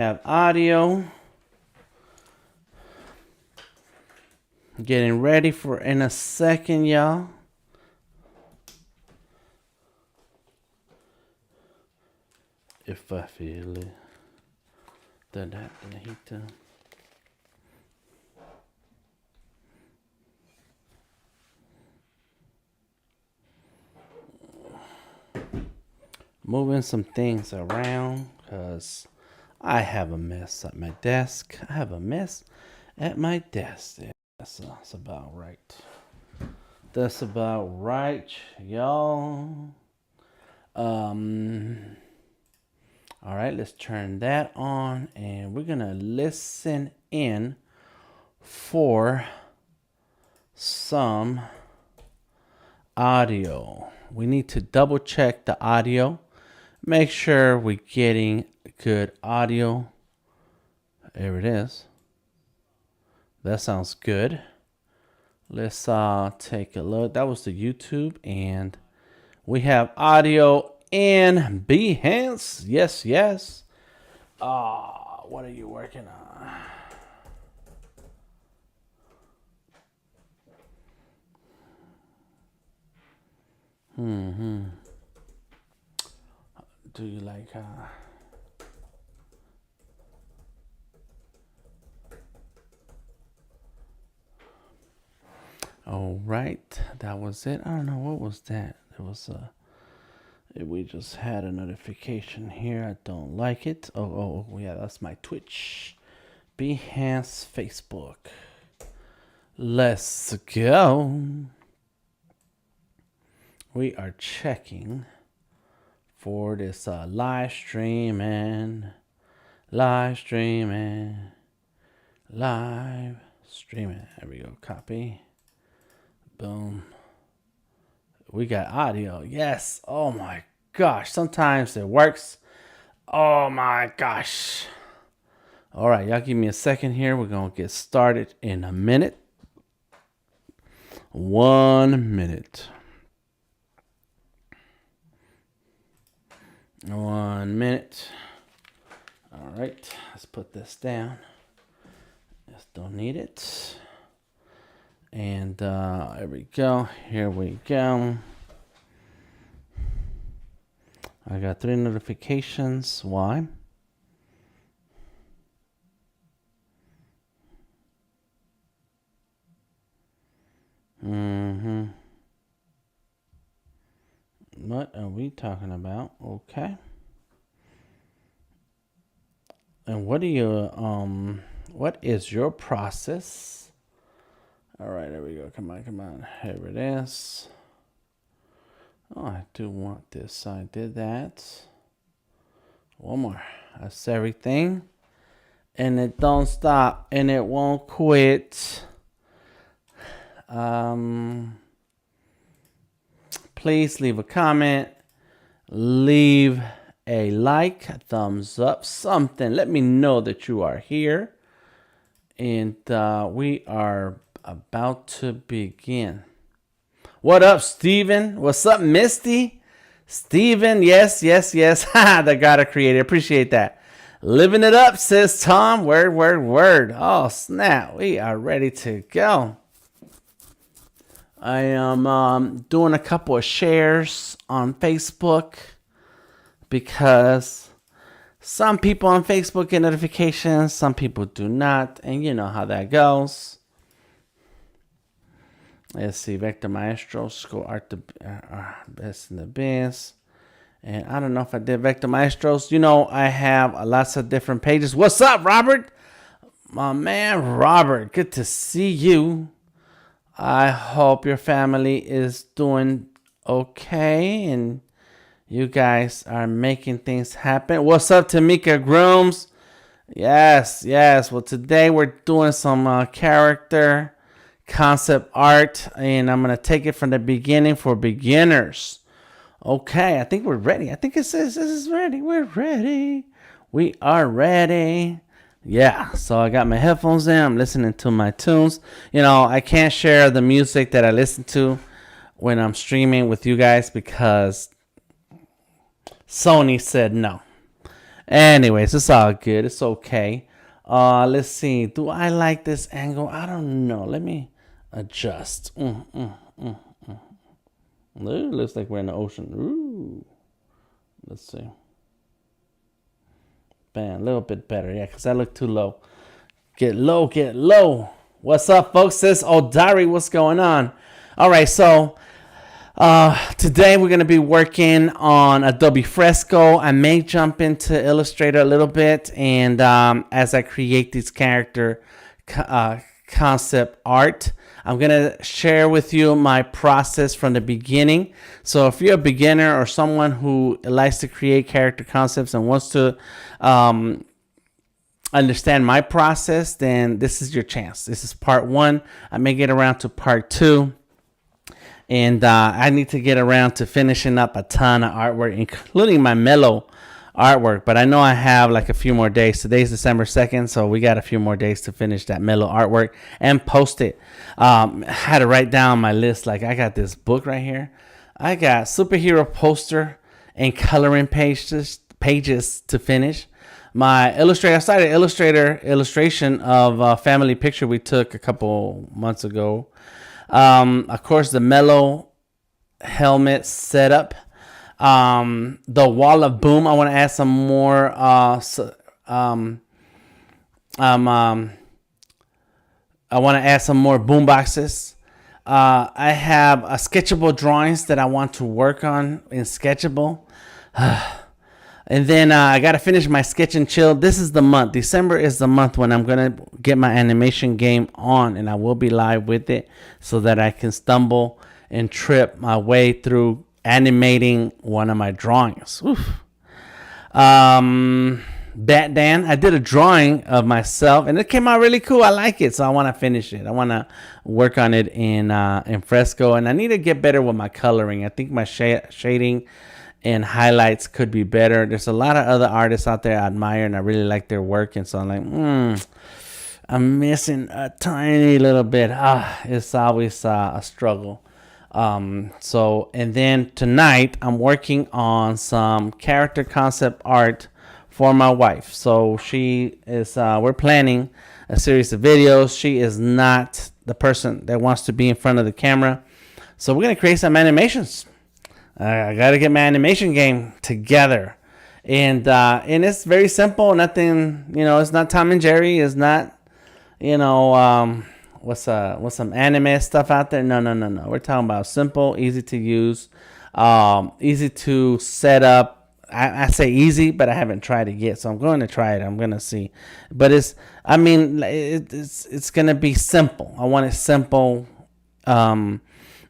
Have audio. Getting ready for in a second, y'all. If I feel it, then I hate to. Moving some things around because I have a mess at my desk. I have a mess at my desk. That's about right. That's about right, y'all. All right, let's turn that on and we're gonna listen in for some audio. We need to double check the audio. Make sure we're getting good audio. There it is. That sounds good. Let's take a look. That was the YouTube, and we have audio in Behance. Yes, yes. What are you working on? Do you like all right, that was it. I don't know what was that. It was we just had a notification here. I don't like it. Oh yeah, that's my Twitch. Behance Facebook. Let's go. We are checking for this live streaming. There we go. Copy. Boom. We got audio. Yes. Oh my gosh. Sometimes it works. Oh my gosh. All right. Y'all give me a second here. We're going to get started in a minute. 1 minute. 1 minute. All right. Let's put this down. Just don't need it. And there we go. Here we go. I got 3 notifications. Why? What are we talking about? Okay. And what is your process? All right, there we go. Come on. Here it is. Oh, I do want this. I did that. One more. That's everything. And it don't stop and it won't quit. Please leave a comment. Leave a like, a thumbs up, something. Let me know that you are here. And we are about to begin. What up, Steven? What's up, Misty? Steven, yes. The God of Creator. Appreciate that. Living it up, says Tom. Word. Oh, snap. We are ready to go. I am doing a couple of shares on Facebook because some people on Facebook get notifications, some people do not, and you know how that goes. Let's see, Vector Maestro, School Art, Best in the Biz. And I don't know if I did Vector Maestros. You know, I have lots of different pages. What's up, Robert? My man, Robert. Good to see you. I hope your family is doing okay and you guys are making things happen. What's up, Tamika Grooms? Yes. Well, today we're doing some character concept art, and I'm going to take it from the beginning for beginners. Okay, I think we're ready. I think this is ready. We're ready. We are ready. Yeah, so I got my headphones in. I'm listening to my tunes. You know, I can't share the music that I listen to when I'm streaming with you guys because Sony said no. Anyways, it's all good. It's okay. Let's see. Do I like this angle? I don't know. Let me adjust. Ooh, looks like we're in the ocean. Ooh. Let's see. Bam, a little bit better. Yeah, because I look too low. Get low, get low. What's up, folks? This is Odari. What's going on? All right, so today we're going to be working on Adobe Fresco. I may jump into Illustrator a little bit, and as I create these character concept art, I'm going to share with you my process from the beginning. So if you're a beginner or someone who likes to create character concepts and wants to understand my process, then this is your chance. This is part one. I may get around to part two. And I need to get around to finishing up a ton of artwork, including my mellow artwork. But I know I have like a few more days. Today's December 2nd, so we got a few more days to finish that mellow artwork and post it. I had to write down my list. Like, I got this book right here. I got superhero poster and coloring pages to finish. My Illustrator, I started illustration of a family picture we took a couple months ago. Of course, the mellow helmet setup. The wall of boom. I want to add some more. I want to add some more boom boxes. I have sketchable drawings that I want to work on in Sketchable. And then I got to finish my sketch and chill. This is the month. December is the month when I'm going to get my animation game on, and I will be live with it so that I can stumble and trip my way through animating one of my drawings. Oof. Bat Dan, I did a drawing of myself, and it came out really cool. I like it, so I want to finish it. I want to work on it in Fresco, and I need to get better with my coloring. I think my shading and highlights could be better. There's a lot of other artists out there I admire, and I really like their work, and so I'm like, I'm missing a tiny little bit. It's always a struggle. And then tonight I'm working on some character concept art for my wife. So she is, we're planning a series of videos. She is not the person that wants to be in front of the camera. So we're going to create some animations. I got to get my animation game together. And it's very simple. Nothing, it's not Tom and Jerry. It's not, what's some anime stuff out there? No. We're talking about simple, easy to use, easy to set up. I say easy, but I haven't tried it yet. So I'm going to try it. I'm going to see. But it's going to be simple. I want it simple.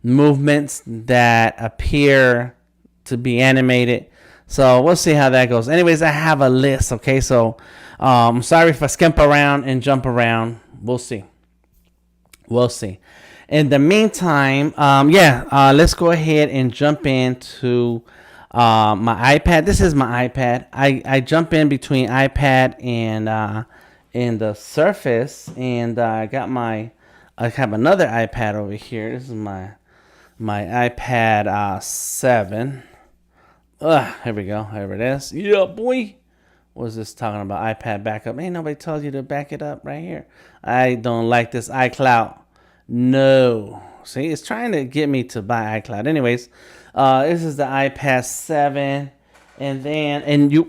Movements that appear to be animated. So we'll see how that goes. Anyways, I have a list. Okay, so sorry if I skimp around and jump around. We'll see. In the meantime, let's go ahead and jump into my iPad. This is my iPad. I jump in between iPad and the Surface, and I have another iPad over here. This is my iPad 7. Here we go. Here it is. Yeah, boy. What is this talking about? iPad backup. Ain't nobody told you to back it up right here. I don't like this iCloud. No. See, it's trying to get me to buy iCloud. Anyways, this is the iPad 7,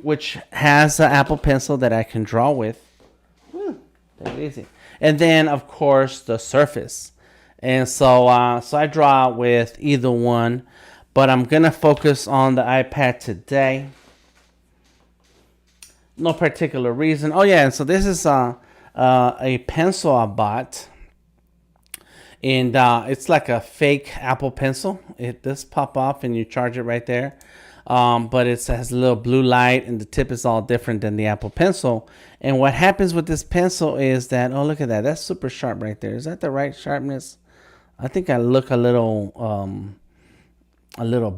which has an Apple Pencil that I can draw with. Take it easy. And then, of course, the Surface. And so I draw with either one, but I'm going to focus on the iPad today. No particular reason. Oh, yeah, and so this is a pencil I bought. And it's like a fake Apple Pencil. It does pop off and you charge it right there. But it has a little blue light, and the tip is all different than the Apple Pencil. And what happens with this pencil is that, oh, look at that. That's super sharp right there. Is that the right sharpness? I think I look a little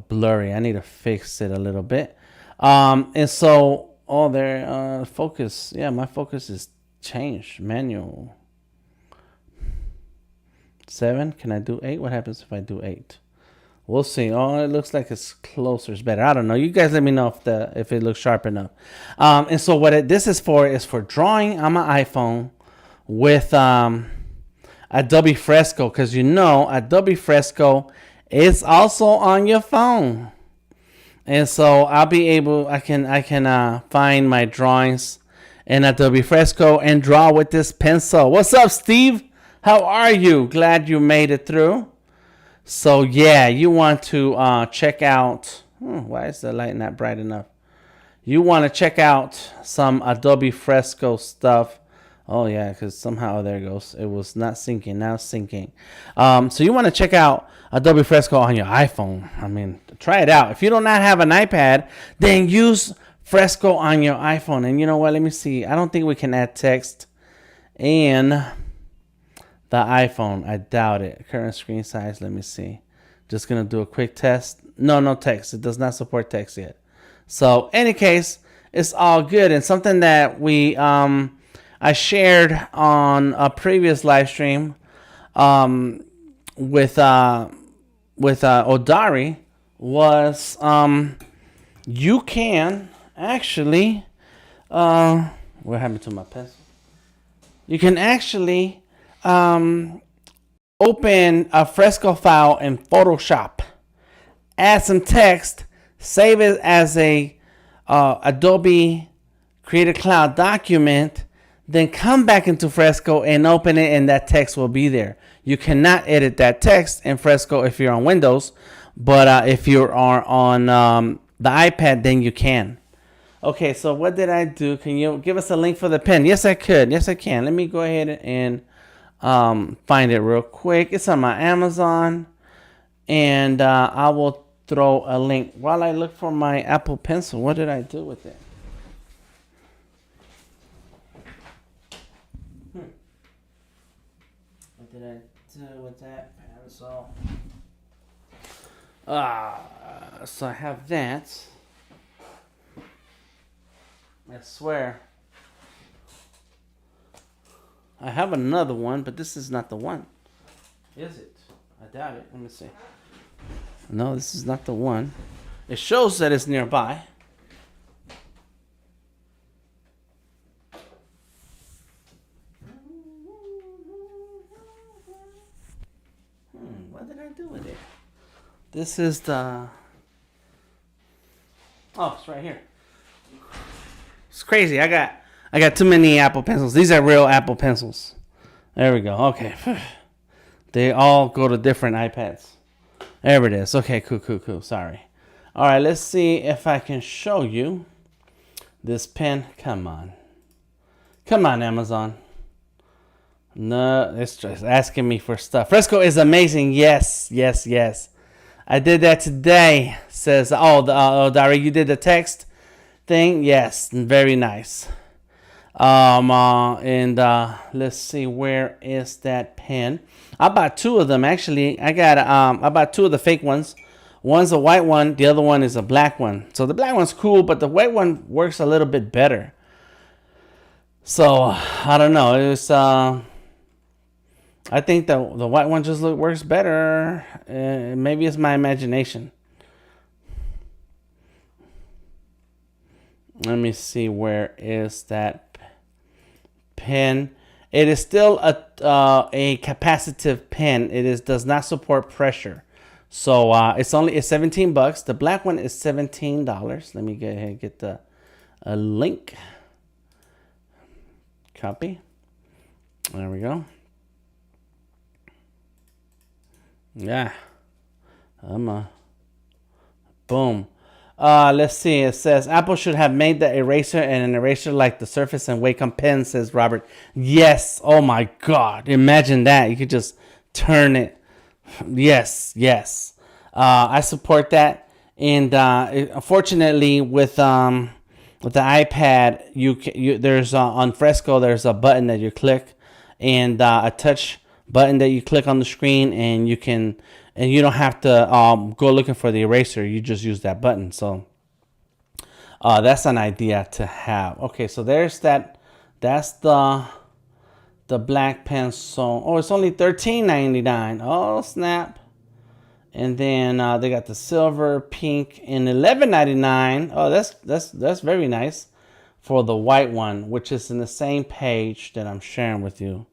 blurry. I need to fix it a little bit. And so, focus. Yeah, my focus is changed. Manual. 7. Can I do 8? What happens if I do 8? We'll see. Oh, it looks like it's closer. It's better. I don't know. You guys let me know if it looks sharp enough. And so what this is for drawing on my iPhone with Adobe Fresco, because you know Adobe Fresco is also on your phone. And so I'll be able, I can find my drawings in Adobe Fresco and draw with this pencil. What's up, Steve? How are you? Glad you made it through. So yeah, you want to check out, why is the light not bright enough? You want to check out some Adobe Fresco stuff. Oh yeah, because somehow, there it goes. It was not syncing, now it's syncing. So you want to check out Adobe Fresco on your iPhone. I mean, try it out. If you do not have an iPad, then use Fresco on your iPhone. And you know what, let me see. I don't think we can add text in the iPhone. I doubt it. Current screen size, let me see. Just going to do a quick test. No text. It does not support text yet. So, any case, it's all good. And something that I shared on a previous live stream with Odari was you can actually what happened to my pencil? You can actually open a Fresco file in Photoshop, add some text, save it as a Adobe Creative Cloud document, then come back into Fresco and open it, and that text will be there. You cannot edit that text in Fresco if you're on Windows, but if you are on the iPad, then you can. Okay, so what did I do? Can you give us a link for the pen? Yes, I could. Yes, I can. Let me go ahead and find it real quick. It's on my Amazon, and I will throw a link. While I look for my Apple Pencil, what did I do with it? What did I do with that pencil? So I have that. I swear. I have another one, but this is not the one. Is it? I doubt it. Let me see. No, this is not the one. It shows that it's nearby. What did I do with it? This is the... Oh, it's right here. It's crazy. I got too many Apple pencils. These are real Apple pencils. There we go. Okay. They all go to different iPads. There it is. Okay, cool. Sorry. All right, let's see if I can show you this pen. Come on, Amazon. No, it's just asking me for stuff. Fresco is amazing. Yes. I did that today. Says, Dari, you did the text thing. Yes, very nice. Let's see, where is that pen? I bought two of them actually. I bought two of the fake ones. One's a white one, the other one is a black one. So the black one's cool, but the white one works a little bit better. So I don't know. It's I think the white one just works better. Maybe it's my imagination. Let me see, where is that pen? It is still a capacitive pen. It does not support pressure. So it's $17. The black one is $17. Let me go ahead and get a link. Copy. There we go. Yeah. Boom. Let's see. It says Apple should have made the eraser and an eraser like the Surface and Wacom pen, says Robert. Yes. Oh my God. Imagine that. You could just turn it. Yes. I support that. And unfortunately, with the iPad, there's on Fresco, there's a button that you click, and a touch button that you click on the screen, and you don't have to go looking for the eraser. You just use that button. So that's an idea to have. Okay, so there's that. That's the black pencil. Oh, it's only $13.99. Oh snap! And then they got the silver, pink, and $11.99. Oh, that's very nice for the white one, which is in the same page that I'm sharing with you.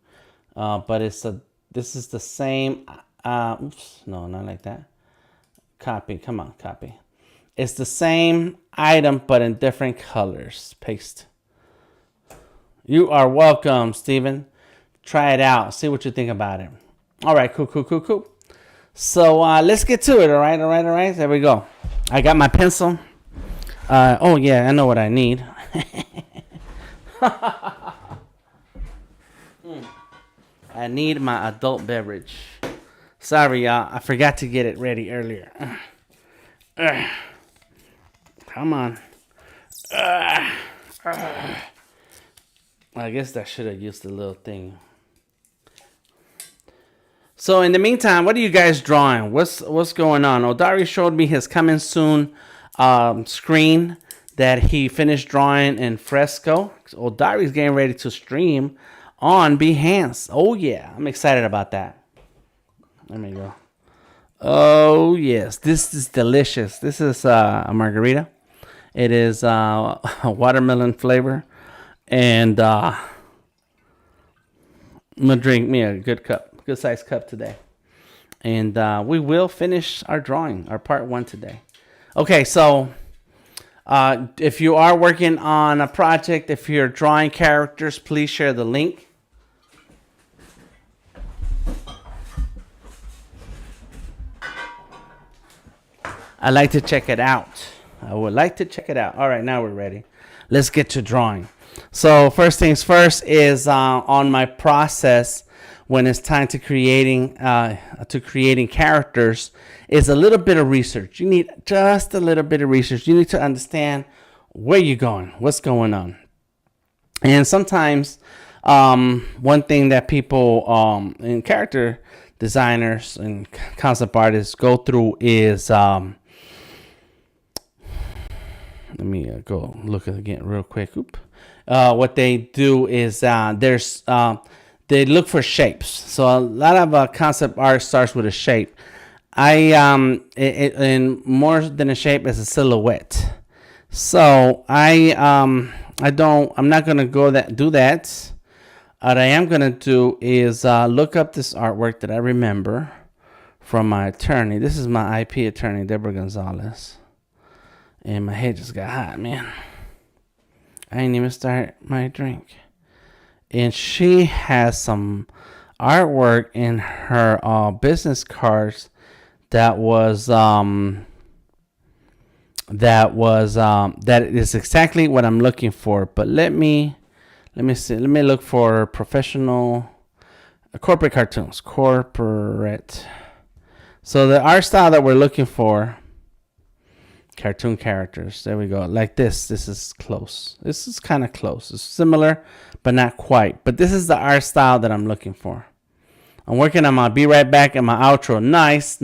But this is the same. Oops, no, not like that. Copy. Come on, copy. It's the same item, but in different colors. Paste. You are welcome, Steven. Try it out. See what you think about it. All right, cool. So let's get to it. All right. There we go. I got my pencil. Oh yeah, I know what I need. I need my adult beverage. Sorry, y'all. I forgot to get it ready earlier. Come on. I guess I should have used the little thing. So in the meantime, what are you guys drawing? What's going on? Odari showed me his coming soon screen that he finished drawing in Fresco. Odari's getting ready to stream on Behance. Oh yeah, I'm excited about that. There we go. Oh yes, this is delicious. This is a margarita. It is a watermelon flavor, and I'm gonna drink me a good size cup today. And we will finish our drawing, our part 1 today. Okay, so if you are working on a project, if you're drawing characters, please share the link. I'd like to check it out. I would like to check it out. All right, now we're ready. Let's get to drawing. So first things first is on my process when it's time to creating characters is a little bit of research. You need just a little bit of research. You need to understand where you're going, what's going on. And sometimes one thing that people in character designers and concept artists go through is let me go look at it again real quick. What they do is they look for shapes. So a lot of concept art starts with a shape. And more than a shape is a silhouette. So I'm not gonna do that. What I am gonna do is look up this artwork that I remember from my attorney. This is my IP attorney, Deborah Gonzalez. And my head just got hot, man. I ain't even start my drink. And she has some artwork in her business cards that is exactly what I'm looking for. But let me see. Let me look for professional corporate cartoons. Corporate. So the art style that we're looking for, cartoon characters. There we go. Like this. This is close. This is kind of close. It's similar, but not quite. But this is the art style that I'm looking for. I'm working on my Be Right Back and my outro. Nice.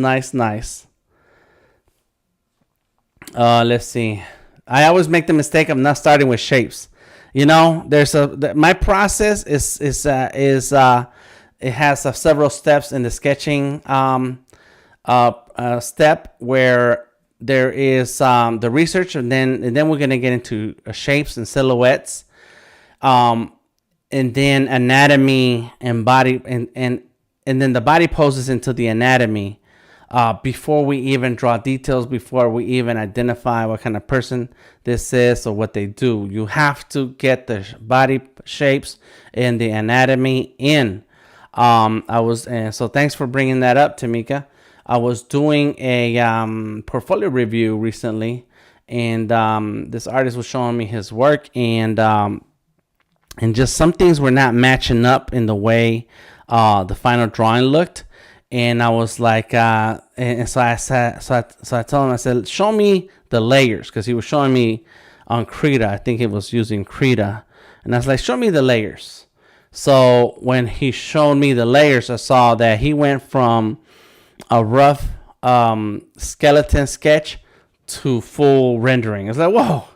Let's see. I always make the mistake of not starting with shapes. You know, my process is it has several steps in the sketching step where there is the research, and then we're gonna get into shapes and silhouettes, and then anatomy and body, and then the body poses into the anatomy before we even draw details, before we even identify what kind of person this is or what they do. You have to get the body shapes and the anatomy in. So thanks for bringing that up, Tamika. I was doing a portfolio review recently, and this artist was showing me his work, and just some things were not matching up in the way the final drawing looked. And I was like, and so I told him, I said, show me the layers, because he was showing me on Krita. I think it was using Krita, and I was like, show me the layers. So when he showed me the layers, I saw that he went from a rough skeleton sketch to full rendering. It's like, whoa,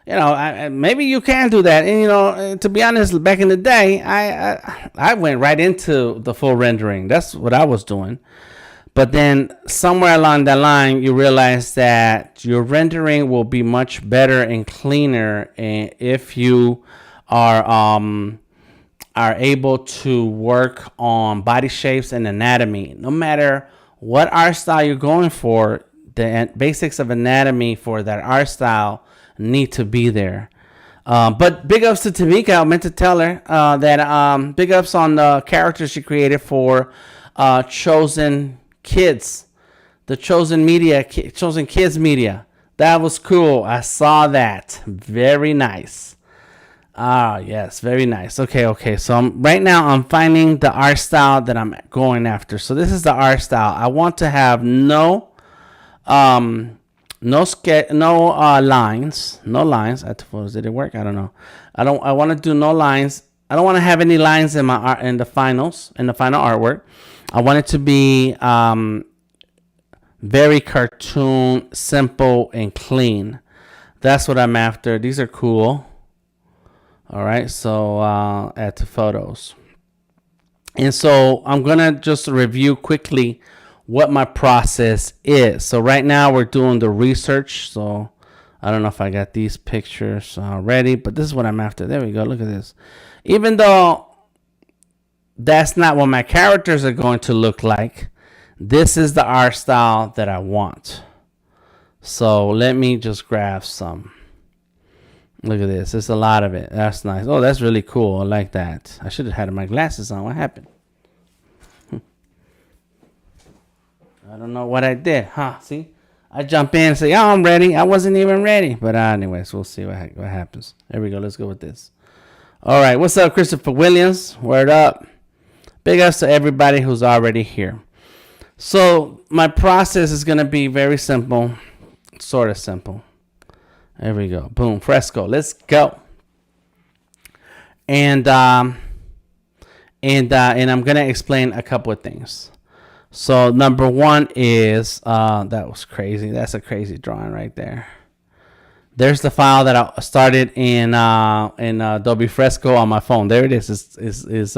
you know, maybe you can do that. And, you know, to be honest, back in the day, I went right into the full rendering. That's what I was doing. But then somewhere along the line, you realize that your rendering will be much better and cleaner if you are able to work on body shapes and anatomy. No matter what art style you're going for, the basics of anatomy for that art style need to be there. But big ups to Tamika. I meant to tell her that big ups on the characters she created for Chosen Kids, the Chosen Kids Media. That was cool. I saw that. Very nice. Ah, yes, very nice. Okay. So right now I'm finding the art style that I'm going after. So this is the art style. I want to have no lines. No lines. Did it work? I don't know. I want to do no lines. I don't want to have any lines in my art in the final artwork. I want it to be very cartoon, simple, and clean. That's what I'm after. These are cool. All right, so add to photos. And so I'm going to just review quickly what my process is. So right now we're doing the research. So I don't know if I got these pictures ready, but this is what I'm after. There we go. Look at this. Even though that's not what my characters are going to look like, this is the art style that I want. So let me just grab some. Look at this. There's a lot of it. That's nice. Oh, that's really cool. I like that. I should have had my glasses on. What happened? I don't know what I did. See? I jump in and say, oh, I'm ready. I wasn't even ready. But anyways, we'll see what happens. There we go. Let's go with this. All right. What's up, Christopher Williams? Word up. Big ups to everybody who's already here. So my process is going to be very simple. Sort of simple. There we go. Boom. Fresco. Let's go. And I'm going to explain a couple of things. So number one is that was crazy. That's a crazy drawing right there. There's the file that I started in Adobe Fresco on my phone. There it is. Is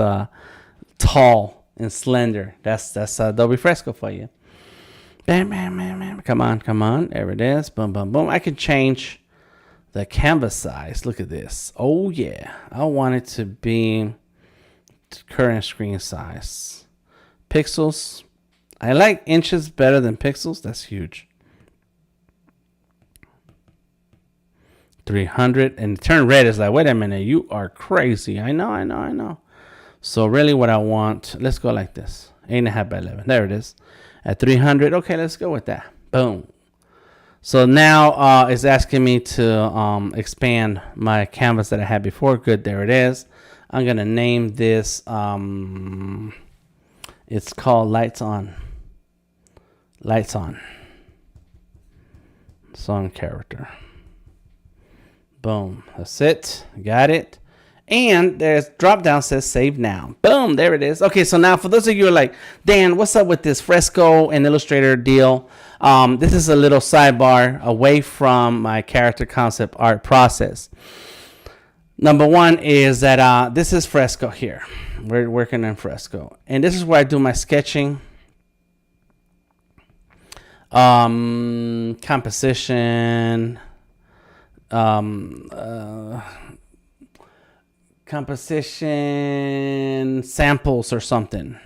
tall and slender. That's Adobe Fresco for you. Bam, bam, bam, bam. Come on. There it is. Boom, boom, boom. I can change the canvas size. Look at this. Oh yeah, I want it to be current screen size. Pixels. I like inches better than pixels. That's huge. 300 and turn red is like, wait a minute, you are crazy. I know. So really what I want, let's go like this. 8.5 by 11. There it is. At 300. Okay, let's go with that. Boom. So now it's asking me to expand my canvas that I had before. Good, there it is. I'm going to name this, it's called Lights On. Lights On. Song character. Boom. That's it. Got it. And there's drop down says save now. Boom. There it is. Okay. So now for those of you who are like, Dan, what's up with this Fresco and Illustrator deal? This is a little sidebar away from my character concept art process. Number one is that this is Fresco here. We're working in Fresco. And this is where I do my sketching. Composition. Composition samples or something.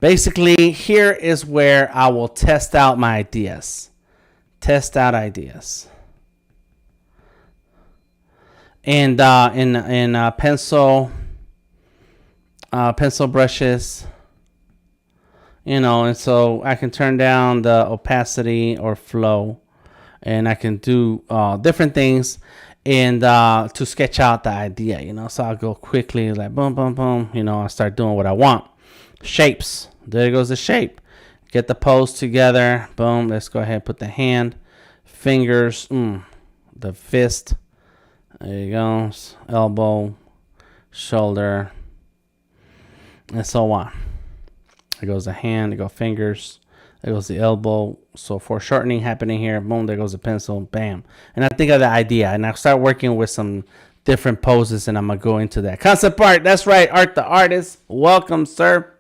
Basically, here is where I will test out my ideas. Test out ideas. And in pencil brushes, you know, and so I can turn down the opacity or flow, and I can do different things and to sketch out the idea, you know. So I'll go quickly, like boom, boom, boom, you know, I start doing what I want. Shapes. There goes the shape. Get the pose together. Boom. Let's go ahead and put the hand, fingers, the fist. There you go. Elbow, shoulder, and so on. There goes the hand. There go fingers. There goes the elbow. So foreshortening happening here. Boom. There goes the pencil. Bam. And I think of the idea, and I start working with some different poses, and I'm gonna go into that concept art. That's right, Art the Artist. Welcome, sir.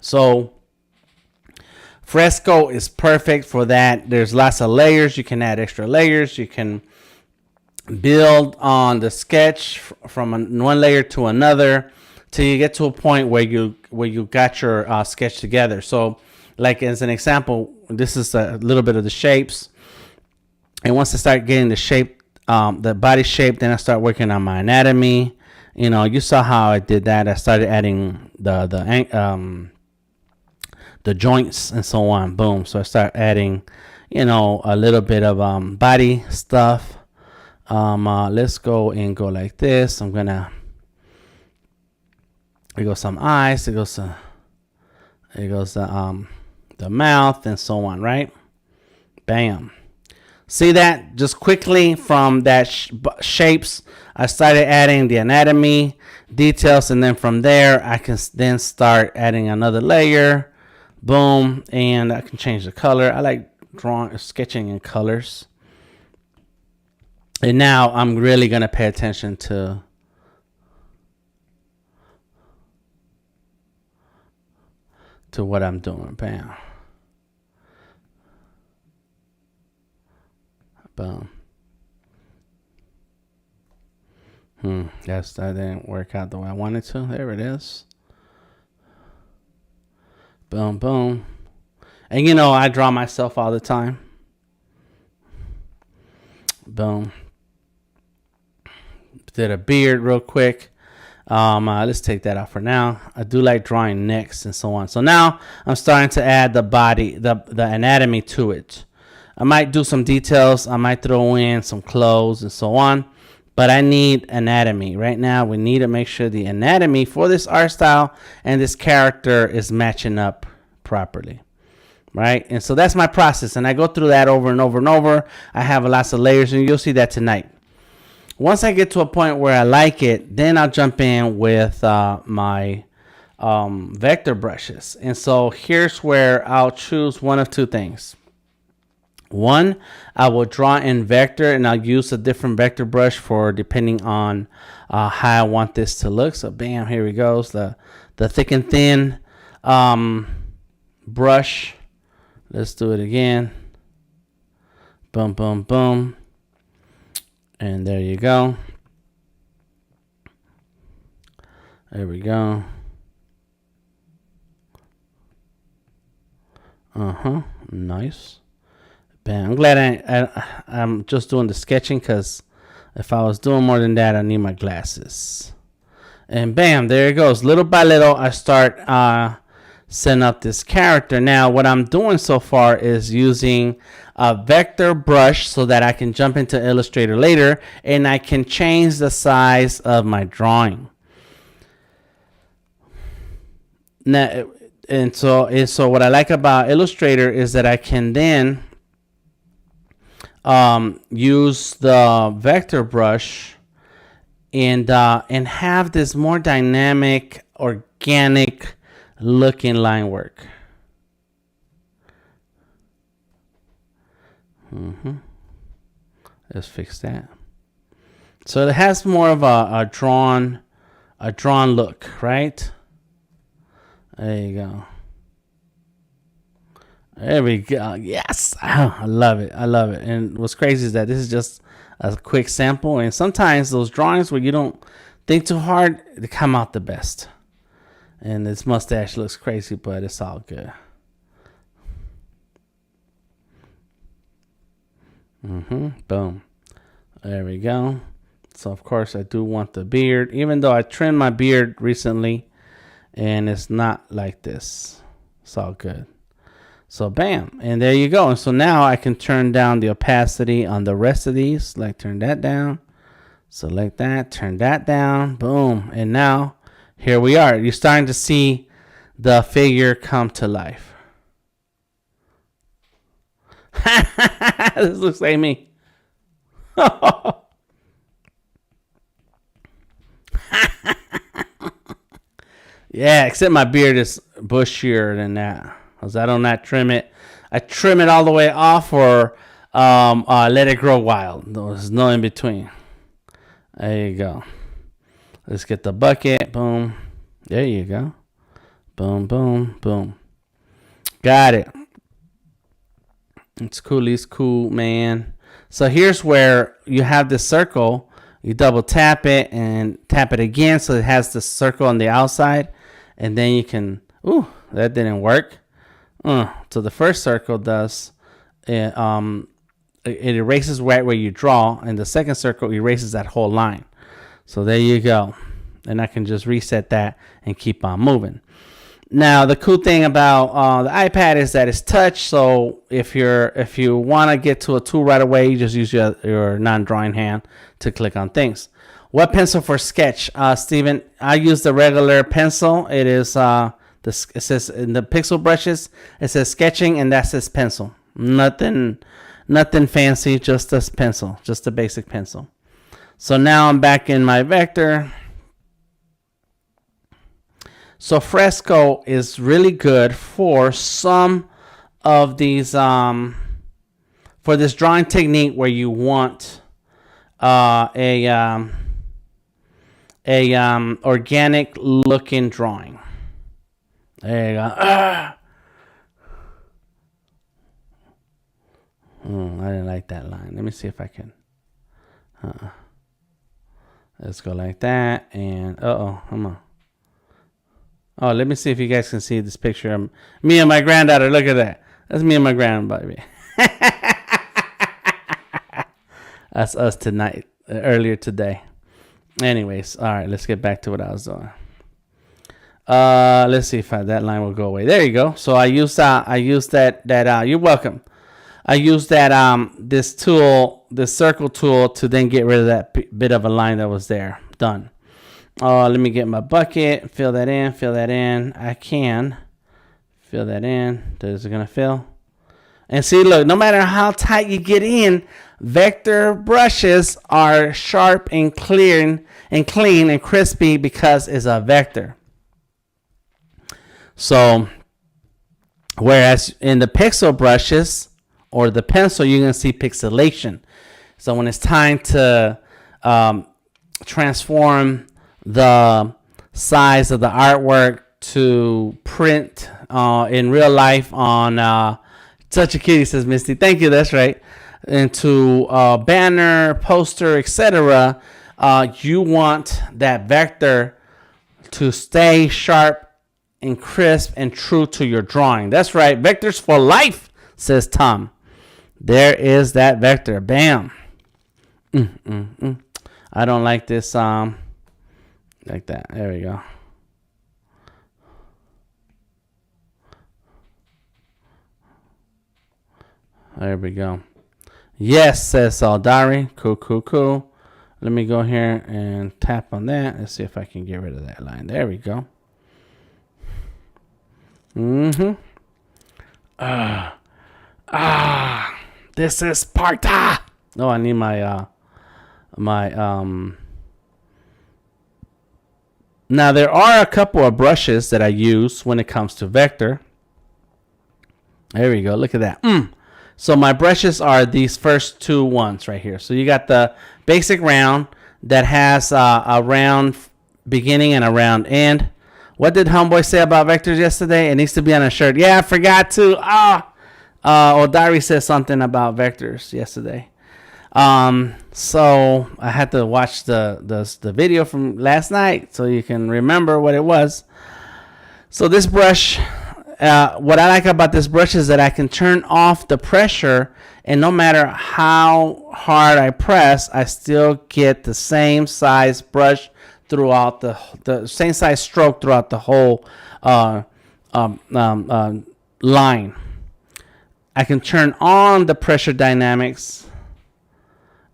So Fresco is perfect for that. There's lots of layers. You can add extra layers. You can build on the sketch from one layer to another till you get to a point where you got your sketch together. So, like as an example, this is a little bit of the shapes. And once I start getting the shape, the body shape, then I start working on my anatomy. You know, you saw how I did that. I started adding the joints and so on. Boom. So I start adding, you know, a little bit of body stuff. Let's go and go like this. It goes some eyes. It goes the mouth and so on. Right. Bam. See that? Just quickly from that shapes, I started adding the anatomy details, and then from there I can then start adding another layer. Boom, and I can change the color. I like sketching in colors. And now I'm really gonna pay attention to what I'm doing. Bam. Boom. That didn't work out the way I wanted to. There it is. Boom, boom. And you know, I draw myself all the time. Boom. Did a beard real quick. Let's take that out for now. I do like drawing necks and so on. So now I'm starting to add the body, the anatomy to it. I might do some details. I might throw in some clothes and so on. But I need anatomy. Right now, we need to make sure the anatomy for this art style and this character is matching up properly. Right? And so that's my process. And I go through that over and over and over. I have lots of layers, and you'll see that tonight. Once I get to a point where I like it, then I'll jump in with my vector brushes. And so here's where I'll choose one of two things. One, I will draw in vector, and I'll use a different vector brush for depending on how I want this to look. So bam, here we go. The thick and thin brush. Let's do it again. Boom, boom, boom. And there you go. There we go. Nice. Bam. I'm glad I'm just doing the sketching, because if I was doing more than that, I need my glasses. And bam, there it goes. Little by little, I start setting up this character. Now, what I'm doing so far is using a vector brush so that I can jump into Illustrator later and I can change the size of my drawing. Now, and so what I like about Illustrator is that I can then use the vector brush and have this more dynamic, organic looking line work. Let's fix that. So it has more of a drawn look, right? There you go. There we go. Yes. Oh, I love it. I love it. And what's crazy is that this is just a quick sample. And sometimes those drawings where you don't think too hard, they come out the best. And this mustache looks crazy, but it's all good. Boom. There we go. So, of course, I do want the beard, even though I trimmed my beard recently and it's not like this. It's all good. So bam, and there you go. And so now I can turn down the opacity on the rest of these. Like turn that down, select that, turn that down, boom. And now here we are. You're starting to see the figure come to life. This looks like me. Yeah, except my beard is bushier than that. Because I do not trim it. I trim it all the way off or let it grow wild. There's no in between. There you go. Let's get the bucket. Boom. There you go. Boom, boom, boom. Got it. It's cool, man. So here's where you have this circle. You double tap it and tap it again so it has the circle on the outside. And then you can... Ooh, that didn't work. So the first circle does... It erases right where you draw. And the second circle erases that whole line. So there you go. And I can just reset that and keep on moving. Now the cool thing about the iPad is that it's touch. So if you want to get to a tool right away, you just use your non-drawing hand to click on things. What pencil for sketch, Steven? I use the regular pencil. It is it says in the pixel brushes. It says sketching, and that says pencil. Nothing fancy, just a pencil, just a basic pencil. So now I'm back in my vector. So Fresco is really good for some of these, for this drawing technique where you want a organic looking drawing. There you go. I didn't like that line. Let me see if I can. Let's go like that, and come on. Oh, let me see if you guys can see this picture of me and my granddaughter. Look at that. That's me and my grandbaby. That's us tonight, earlier today. Anyways, all right, let's get back to what I was doing. Let's see if that line will go away. There you go. So I used that. You're welcome. I used that this tool, this circle tool, to then get rid of that bit of a line that was there. Done. Let me get my bucket, fill that in. I can fill that in. Is it gonna fill? And see, look, no matter how tight you get in, vector brushes are sharp and clean and crispy because it's a vector. So, whereas in the pixel brushes or the pencil, you're gonna see pixelation. So when it's time to transform the size of the artwork to print in real life on such a kitty, says Misty. Thank you, that's right. Into banner, poster, etc. You want that vector to stay sharp and crisp and true to your drawing. That's right, vectors for life, says Tom. There is that vector. Bam. I don't like this like that. There we go. There we go. Yes, says Saldari. Cool. Let me go here and tap on that. Let's see if I can get rid of that line. There we go. This is Sparta. Oh, I need my Now there are a couple of brushes that I use when it comes to vector. There we go. Look at that. So my brushes are these first two ones right here. So you got the basic round that has a round beginning and a round end. What did Homeboy say about vectors yesterday? It needs to be on a shirt. Yeah, I forgot to. Odari said something about vectors yesterday. So I had to watch the video from last night so you can remember what it was. So this brush, what I like about this brush is that I can turn off the pressure, and no matter how hard I press, I still get the same size brush throughout the same size stroke throughout the whole line. I can turn on the pressure dynamics,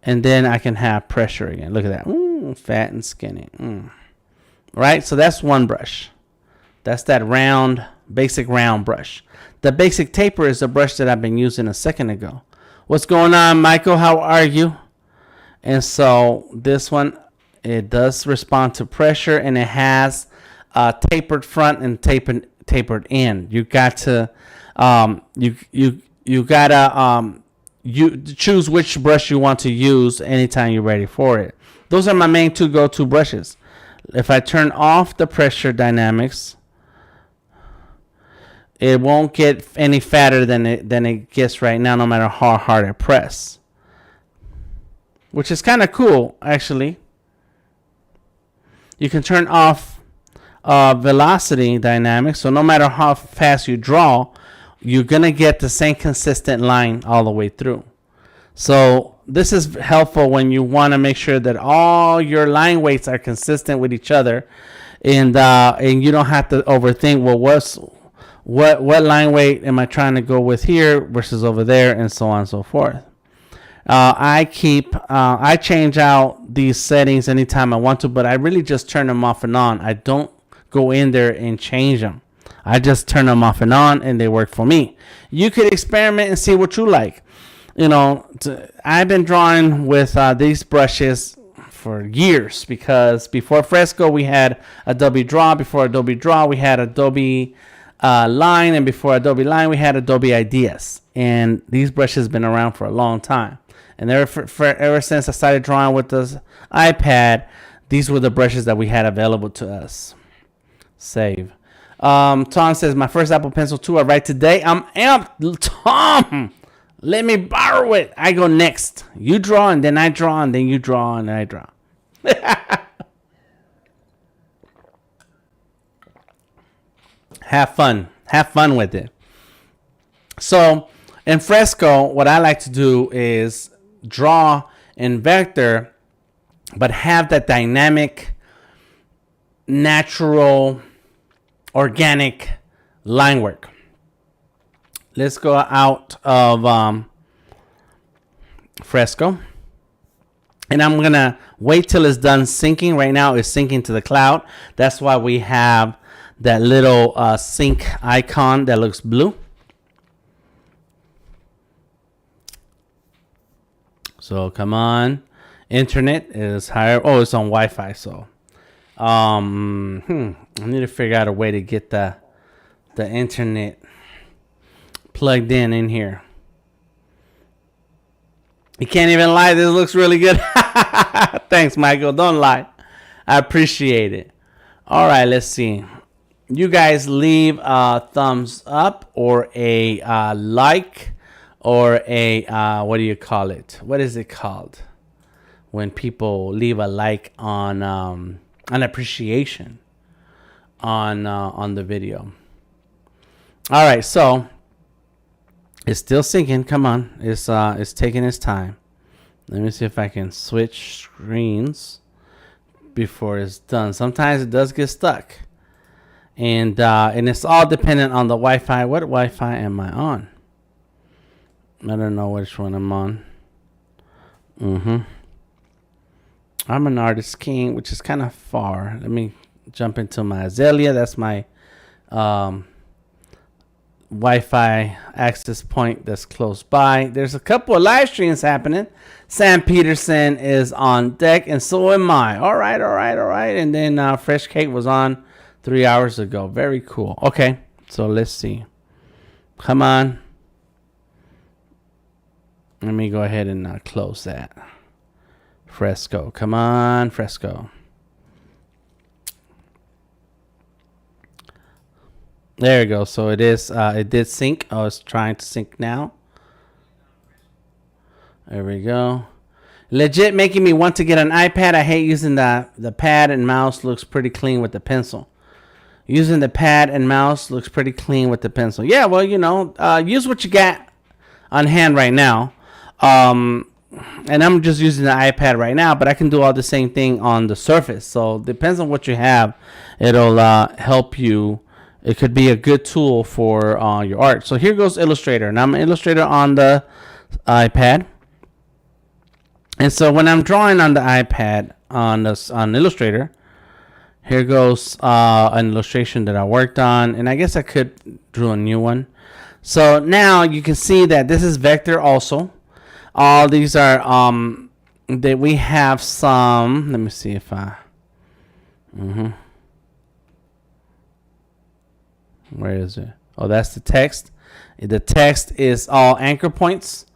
and then I can have pressure again. Look at that. Ooh, fat and skinny. Right? So that's one brush. That's that round, basic round brush. The basic taper is the brush that I've been using a second ago. What's going on, Michael? How are you? And so this one, it does respond to pressure, and it has a tapered front and tapered end. You got to you gotta choose which brush you want to use anytime you're ready for it. Those are my main two go-to brushes. If I turn off the pressure dynamics, it won't get any fatter than it gets right now, no matter how hard I press. Which is kind of cool, actually. You can turn off velocity dynamics, so no matter how fast you draw, you're gonna get the same consistent line all the way through. So this is helpful when you want to make sure that all your line weights are consistent with each other, and you don't have to overthink. Well, what line weight am I trying to go with here versus over there, and so on and so forth. I change out these settings anytime I want to, but I really just turn them off and on. I don't go in there and change them. I just turn them off and on, and they work for me. You could experiment and see what you like. You know, I've been drawing with these brushes for years, because before Fresco we had Adobe Draw. Before Adobe Draw we had Adobe Line, and before Adobe Line we had Adobe Ideas. And these brushes have been around for a long time. And ever since I started drawing with this iPad, these were the brushes that we had available to us. Save. Tom says, my first Apple Pencil 2 I write today. I'm amped. Tom, let me borrow it. I go next. You draw, and then I draw, and then you draw, and then I draw. Have fun. Have fun with it. So in Fresco, what I like to do is draw in vector, but have that dynamic, natural, organic line work. Let's go out of Fresco, and I'm gonna wait till it's done syncing. Right now it's syncing to the cloud. That's why we have that little sync icon that looks blue. So come on, internet is higher. Oh, it's on Wi-Fi. So I need to figure out a way to get the internet plugged in here. You can't even lie. This looks really good. Thanks, Michael. Don't lie. I appreciate it. All right, let's see. You guys leave a thumbs up or a like, or a what do you call it? What is it called when people leave a like on an appreciation on the video? All right, so it's still syncing. Come on, it's taking its time. Let me see if I can switch screens before it's done. Sometimes it does get stuck, and it's all dependent on the Wi-Fi. What Wi-Fi am I on? I don't know which one I'm on. I'm an Artist King, which is kind of far. Let me jump into my Azalea. That's my Wi-Fi access point that's close by. There's a couple of live streams happening. Sam Peterson is on deck, and so am I. All right. And then Fresh Cake was on 3 hours ago. Very cool. Okay, so let's see. Come on. Let me go ahead and close that. Fresco. Come on, Fresco. There we go. So it is. It did sync. Oh, it's trying to sync now. There we go. Legit making me want to get an iPad. I hate using the pad and mouse. Looks pretty clean with the pencil. Using the pad and mouse looks pretty clean with the pencil. Yeah, well, you know, use what you got on hand right now. And I'm just using the iPad right now, but I can do all the same thing on the Surface. So depends on what you have. It'll help you. It could be a good tool for your art. So here goes Illustrator. And I'm an Illustrator on the iPad. And so when I'm drawing on the iPad on Illustrator, here goes an illustration that I worked on. And I guess I could draw a new one. So now you can see that this is vector also. All these are that we have some. Let me see if I. Where is it? Oh, that's the text. The text is all anchor points.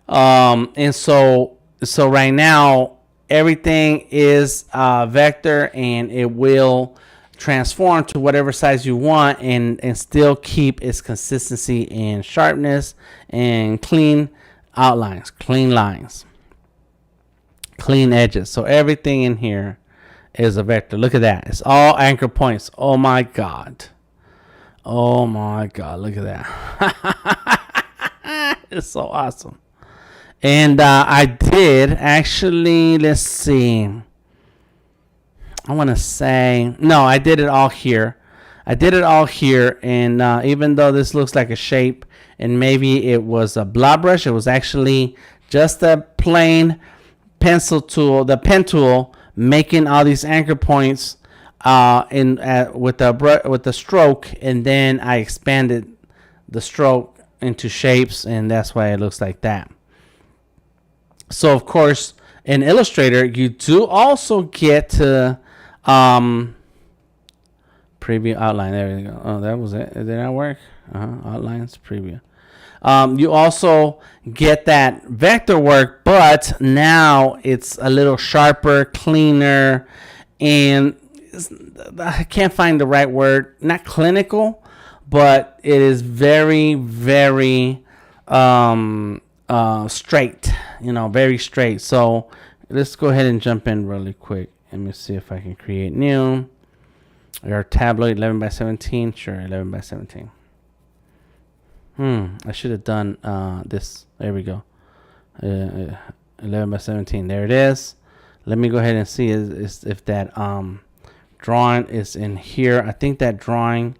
And so right now everything is vector, and it will transform to whatever size you want and still keep its consistency and sharpness and clean outlines, clean lines, clean edges. So everything in here is a vector. Look at that. It's all anchor points. Oh my God. Oh my God. Look at that. It's so awesome. And I did actually, let's see. I want to say, no, I did it all here. I did it all here. And even though this looks like a shape and maybe it was a blob brush, it was actually just a plain pencil tool, the pen tool, making all these anchor points with the stroke. And then I expanded the stroke into shapes, and that's why it looks like that. So, of course, in Illustrator, you do also get to preview outline. There we go. Oh, that was it. Did that work? Outlines, preview. You also get that vector work, but now it's a little sharper, cleaner, and I can't find the right word. Not clinical, but it is very, very straight. Very straight. So let's go ahead and jump in really quick. Let me see if I can create new. Our tabloid 11 by 17. Sure, 11 by 17. I should have done this. There we go. 11 by 17. There it is. Let me go ahead and see if that drawing is in here. I think that drawing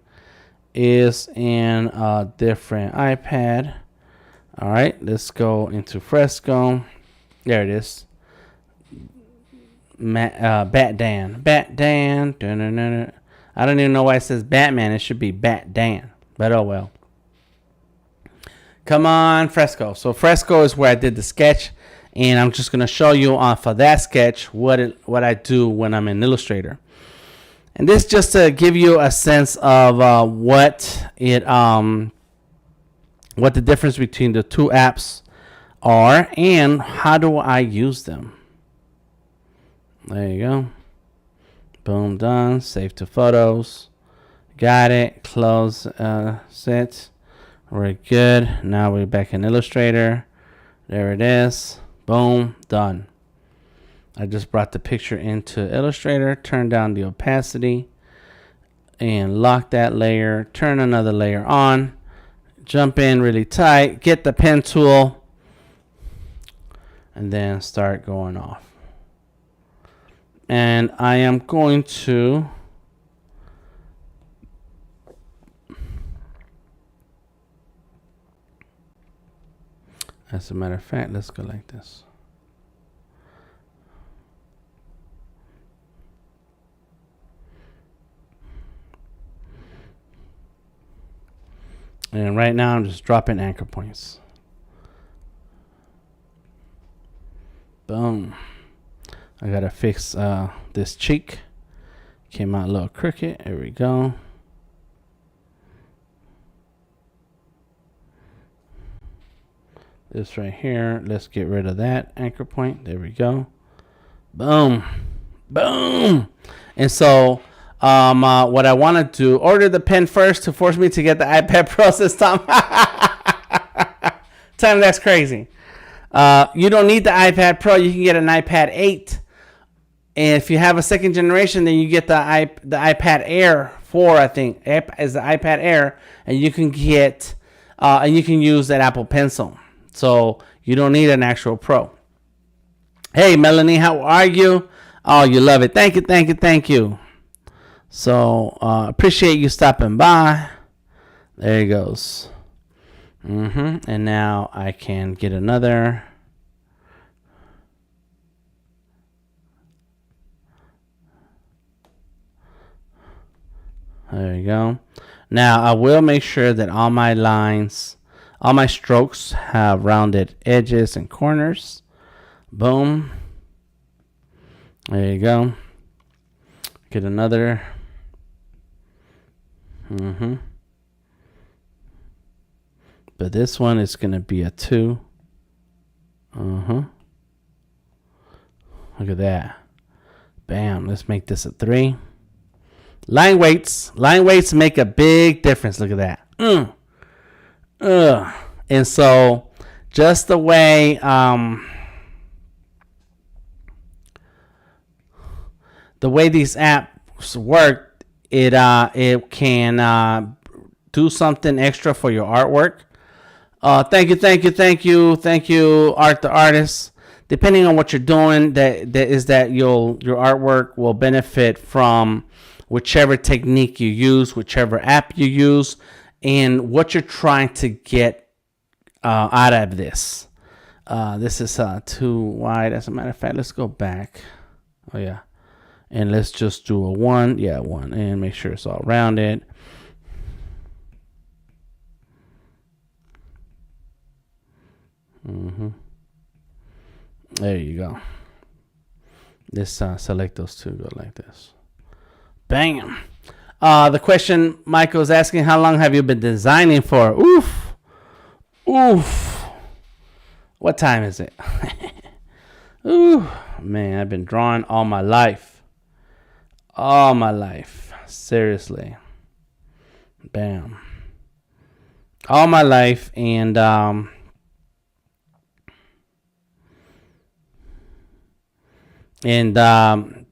is in a different iPad. All right, let's go into Fresco. There it is. Bat Dan. I don't even know why it says Batman. It should be Bat Dan. But oh well. Come on, Fresco. So Fresco is where I did the sketch, and I'm just gonna show you for that sketch what I do when I'm in Illustrator. And this just to give you a sense of what the difference between the two apps are and how do I use them. There you go. Boom, done. Save to photos. Got it. Close set. We're good. Now we're back in Illustrator. There it is. Boom, done. I just brought the picture into Illustrator, turn down the opacity, and lock that layer. Turn another layer on. Jump in really tight. Get the pen tool. And then start going off. And I am going to as a matter of fact, let's go like this. And right now I'm just dropping anchor points. Boom. I gotta fix this cheek. Came out a little crooked. There we go. This right here, let's get rid of that anchor point. There we go. Boom. Boom. And so what I want to do, order the pen first to force me to get the iPad Pro this time. Tell me that's crazy. You don't need the iPad Pro. You can get an iPad 8. And if you have a second generation, then you get the iPad Air 4, I think, is the iPad Air. And you can get, and you can use that Apple Pencil. So you don't need an actual Pro. Hey, Melanie, how are you? Oh, you love it. Thank you, thank you, thank you. So appreciate you stopping by. There he goes. And now I can get another. There you go. Now I will make sure that all my lines, all my strokes have rounded edges and corners. Boom. There you go. Get another. But this one is going to be a 2. Look at that. Bam. Let's make this a 3. Line weights. Line weights make a big difference. Look at that. And so just the way these apps work, it can do something extra for your artwork. Thank you, Art the Artist. Depending on what you're doing, that your artwork will benefit from whichever technique you use, whichever app you use, and what you're trying to get out of this. This is too wide. As a matter of fact, let's go back. Oh yeah, and let's just do a 1. Yeah, 1, and make sure it's all rounded. There you go. Let's select those two. Go like this. Bam. The question Michael is asking: how long have you been designing for? Oof. What time is it? Ooh, man, I've been drawing all my life. Seriously. Bam. All my life, and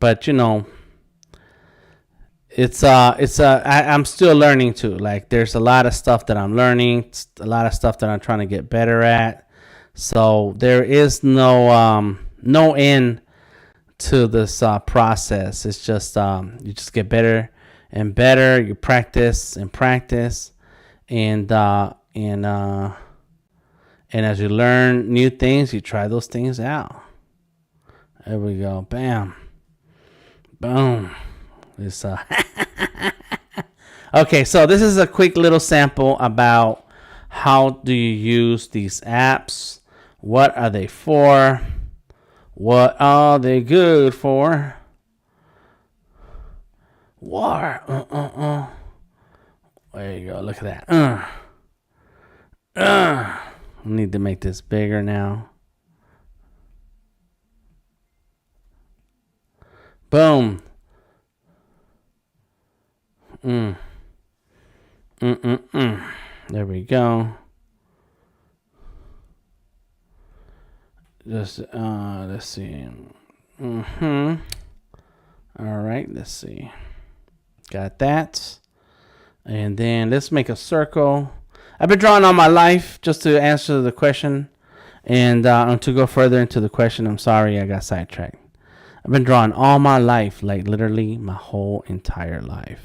but you know, I'm still learning too. Like, there's a lot of stuff that I'm learning, a lot of stuff that I'm trying to get better at. So there is no end to this process. It's just you just get better and better. You practice and practice, and as you learn new things, you try those things out. There we go. Bam. Boom. This okay, so this is a quick little sample about how do you use these apps. What are they for? What are they good for? War. There you go. Look at that. I need to make this bigger now. Boom. There we go. Just let's see. All right, let's see. Got that. And then let's make a circle. I've been drawing all my life, just to answer the question. And to go further into the question, I'm sorry I got sidetracked. I've been drawing all my life, like literally my whole entire life.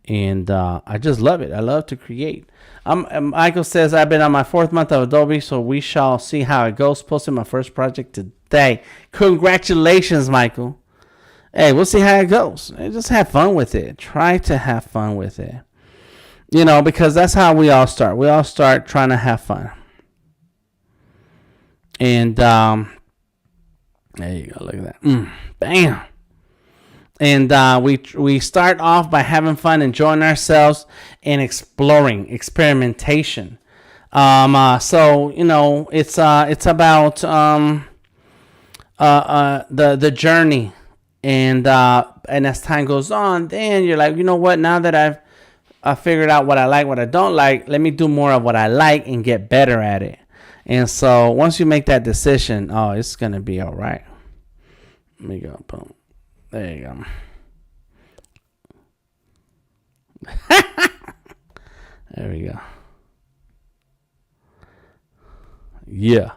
And I just love it. I love to create. Michael says, I've been on my 4th month of Adobe, so we shall see how it goes. Posting my first project today. Congratulations, Michael. Hey, we'll see how it goes. Just have fun with it. Try to have fun with it. You know, because that's how we all start. We all start trying to have fun. And there you go. Look at that. Bam. And we start off by having fun, enjoying ourselves, and exploring, experimentation. So you know, it's about the journey, and as time goes on, then you're like, you know what? Now that I've figured out what I like, what I don't like, let me do more of what I like and get better at it. And so once you make that decision, oh, it's gonna be all right. Let me go. Boom. There you go. There we go. Yeah.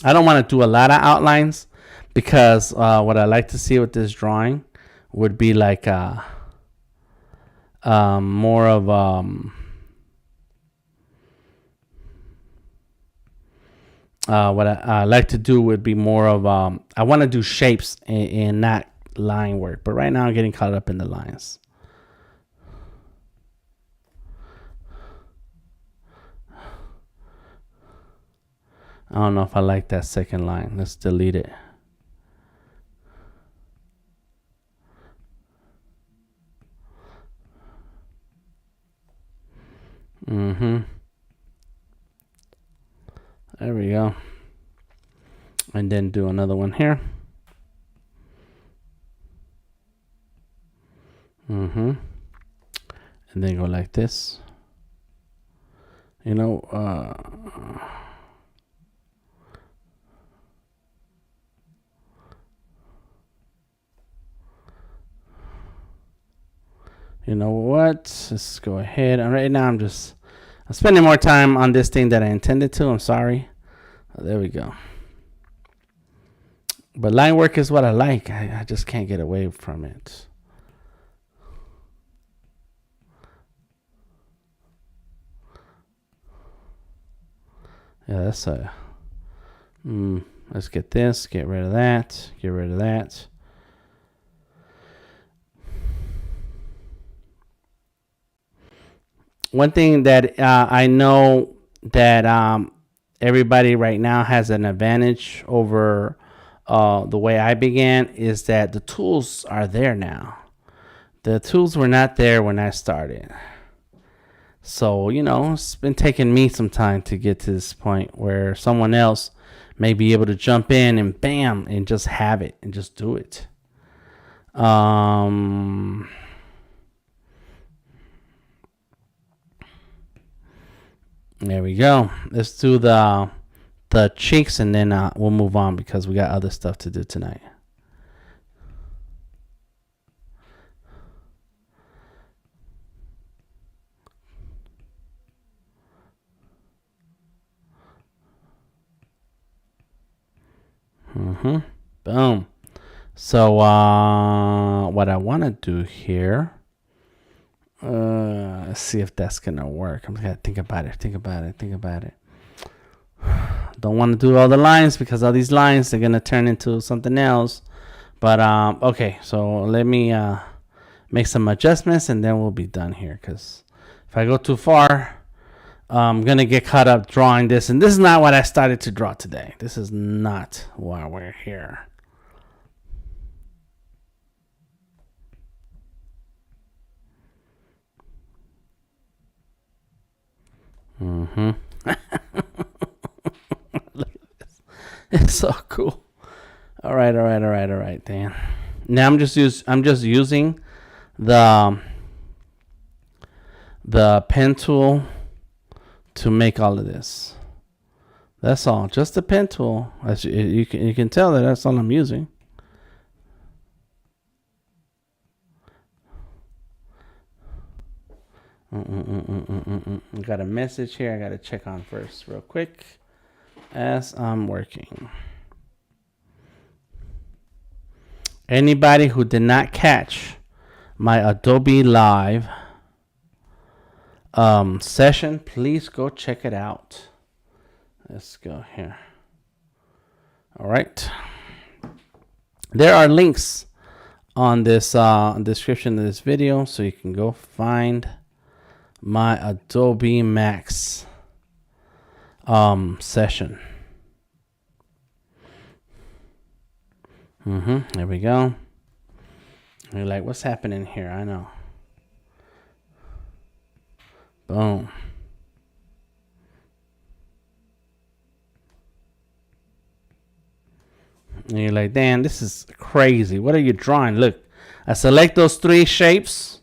I don't want to do a lot of outlines, because what I like to see with this drawing would be like more of what I like to do would be more of I want to do shapes and not line work, but right now I'm getting caught up in the lines. I don't know if I like that second line. Let's delete it. There we and then do another one here. And then go like this. You know, you know what? Let's go ahead. And right now I'm spending more time on this thing than I intended to. I'm sorry. There we go. But line work is what I like. I just can't get away from it. Yeah, that's a. Let's get this. Get rid of that. Get rid of that. One thing that I know that everybody right now has an advantage over the way I began is that the tools are there now. The tools were not there when I started. So, you know, it's been taking me some time to get to this point where someone else may be able to jump in and bam, and just have it and just do it. There we go. Let's do the cheeks, and then we'll move on because we got other stuff to do tonight. Boom. So what I want to do here, let's see if that's gonna work. I'm gonna think about it. Don't want to do all the lines because all these lines are gonna turn into something else. But okay, so let me make some adjustments and then we'll be done here. Because if I go too far, I'm gonna get caught up drawing this, and this is not what I started to draw today. This is not why we're here. Look at this. It's so cool. All right, Dan. Now I'm just using the pen tool to make all of this. That's all. Just the pen tool. As you can tell that that's all I'm using. I got a message here I got to check on first real quick as I'm working. Anybody who did not catch my Adobe Live session, please go check it out. Let's go here. All right. There are links on this description of this video, so you can go find my Adobe Max session. There we go. You're like, what's happening here? I know. Boom. And you're like, Dan, this is crazy. What are you drawing? Look, I select those three shapes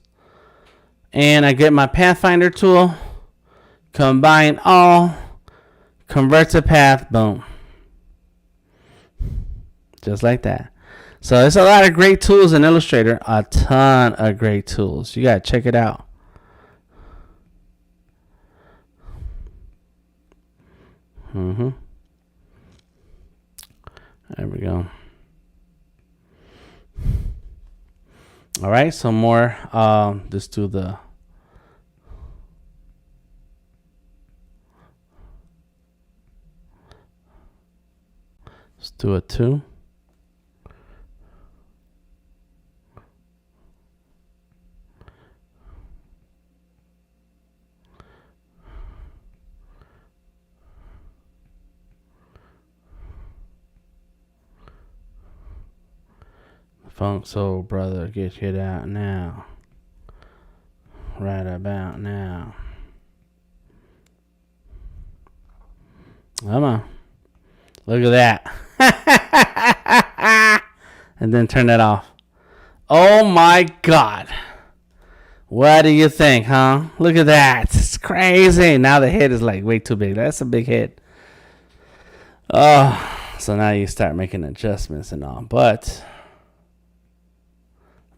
and I get my Pathfinder tool, combine all, convert to path, boom. Just like that. So there's a lot of great tools in Illustrator, a ton of great tools. You got to check it out. There we go. All right, some more. Let's do the. Let's do a 2. Funk soul brother, get it out now. Right about now. Come on. Look at that. And then turn that off. Oh my God. What do you think, huh? Look at that. It's crazy. Now the head is like way too big. That's a big head. Oh, so now you start making adjustments and all. But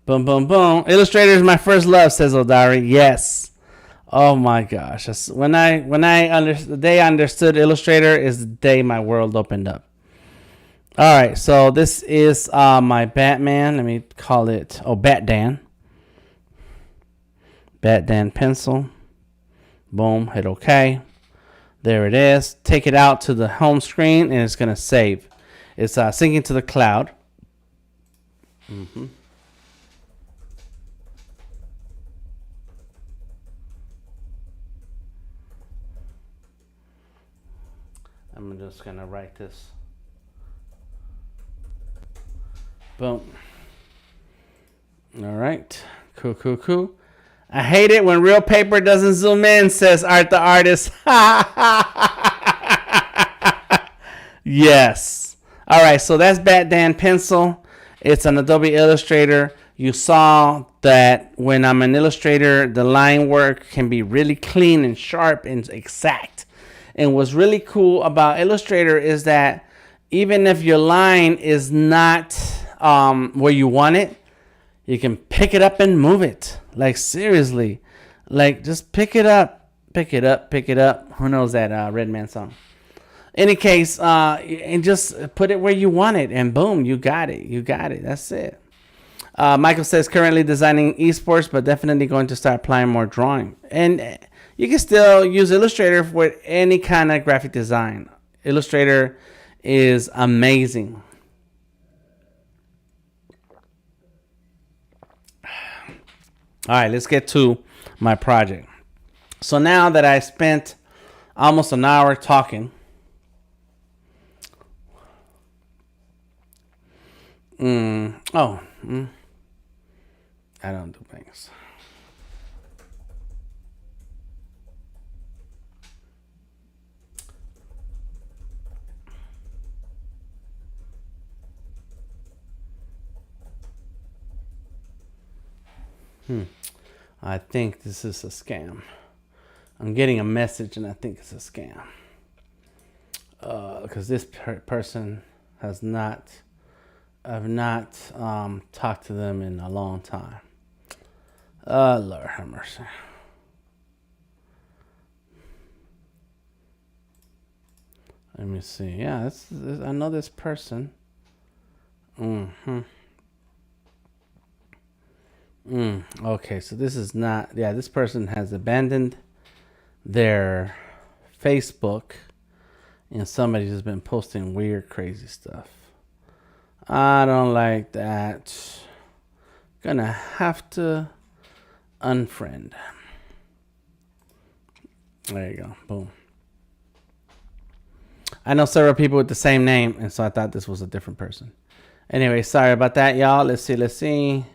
boom, boom, boom. Illustrator is my first love, says Odari. Yes. Oh my gosh. The day I understood Illustrator is the day my world opened up. All right, so this is my Batman. Let me call it, Batdan. Batdan pencil. Boom, hit OK. There it is. Take it out to the home screen, and it's going to save. It's syncing to the cloud. I'm just going to write this. Boom. All right. Cool, cool, cool. I hate it when real paper doesn't zoom in, says Art the Artist. Yes. All right, so that's Batdan Pencil. It's an Adobe Illustrator. You saw that when I'm an Illustrator, the line work can be really clean and sharp and exact. And what's really cool about Illustrator is that even if your line is not where you want it, you can pick it up and move it. Like, seriously. Like, just pick it up. Pick it up. Pick it up. Who knows that Redman song? Any case, and just put it where you want it. And boom, you got it. You got it. That's it. Michael says currently designing esports, but definitely going to start applying more drawing. And you can still use Illustrator for any kind of graphic design. Illustrator is amazing. All right, let's get to my project. So now that I spent almost an hour talking, I don't do things. I think this is a scam. I'm getting a message and I think it's a scam. Because this person has not, I've not talked to them in a long time. Lord have mercy. Let me see. Yeah, I know this person. Okay, so this is not, this person has abandoned their Facebook and somebody's just been posting weird, crazy stuff. I don't like that. Gonna have to unfriend. There you go. Boom. I know several people with the same name, and so I thought this was a different person. Anyway, sorry about that, y'all. Let's see.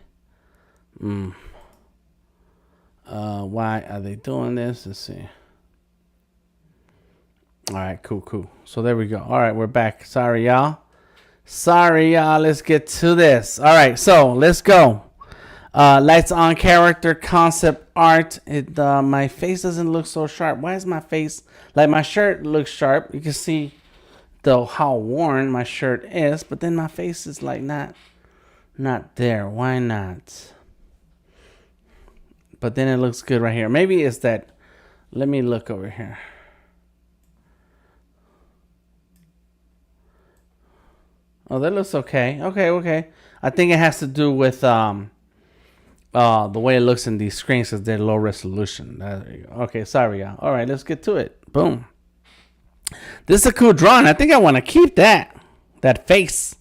Why are they doing this? Let's see. All right, cool. So there we go. All right, we're back. Sorry, y'all. Let's get to this. All right, so let's go. Lights on, character, concept art. My face doesn't look so sharp. Why is my face, like my shirt looks sharp? You can see though how worn my shirt is, but then my face is like not there. Why not? But then it looks good right here. Maybe it's that. Let me look over here. Oh, that looks okay. Okay. I think it has to do with the way it looks in these screens because they're low resolution. There you go. Okay, sorry, y'all. All right, let's get to it. Boom. This is a cool drawing. I think I want to keep that face.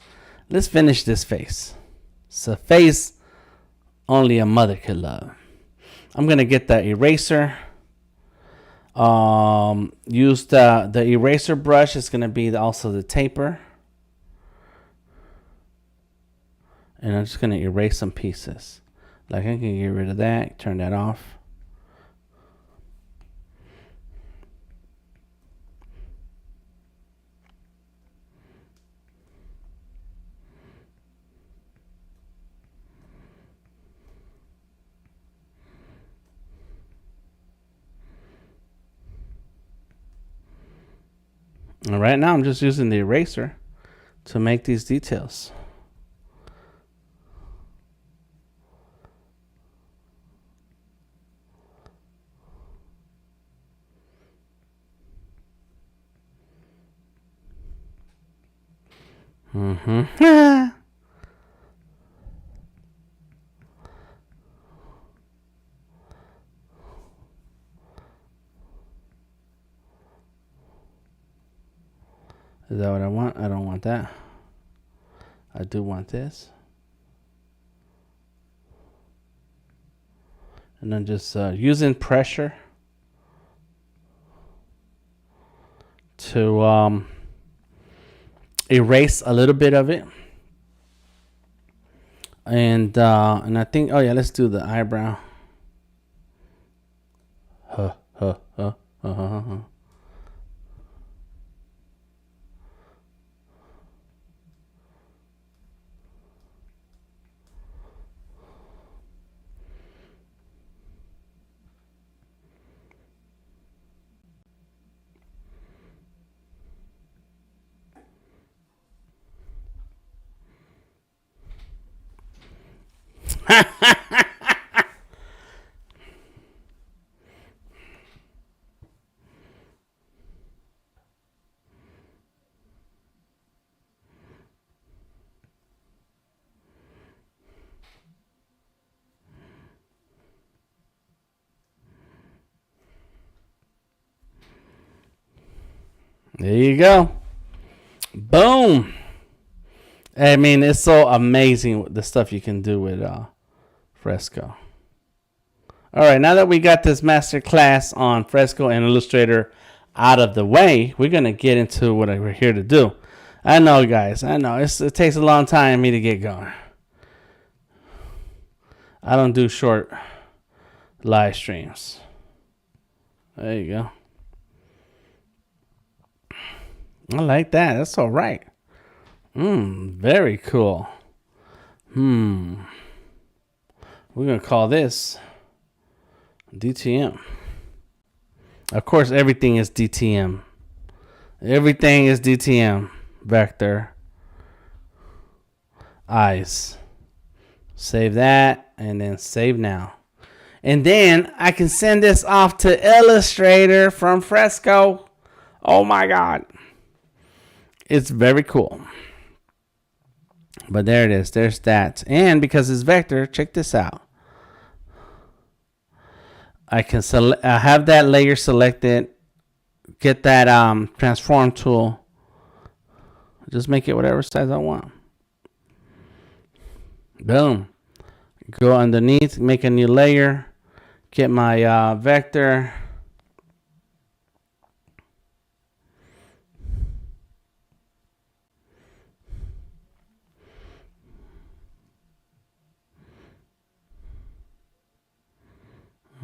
Let's finish this face. It's a face only a mother could love. I'm gonna get the eraser. Use the eraser brush. It's gonna be also the taper. And I'm just going to erase some pieces. Like I can get rid of that, turn that off. And right now I'm just using the eraser to make these details. Mm-hmm. Is that what I want? I don't want that. I do want this. And then just using pressure to erase a little bit of it. And I think, oh yeah, let's do the eyebrow. Huh. There you go. Boom. I mean, it's so amazing the stuff you can do with Fresco. All right, now that we got this master class on Fresco and Illustrator out of the way, we're going to get into what we're here to do. I know, guys. I know. It takes a long time for me to get going. I don't do short live streams. There you go. I like that. That's all right. Very cool. We're going to call this DTM. Of course, everything is DTM. Everything is DTM. Vector. Eyes. Save that and then save now. And then I can send this off to Illustrator from Fresco. Oh my God. It's very cool. But there it is. There's that. And because it's vector, check this out. I can have that layer selected. Get that transform tool. Just make it whatever size I want. Boom. Go underneath. Make a new layer. Get my vector.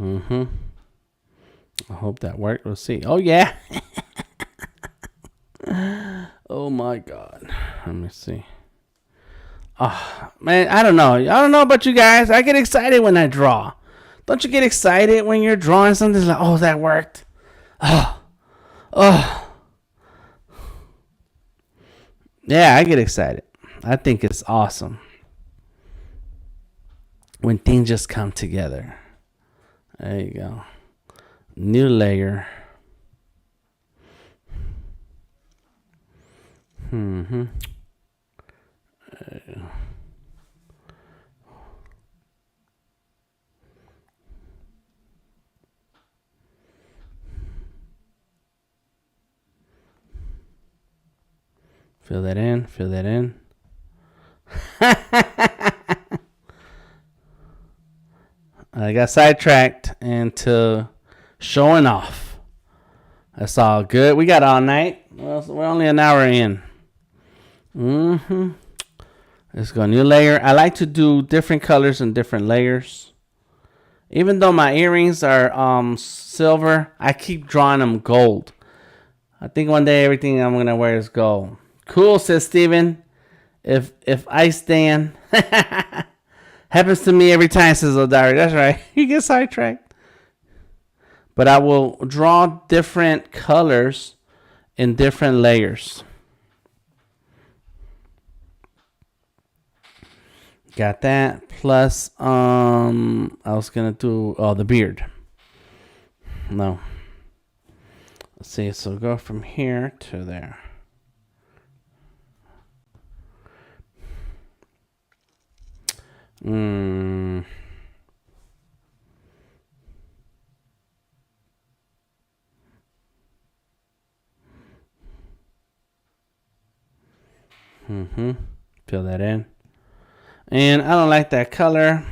I hope that worked. We'll see. Oh, yeah. Oh, my God. Let me see. Oh, man, I don't know. I don't know about you guys. I get excited when I draw. Don't you get excited when you're drawing something like, oh, that worked? Oh. Yeah, I get excited. I think it's awesome when things just come together. There you go. New layer. Fill that in. Fill that in. I got sidetracked into showing off. That's all good. We got all night. Well, we're only an hour in. Let's go new layer. I like to do different colors and different layers. Even though my earrings are silver, I keep drawing them gold. I think one day everything I'm gonna wear is gold. Cool, says Steven. If I stand. Happens to me every time, says O'Dari. That's right. You get sidetracked. But I will draw different colors in different layers. Got that. Plus, I was gonna do the beard. No. Let's see. So go from here to there. Fill that in. And I don't like that color.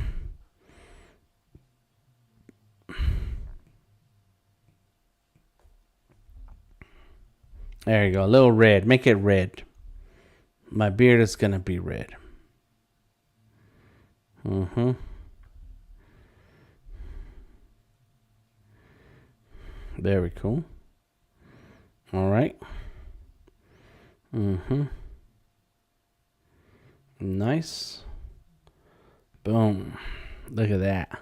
There you go. A little red. Make it red. My beard is going to be red. Very cool. All right. Nice. Boom. Look at that.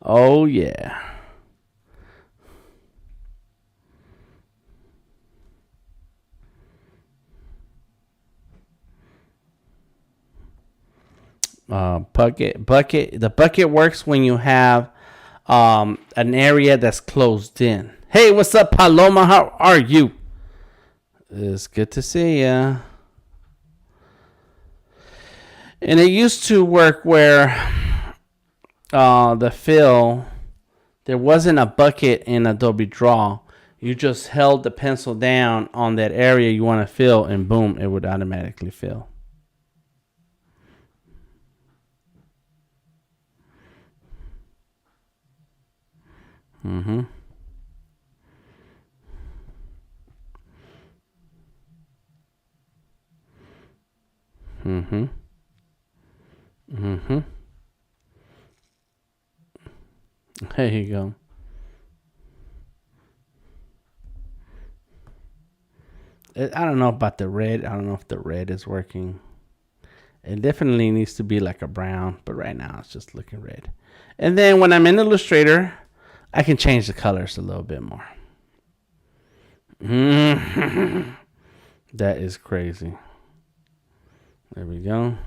Oh, yeah. Bucket. The bucket works when you have an area that's closed in. Hey, what's up, Paloma? How are you? It's good to see ya. And it used to work where the fill, there wasn't a bucket in Adobe Draw. You just held the pencil down on that area you want to fill, and boom, it would automatically fill. There you go. I don't know about the red. I don't know if the red is working. It definitely needs to be like a brown, but right now it's just looking red. And then when I'm in Illustrator, I can change the colors a little bit more. That is crazy. There we go.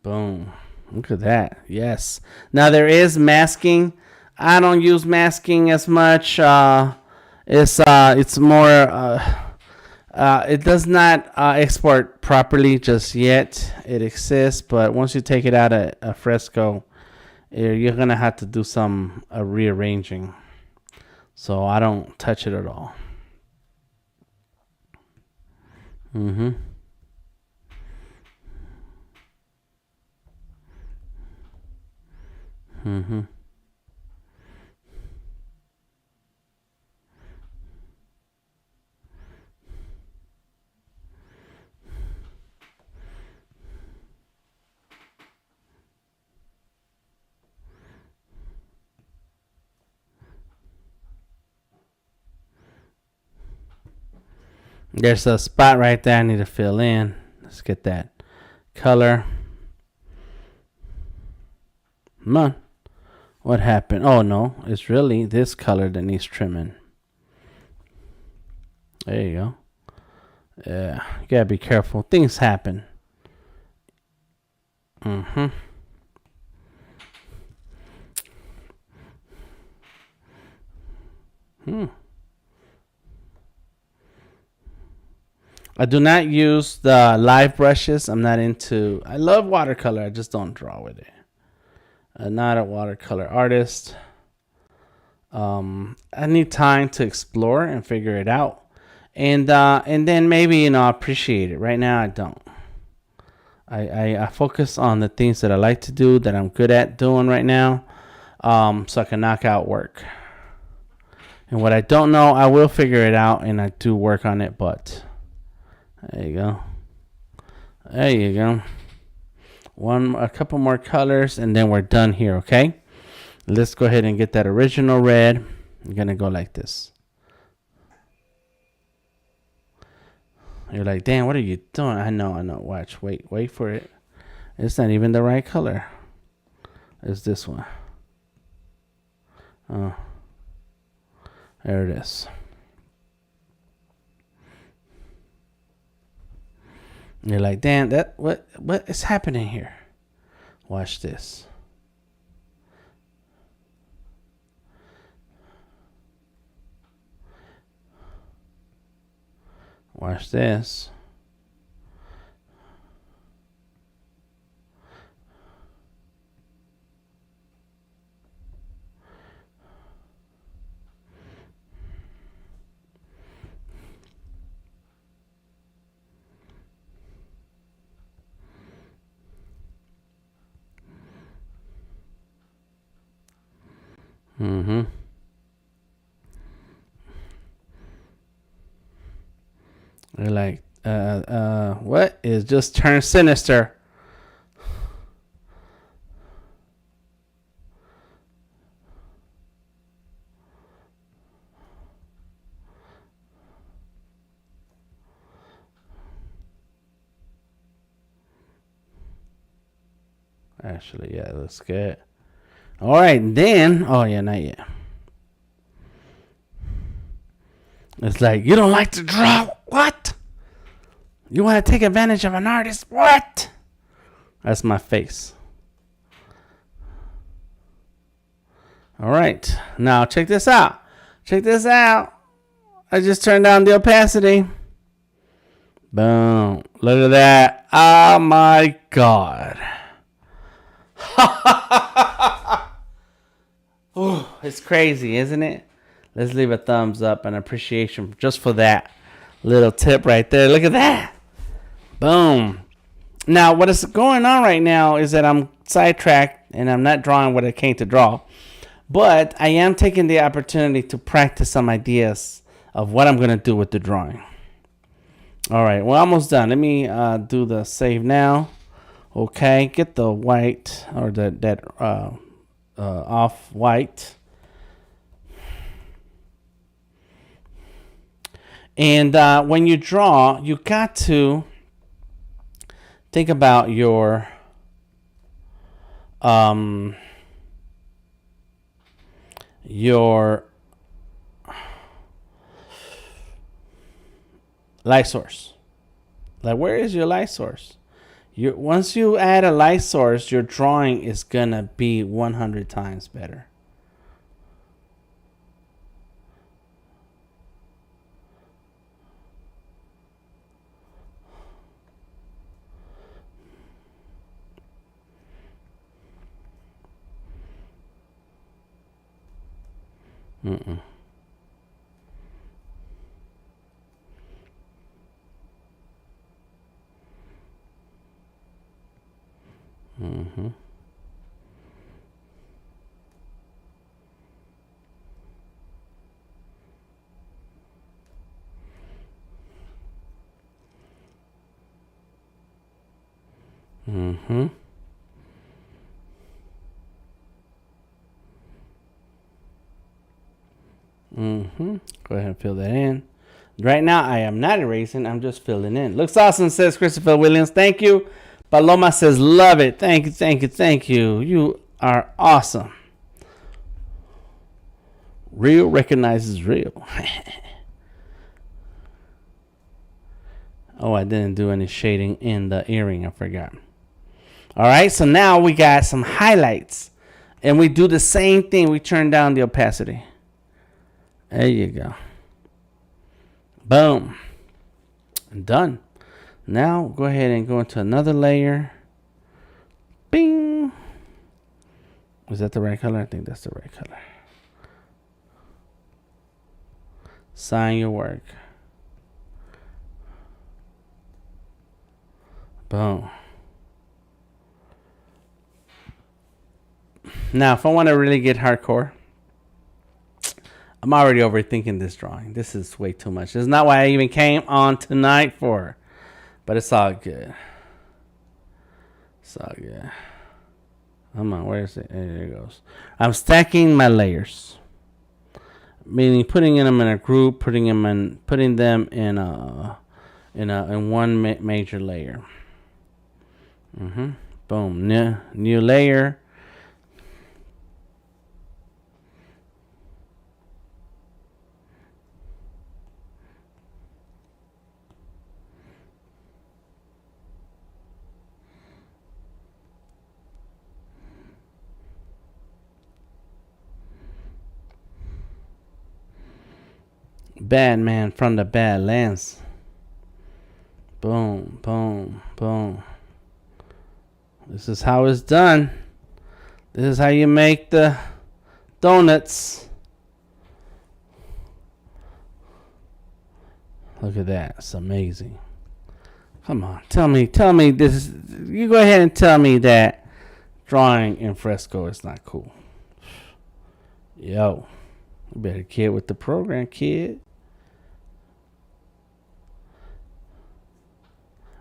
Boom. Look at that. Yes. Now there is masking. I don't use masking as much. It's more it does not export properly just yet. It exists, but once you take it out of Fresco, you're gonna have to do some rearranging. So I don't touch it at all. There's a spot right there I need to fill in. Let's get that color. Come on. What happened? Oh, no. It's really this color that needs trimming. There you go. Yeah. You gotta be careful. Things happen. I do not use the live brushes. I'm not into. I love watercolor. I just don't draw with it. I'm not a watercolor artist. I need time to explore and figure it out, and then maybe appreciate it. Right now, I don't. I focus on the things that I like to do, that I'm good at doing right now, so I can knock out work. And what I don't know, I will figure it out, and I do work on it. But there you go. There you go. A couple more colors, and then we're done here. Okay. Let's go ahead and get that original red. I'm gonna go like this. You're like, damn, what are you doing? I know. Watch. Wait for it. It's not even the right color. is this one. Oh, there it is. And you're like, damn, what is happening here? Watch this. Watch this. Mm-hmm. They're like, what is just turned sinister? Actually, yeah, it looks good. All right, then, oh yeah, not yet. It's like, you don't like to draw? What? You want to take advantage of an artist? What? That's my face. All right, now check this out. Check this out. I just turned down the opacity. Boom. Look at that. Oh my God. Ooh, it's crazy, isn't it? Let's leave a thumbs up and appreciation just for that little tip right there. Look at that. Boom. Now, what is going on right now is that I'm sidetracked and I'm not drawing what I came to draw. But I am taking the opportunity to practice some ideas of what I'm going to do with the drawing. All right, we're almost done. Let me do the save now. Okay, get the white or that off white. And when you draw, you got to think about your light source. Like, where is your light source? Once you add a light source, your drawing is gonna be 100 times better. Mm-mm. Mm-hmm. Mm-hmm. Mm-hmm. Go ahead and fill that in. Right now, I am not erasing. I'm just filling in. Looks awesome, says Christopher Williams. Thank you. Paloma says, love it. Thank you, thank you, thank you. You are awesome. Real recognizes real. Oh, I didn't do any shading in the earring. I forgot. All right, so now we got some highlights. And we do the same thing. We turn down the opacity. There you go. Boom. Done. Now go ahead and go into another layer. Bing. Is that the right color? I think that's the right color. Sign your work. Boom. Now, if I want to really get hardcore, I'm already overthinking this drawing. This is way too much. This is not what I even came on tonight for. But it's all good. It's all good. Come on, where is it? There it goes. I'm stacking my layers. Meaning putting them in a group, putting them in one major layer. Boom. New layer. Batman from the Badlands. Boom, boom, boom. This is how it's done. This is how you make the donuts. Look at that. It's amazing. Come on. Tell me this. You go ahead and tell me that drawing in fresco is not cool. Yo. You better get with the program, kid.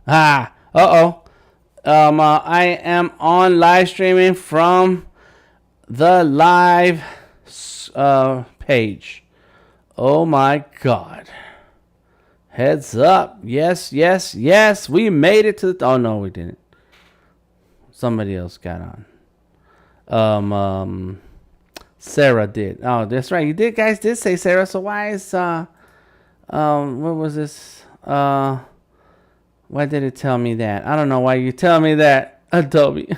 Uh-oh. I am on live streaming from the live page. Oh my God. Heads up. Yes. We made it to the... Oh, no, we didn't. Somebody else got on. Sarah did. Oh, that's right. You guys did say Sarah. So why is... what was this? Why did it tell me that? I don't know why you tell me that, Adobe.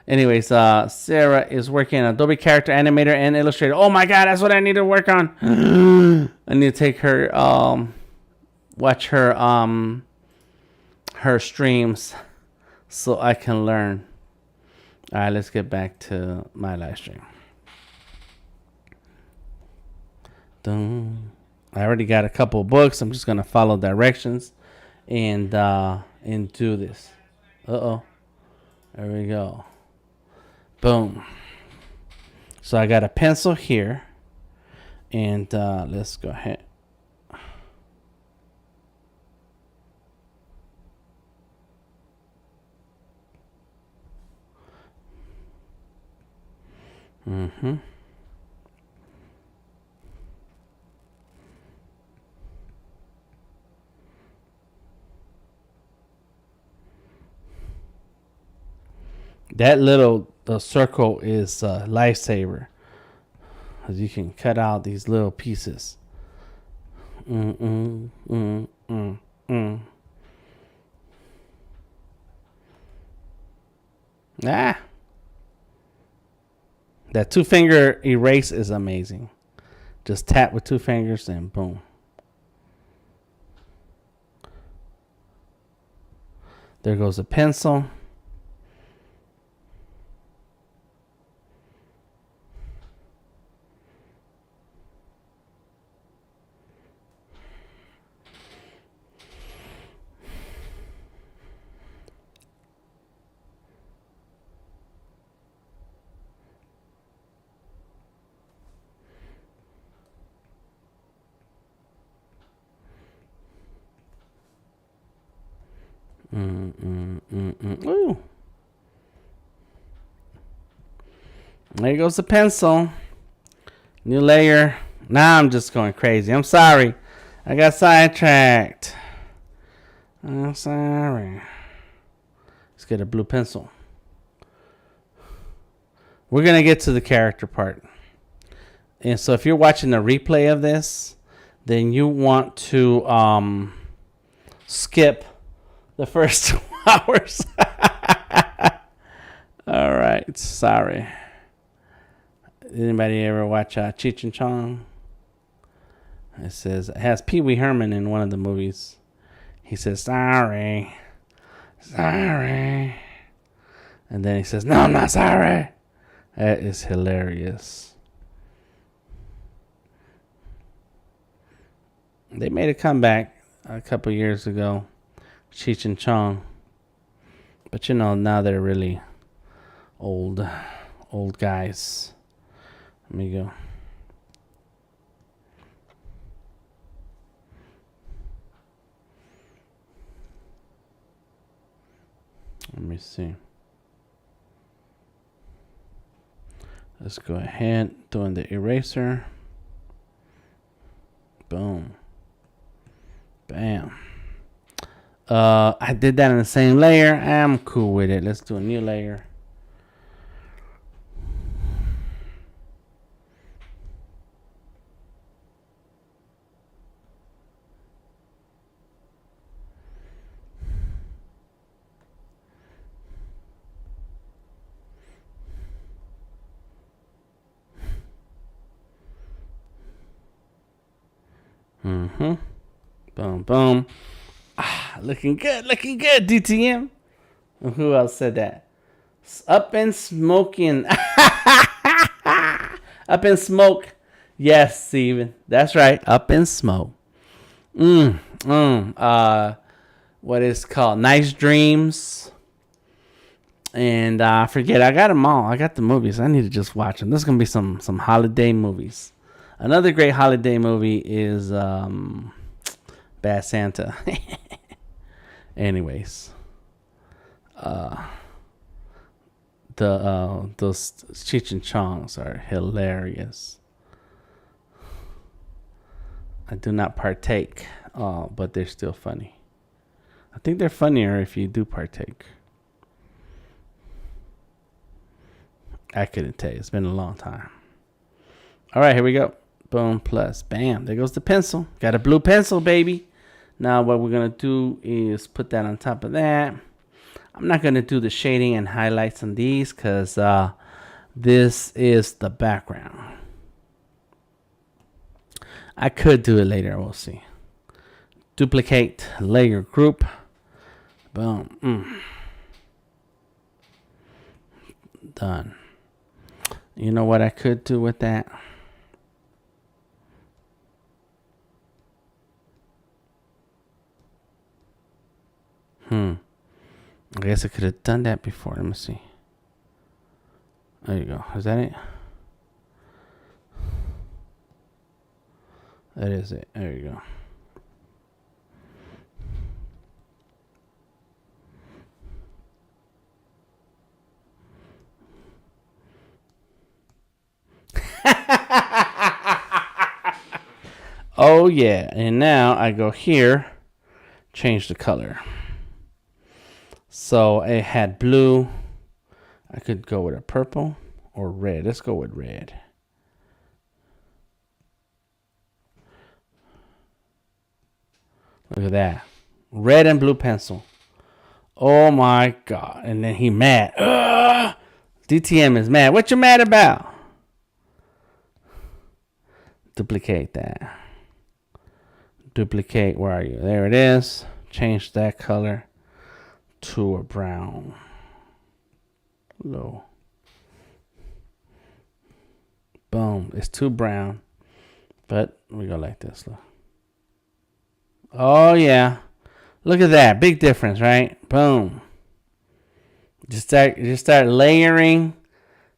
Anyways, Sarah is working on Adobe Character Animator and Illustrator. Oh my God, that's what I need to work on. I need to take her, watch her streams so I can learn. All right, let's get back to my live stream. I already got a couple of books. I'm just gonna follow directions and do this. There we go. Boom. So I got a pencil here, and let's go ahead. That little circle is a lifesaver, because you can cut out these little pieces. That 2-finger erase is amazing. Just tap with 2 fingers and boom. There goes a pencil. Ooh. There goes the pencil. New layer. Now I'm just going crazy. I'm sorry. I got sidetracked. I'm sorry. Let's get a blue pencil. We're going to get to the character part. And so if you're watching the replay of this, then you want to skip the first 2 hours. All right. Sorry. Anybody ever watch Cheech and Chong? It says it has Pee Wee Herman in one of the movies. He says, sorry. And then he says, no, I'm not sorry. That is hilarious. They made a comeback a couple years ago. Cheech and Chong. But now they're really old guys. Let me go. Let me see. Let's go ahead, doing the eraser. Boom. Bam. I did that in the same layer. I'm cool with it. Let's do a new layer. Mm-hmm. Boom, boom. Ah, looking good, DTM. Who else said that? Up and smoking. Up in smoke. Yes, Steven. That's right. Up in smoke. What is called? Nice Dreams. And I forget. I got them all. I got the movies. I need to just watch them. This is gonna be some holiday movies. Another great holiday movie is Bad Santa. Anyways, those Cheech and Chongs are hilarious. I do not partake, but they're still funny. I think they're funnier if you do partake. I couldn't tell you. It's been a long time. All right, here we go. Boom, plus, bam. There goes the pencil. Got a blue pencil, baby. Now what we're going to do is put that on top of that. I'm not going to do the shading and highlights on these because this is the background. I could do it later. We'll see. Duplicate, layer group. Boom. Done. You know what I could do with that? I guess I could have done that before. Let me see. There you go. Is that it? That is it. There you go. Oh yeah, and now I go here, change the color. So it had blue. I could go with a purple or red. Let's go with red. Look at that. Red and blue pencil. Oh my God. And then he mad. Ugh! DTM is mad. What you mad about? Duplicate that. Duplicate. Where are you? There it is. Change that color to a brown. Low. Boom. It's too brown. But we go like this. Look. Oh yeah. Look at that. Big difference, right? Boom. Just start layering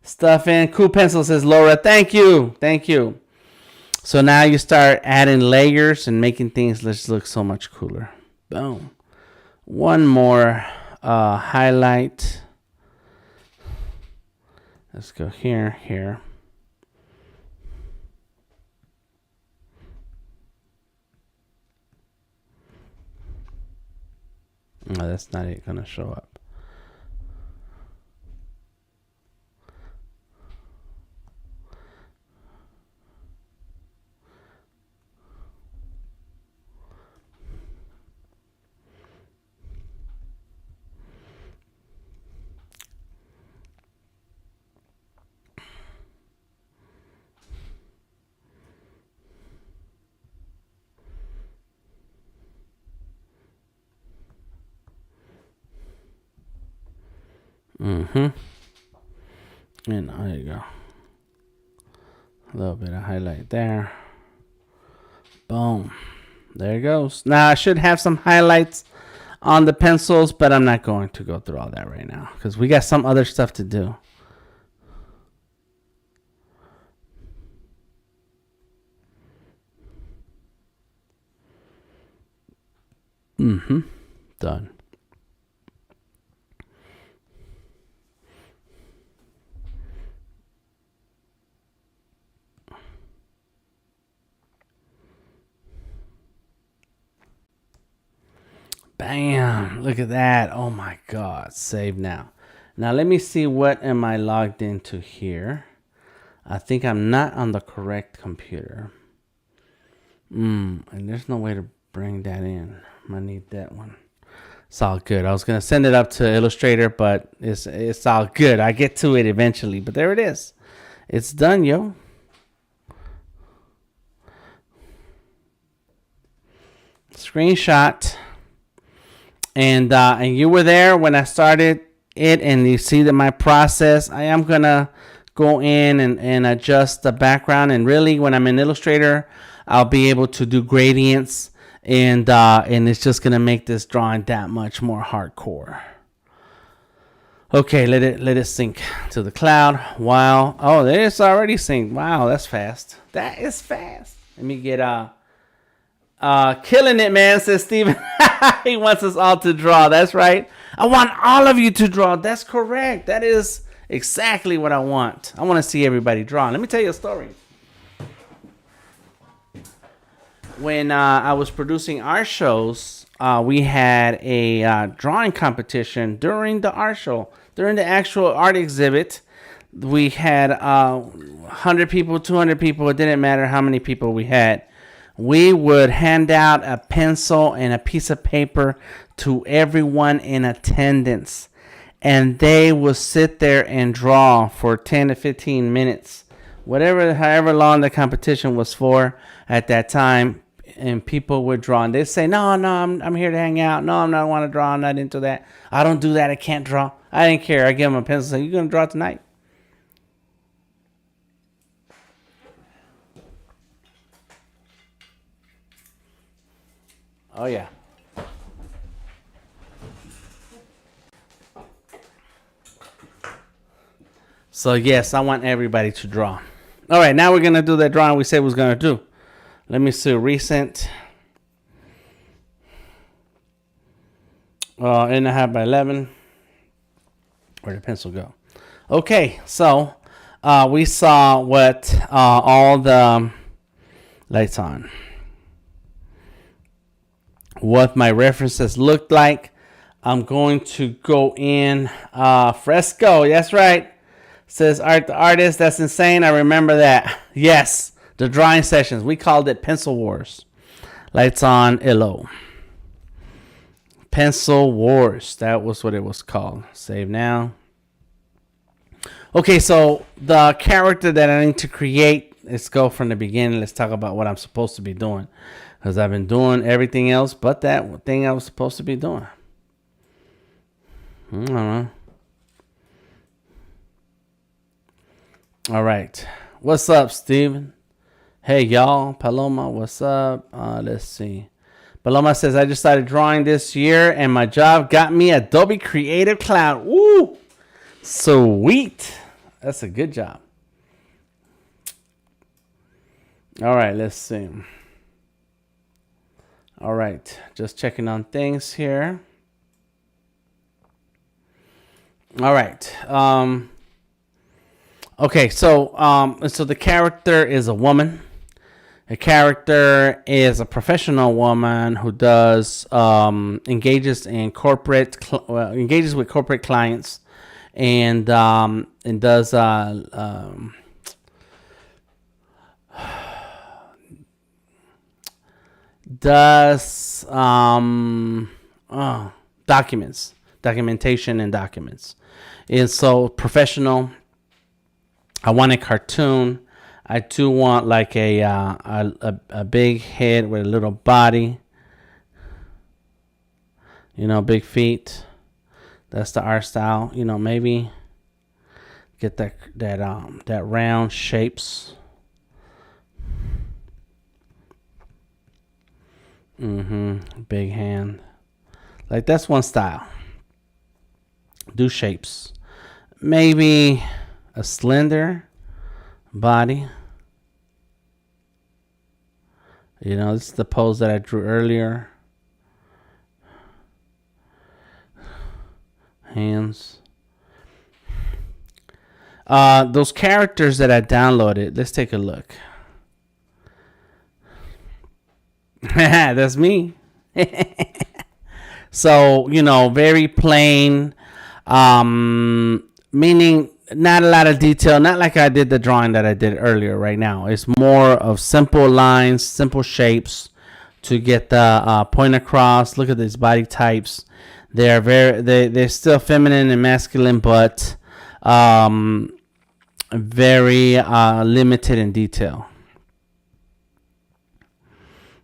stuff in. Cool Pencil says, Laura, thank you. Thank you. So now you start adding layers and making things just look so much cooler. Boom. One more highlight. Let's go here. No, that's not it gonna show up. And there you go. A little bit of highlight there. Boom. There it goes. Now I should have some highlights on the pencils, but I'm not going to go through all that right now because we got some other stuff to do. Done. Bam. Look at that. Oh my God. Save now. Now let me see what am I logged into here. I think I'm not on the correct computer. And there's no way to bring that in. I need that one. It's all good. I was going to send it up to Illustrator, but it's all good. I get to it eventually, but there it is. It's done, yo. screenshot. And you were there when I started it, and you see that my process. I am gonna go in and adjust the background, and really when I'm in Illustrator, I'll be able to do gradients, and it's just gonna make this drawing that much more hardcore. Okay, let it sync to the cloud. Wow. Oh, it's already synced. Wow, that's fast. That is fast. Let me get killing it, man, says Steven. He wants us all to draw. That's right. I want all of you to draw. That's correct. That is exactly what I want. I want to see everybody draw. Let me tell you a story. When I was producing art shows, we had a drawing competition during the art show. During the actual art exhibit, we had 100 people, 200 people. It didn't matter how many people we had. We would hand out a pencil and a piece of paper to everyone in attendance. And they would sit there and draw for 10 to 15 minutes. However long the competition was for at that time. And people would draw. And they'd say, no, I'm here to hang out. No, I don't want to draw. I'm not into that. I don't do that. I can't draw. I didn't care. I give them a pencil and say, you going to draw tonight? Oh, yeah. So, yes, I want everybody to draw. All right, now we're going to do that drawing we said we was going to do. Let me see. Recent. 8.5 by 11. Where'd the pencil go? Okay, so we saw what all the lights on. What my references looked like. I'm going to go in fresco. That's right. Says Art the Artist. That's insane. I remember that. Yes, the drawing sessions. We called it Pencil Wars. Lights on, Illo. Pencil Wars. That was what it was called. Save now. Okay, so the character that I need to create. Let's go from the beginning. Let's talk about what I'm supposed to be doing. Because I've been doing everything else but that thing I was supposed to be doing. I don't know. All right. What's up, Steven? Hey, y'all. Paloma, what's up? Let's see. Paloma says, I just started drawing this year, and my job got me Adobe Creative Cloud. Woo! Sweet. That's a good job. All right, let's see. All right, just checking on things here. All right. Okay, so the character is a woman. The character is a professional woman who does engages with corporate clients, and does documentation and documents. And so professional. I want a cartoon. I do want like a big head with a little body. Big feet. That's the art style. Maybe get that round shapes. Big hand. Like that's one style. Do shapes. Maybe a slender body. This is the pose that I drew earlier. Hands. Those characters that I downloaded. Let's take a look. That's me. So, very plain. Meaning not a lot of detail, not like I did the drawing that I did earlier right now. It's more of simple lines, simple shapes to get the point across. Look at these body types. They're still feminine and masculine, but very limited in detail.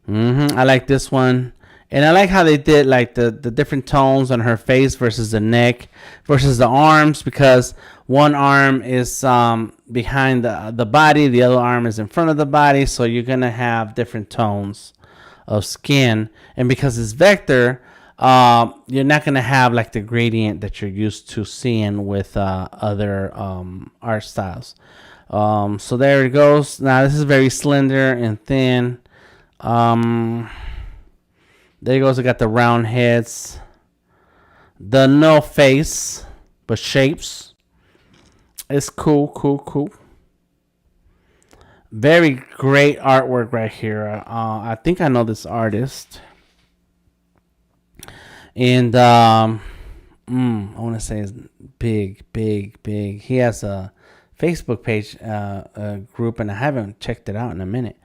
I like this one. And I like how they did like the different tones on her face versus the neck versus the arms, because one arm is behind the body, the other arm is in front of the body, so you're gonna have different tones of skin. And because it's vector, you're not gonna have like the gradient that you're used to seeing with other art styles. So there it goes. Now this is very slender and thin. There goes. I got the round heads, the no face, but shapes. It's cool, cool, cool. Very great artwork right here. I think I know this artist, and I want to say it's big, big, big. He has a Facebook page, a group, and I haven't checked it out in a minute.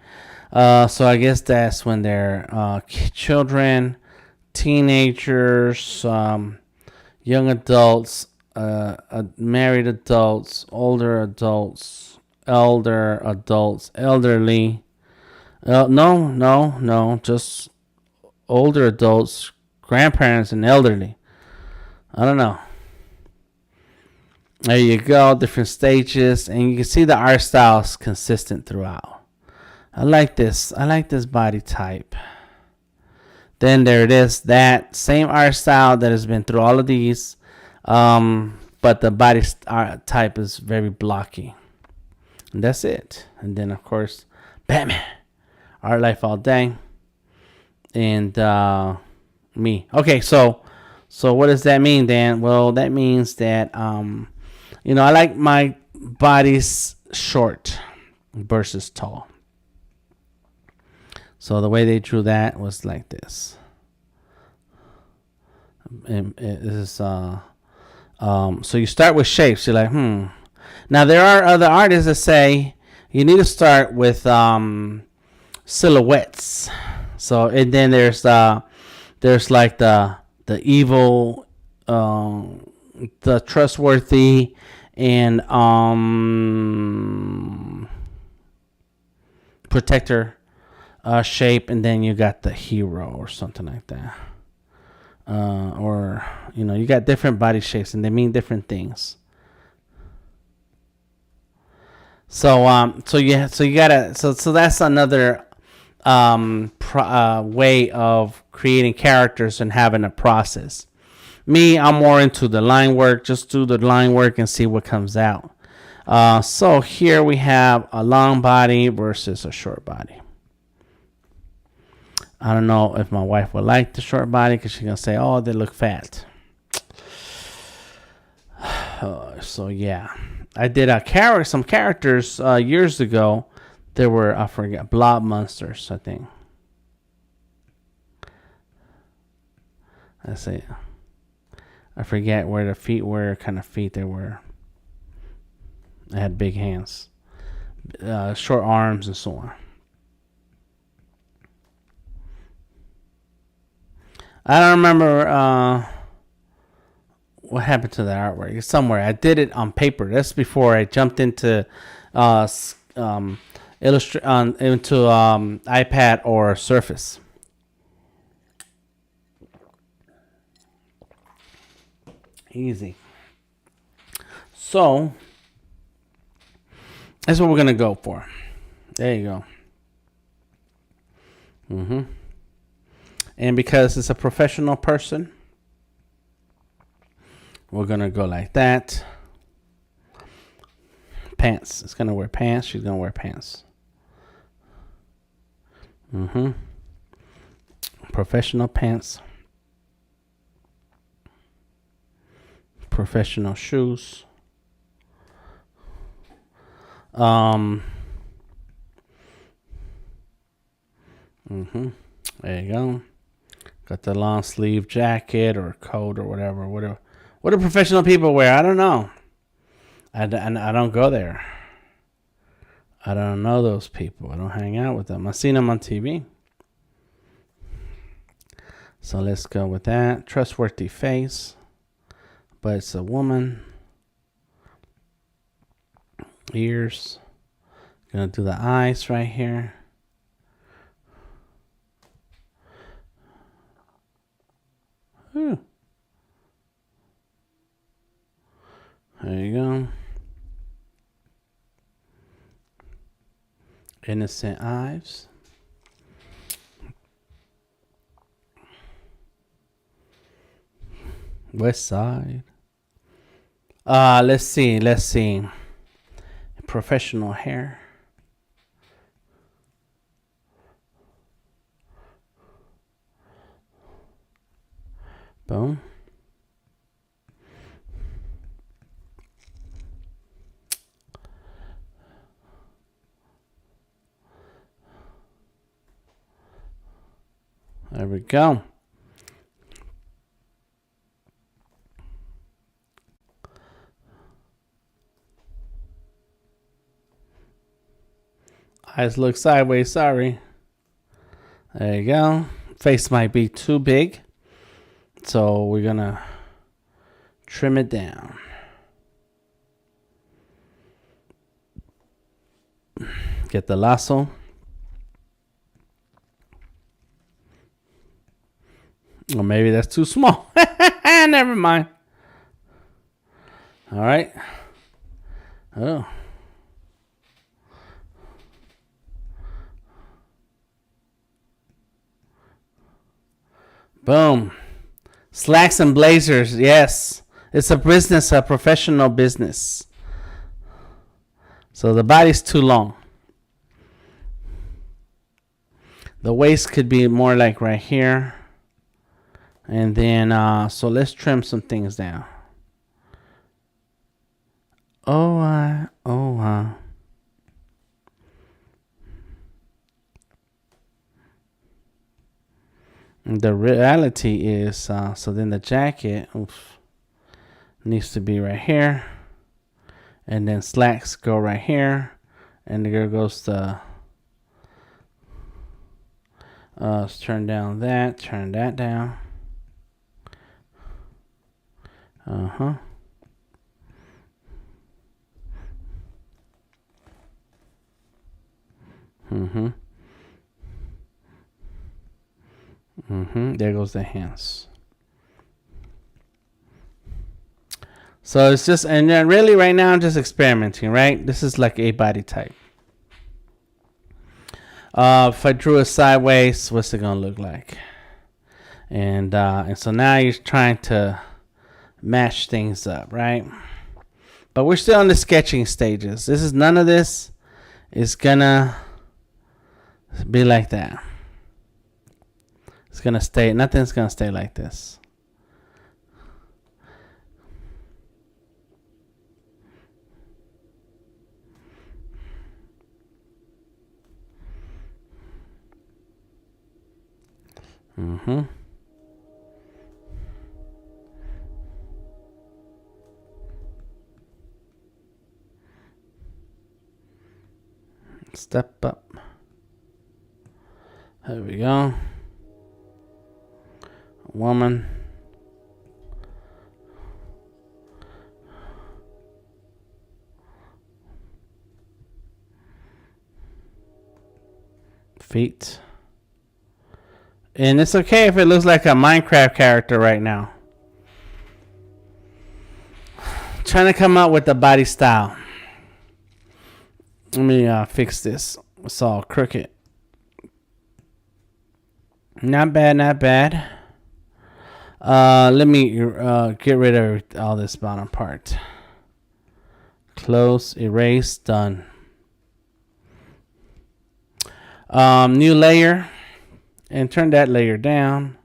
So I guess that's when they're children, teenagers, young adults, married adults, older adults, elderly. No, just older adults, grandparents, and elderly. I don't know. There you go, different stages, and you can see the art style is consistent throughout. I like this. I like this body type. Then there it is. That same art style that has been through all of these. But the body type is very blocky. And that's it. And then, of course, Batman. Art Life All Day. And me. Okay, so what does that mean, Dan? Well, that means that, I like my bodies short versus tall. So the way they drew that was like this. And so you start with shapes. You're like, Now there are other artists that say you need to start with silhouettes. So and then there's like the evil, the trustworthy, and protector shape, and then you got the hero or something like that. Or you got different body shapes and they mean different things. So you gotta so that's another way of creating characters and having a process. Me, I'm more into the line work. Just do the line work and see what comes out. So here we have a long body versus a short body. I don't know if my wife would like the short body because she's going to say, oh, they look fat. So, yeah. I did some characters years ago. There were, I forget, blob monsters, I think. Let's see. I forget where the feet were, kind of feet they were. They had big hands, short arms, and so on. I don't remember what happened to the artwork. It's somewhere. I did it on paper. That's before I jumped into into iPad or Surface. Easy. So that's what we're gonna go for. There you go. And because it's a professional person, we're going to go like that. Pants. It's going to wear pants. She's going to wear pants. Professional pants. Professional shoes. There you go. Got the long sleeve jacket or coat or whatever. What do professional people wear? I don't know. I don't go there. I don't know those people. I don't hang out with them. I've seen them on TV. So let's go with that. Trustworthy face. But it's a woman. Ears. Gonna do the eyes right here. Whew. There you go. Innocent Ives. West Side. Let's see. Professional hair. Boom. There we go. Eyes look sideways, sorry. There you go. Face might be too big, so we're gonna trim it down. Get the lasso. Or maybe that's too small. Never mind. All right. Oh. Boom. Slacks and blazers. Yes. It's a business, a professional business. So the body's too long. The waist could be more like right here. And then, so let's trim some things down. The reality is, so then the jacket needs to be right here. And then slacks go right here. And there goes the, let's turn down that, turn that down. Mm-hmm. There goes the hands. So it's just, and then really right now I'm just experimenting, right? This is like a body type. If I drew it sideways, what's it gonna look like? And so now you're trying to match things up, right? But we're still in the sketching stages. This is, none of this is gonna be like that. It's gonna stay, nothing's gonna stay like this. Step up. There we go. Woman. Feet. And it's okay if it looks like a Minecraft character right now. Trying to come up with the body style. Let me fix this. It's all crooked. Not bad, not bad. Let me get rid of all this bottom part. Close, erase, done. New layer. And turn that layer down.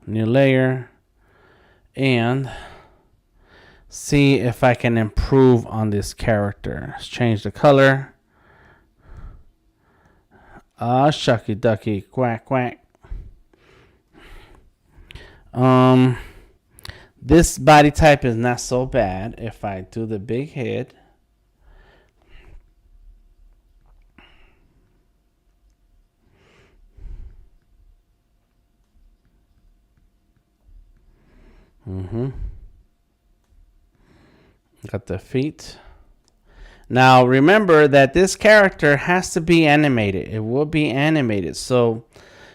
New layer. And see if I can improve on this character. Let's change the color. Shucky ducky, quack quack. This body type is not so bad if I do the big head. Got the feet. Now remember that this character has to be animated. It will be animated. So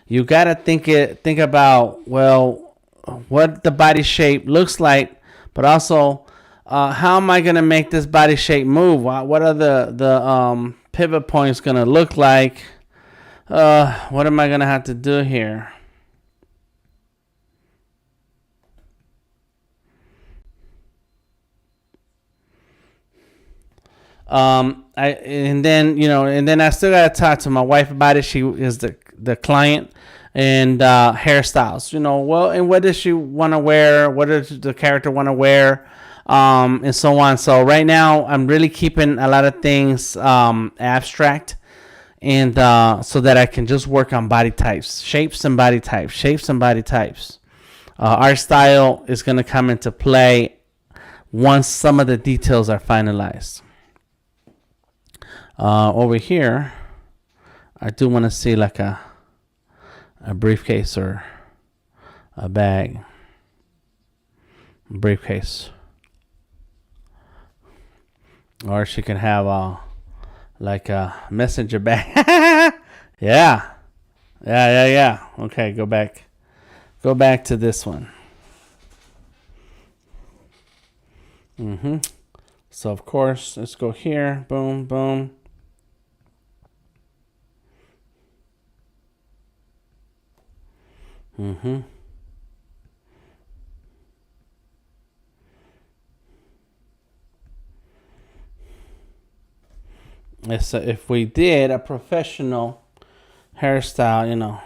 you gotta think about, well, what the body shape looks like, but also how am I gonna make this body shape move? What are the pivot points gonna look like? What am I gonna have to do here? And then I still gotta talk to my wife about it. She is the client, and hairstyles. Well, and what does she want to wear? What does the character want to wear? And so on. So right now, I'm really keeping a lot of things abstract, and so that I can just work on body types, shapes, and body types, shapes and body types. Art style is going to come into play once some of the details are finalized. Over here, I do want to see like a briefcase or a bag. Briefcase. Or she can have like a messenger bag. Yeah. Yeah. Okay, go back. Go back to this one. So of course, let's go here. Boom, boom. So if we did a professional hairstyle,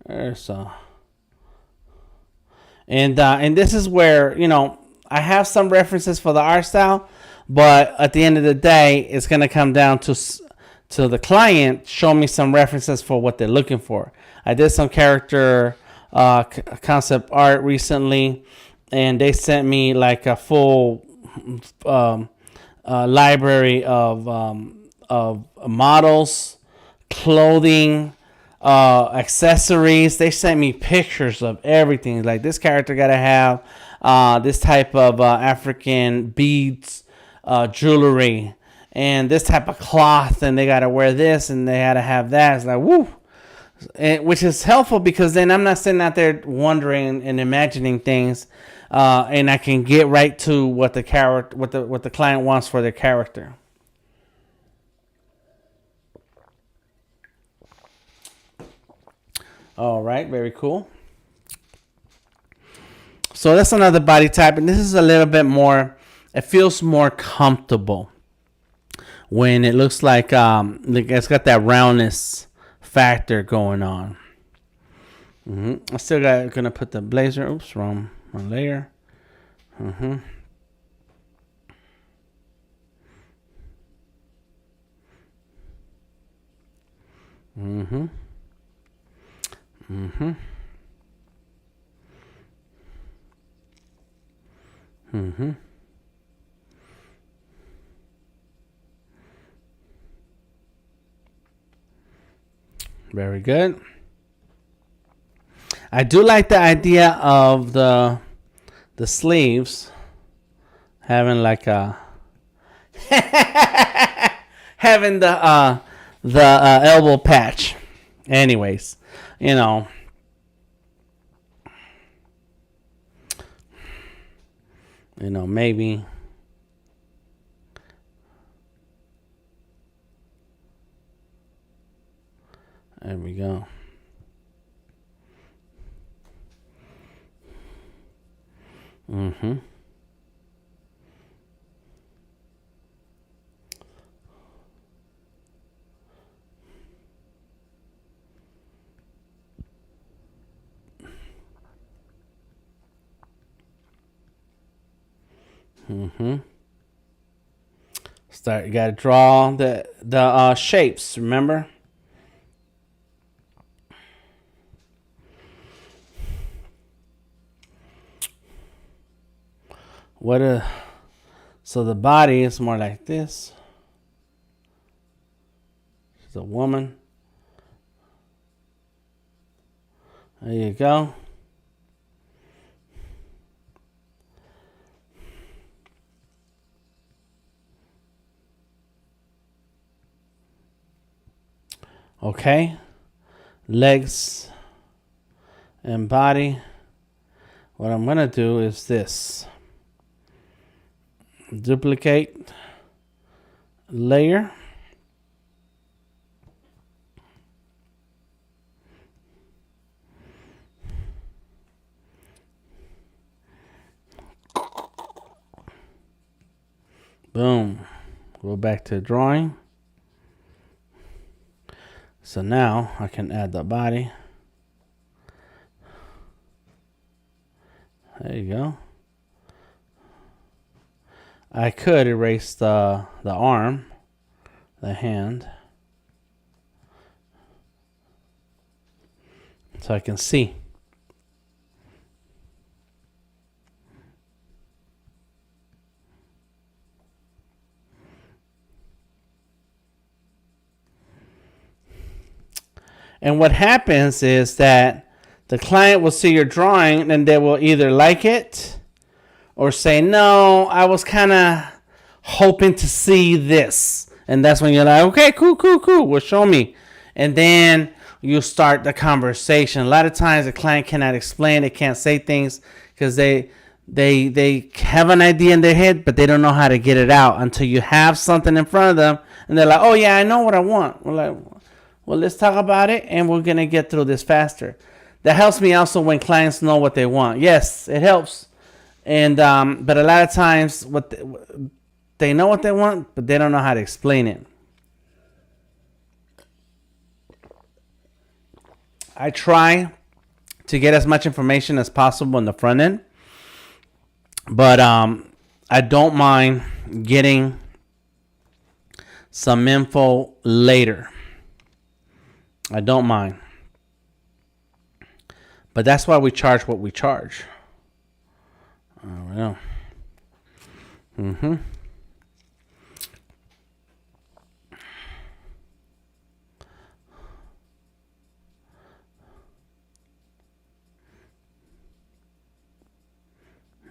there's and this is where I have some references for the art style, but at the end of the day, it's gonna come down to the client show me some references for what they're looking for. I did some character concept art recently, and they sent me like a full library of models, clothing, accessories. They sent me pictures of everything. Like, this character gotta have this type of African beads, jewelry, and this type of cloth, and they gotta wear this, and they had to have that. It's like, woo. Which is helpful because then I'm not sitting out there wondering and imagining things, and I can get right to what the character, what the client wants for their character. All right, very cool. So that's another body type, and this is a little bit more. It feels more comfortable when it looks like it's got that roundness factor going on. I still gonna put the blazer. Oops, wrong layer. Mhm. Mhm. Mhm. Mhm. Very good. I do like the idea of the sleeves having like a having the elbow patch. Anyways, you know, maybe. There we go. Mhm. Mhm. Start. You gotta draw the shapes. Remember. What a. So the body is more like this. She's a woman. There you go. Okay. legs and body, what I'm going to do is this. Duplicate layer. Boom. Go back to drawing. So now I can add the body. There you go. I could erase the arm, the hand, so I can see. And what happens is that the client will see your drawing and they will either like it or say, no, I was kind of hoping to see this. And that's when you're like, okay, cool. Well, show me. And then you start the conversation. A lot of times the client cannot explain. They can't say things because they have an idea in their head, but they don't know how to get it out until you have something in front of them. And they're like, oh, yeah, I know what I want. We're like, well, let's talk about it, and we're going to get through this faster. That helps me also when clients know what they want. Yes, it helps. And but a lot of times they know what they want, but they don't know how to explain it. I try to get as much information as possible in the front end, but I don't mind getting some info later. I don't mind. But that's why we charge what we charge. Oh, well. Mm-hmm.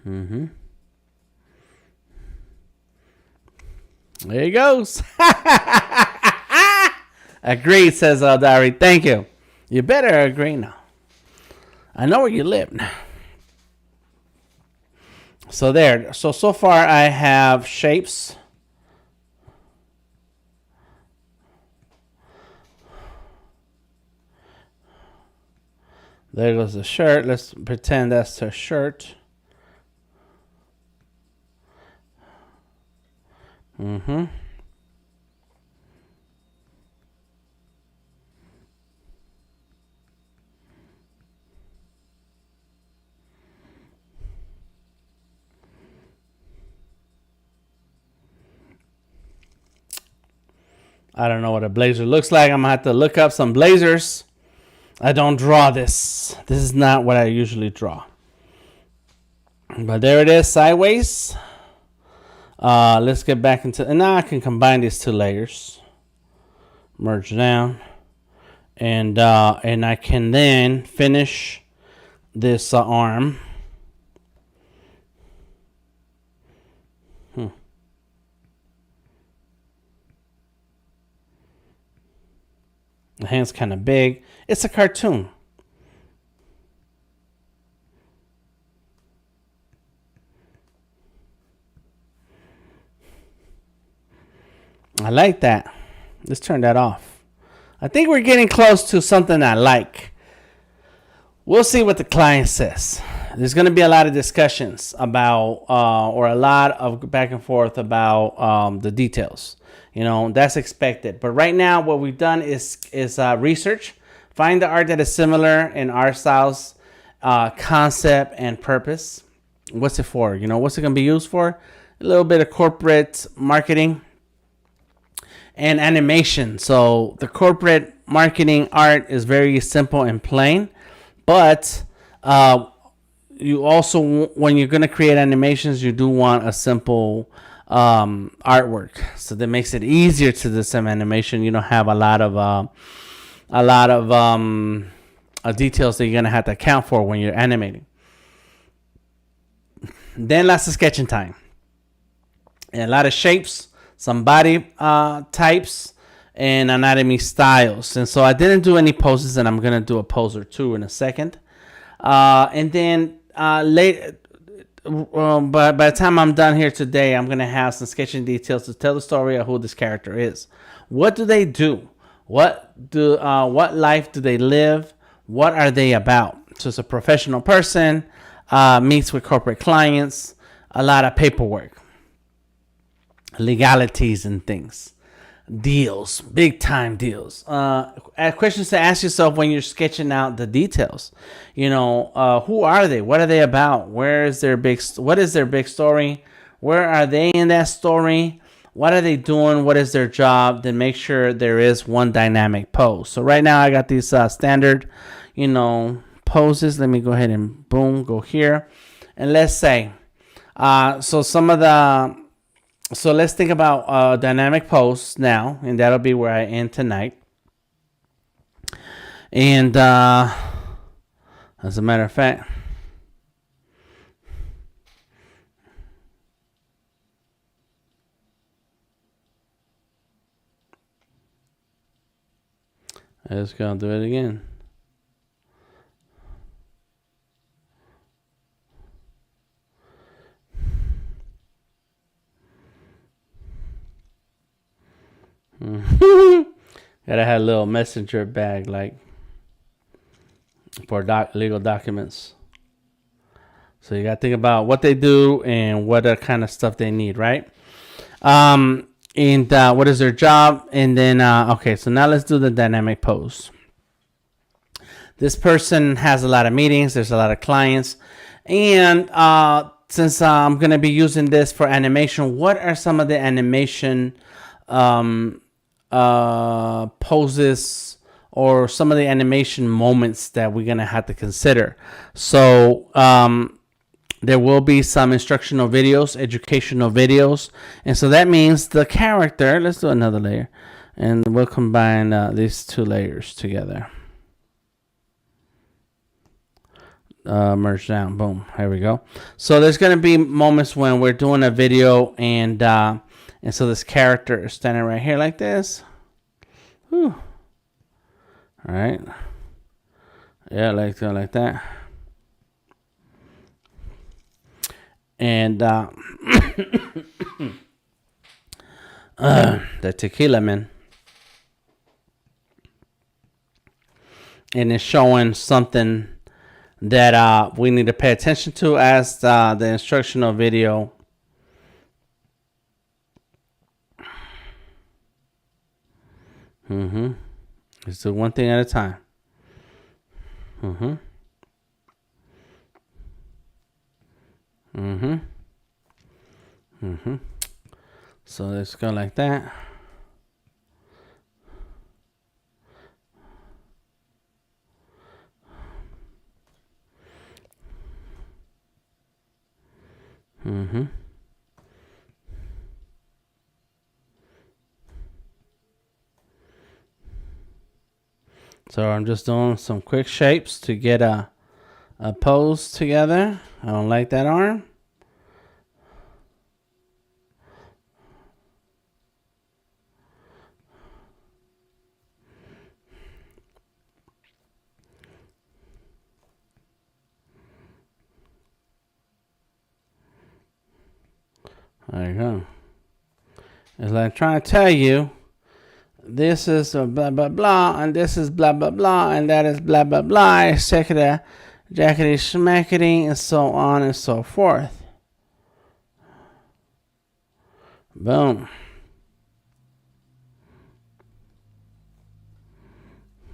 Mm-hmm. There he goes. Agreed, says Diary. Thank you. You better agree now. I know where you live now. So there. So far I have shapes. There goes the shirt. Let's pretend that's the shirt. Mm-hmm. I don't know what a blazer looks like. I'm going to have to look up some blazers. I don't draw this. This is not what I usually draw. But there it is, sideways. Let's get back into... And now I can combine these two layers. Merge down. And I can then finish this arm. The hand's kind of big. It's a cartoon. I like that. Let's turn that off. I think we're getting close to something I like. We'll see what the client says. There's going to be a lot of discussions about, or a lot of back and forth about the details. You know, that's expected. But right now, what we've done is research. Find the art that is similar in our styles, concept, and purpose. What's it for? You know, what's it going to be used for? A little bit of corporate marketing and animation. So the corporate marketing art is very simple and plain. But you also, when you're going to create animations, you do want a simple artwork, so that makes it easier to do some animation. You don't have a lot of details that you're gonna have to account for when you're animating. Then lots of sketching time and a lot of shapes, some body types, and anatomy styles. And so I didn't do any poses, and I'm gonna do a pose or two in a second. And then later, but by the time I'm done here today, I'm gonna have some sketching details to tell the story of who this character is. What do they do? What life do they live? What are they about? So it's a professional person, meets with corporate clients, a lot of paperwork, legalities and things, deals, big time deals. Questions to ask yourself when you're sketching out the details. Who are they? What are they about? What is their big story? Where are they in that story? What are they doing? What is their job? Then make sure there is one dynamic pose. So right now I got these standard, poses. Let me go ahead and boom, go here. And let's say, so let's think about dynamic pose now, and that'll be where I end tonight. And as a matter of fact, I just gonna do it again. Gotta have a little messenger bag, like for legal documents. So you gotta think about what they do and what kind of stuff they need, right? And what is their job? And then okay, so now let's do the dynamic pose. This person has a lot of meetings. There's a lot of clients, and since I'm gonna be using this for animation, what are some of the animation poses or some of the animation moments that we're gonna have to consider? So there will be some instructional videos, educational videos, and so that means the character, let's do another layer, and we'll combine these two layers together. Merge down, boom, here we go. So there's gonna be moments when we're doing a video, and so this character is standing right here like this. Whew. All right. Yeah, like that. And the tequila, man. And it's showing something that we need to pay attention to as the instructional video. Let's do one thing at a time. So let's go like that. So I'm just doing some quick shapes to get a pose together. I don't like that arm. There you go. It's like trying to tell you, this is a blah blah blah, and this is blah blah blah, and that is blah blah blah, etc. Jackety schmackety, and so on and so forth. Boom.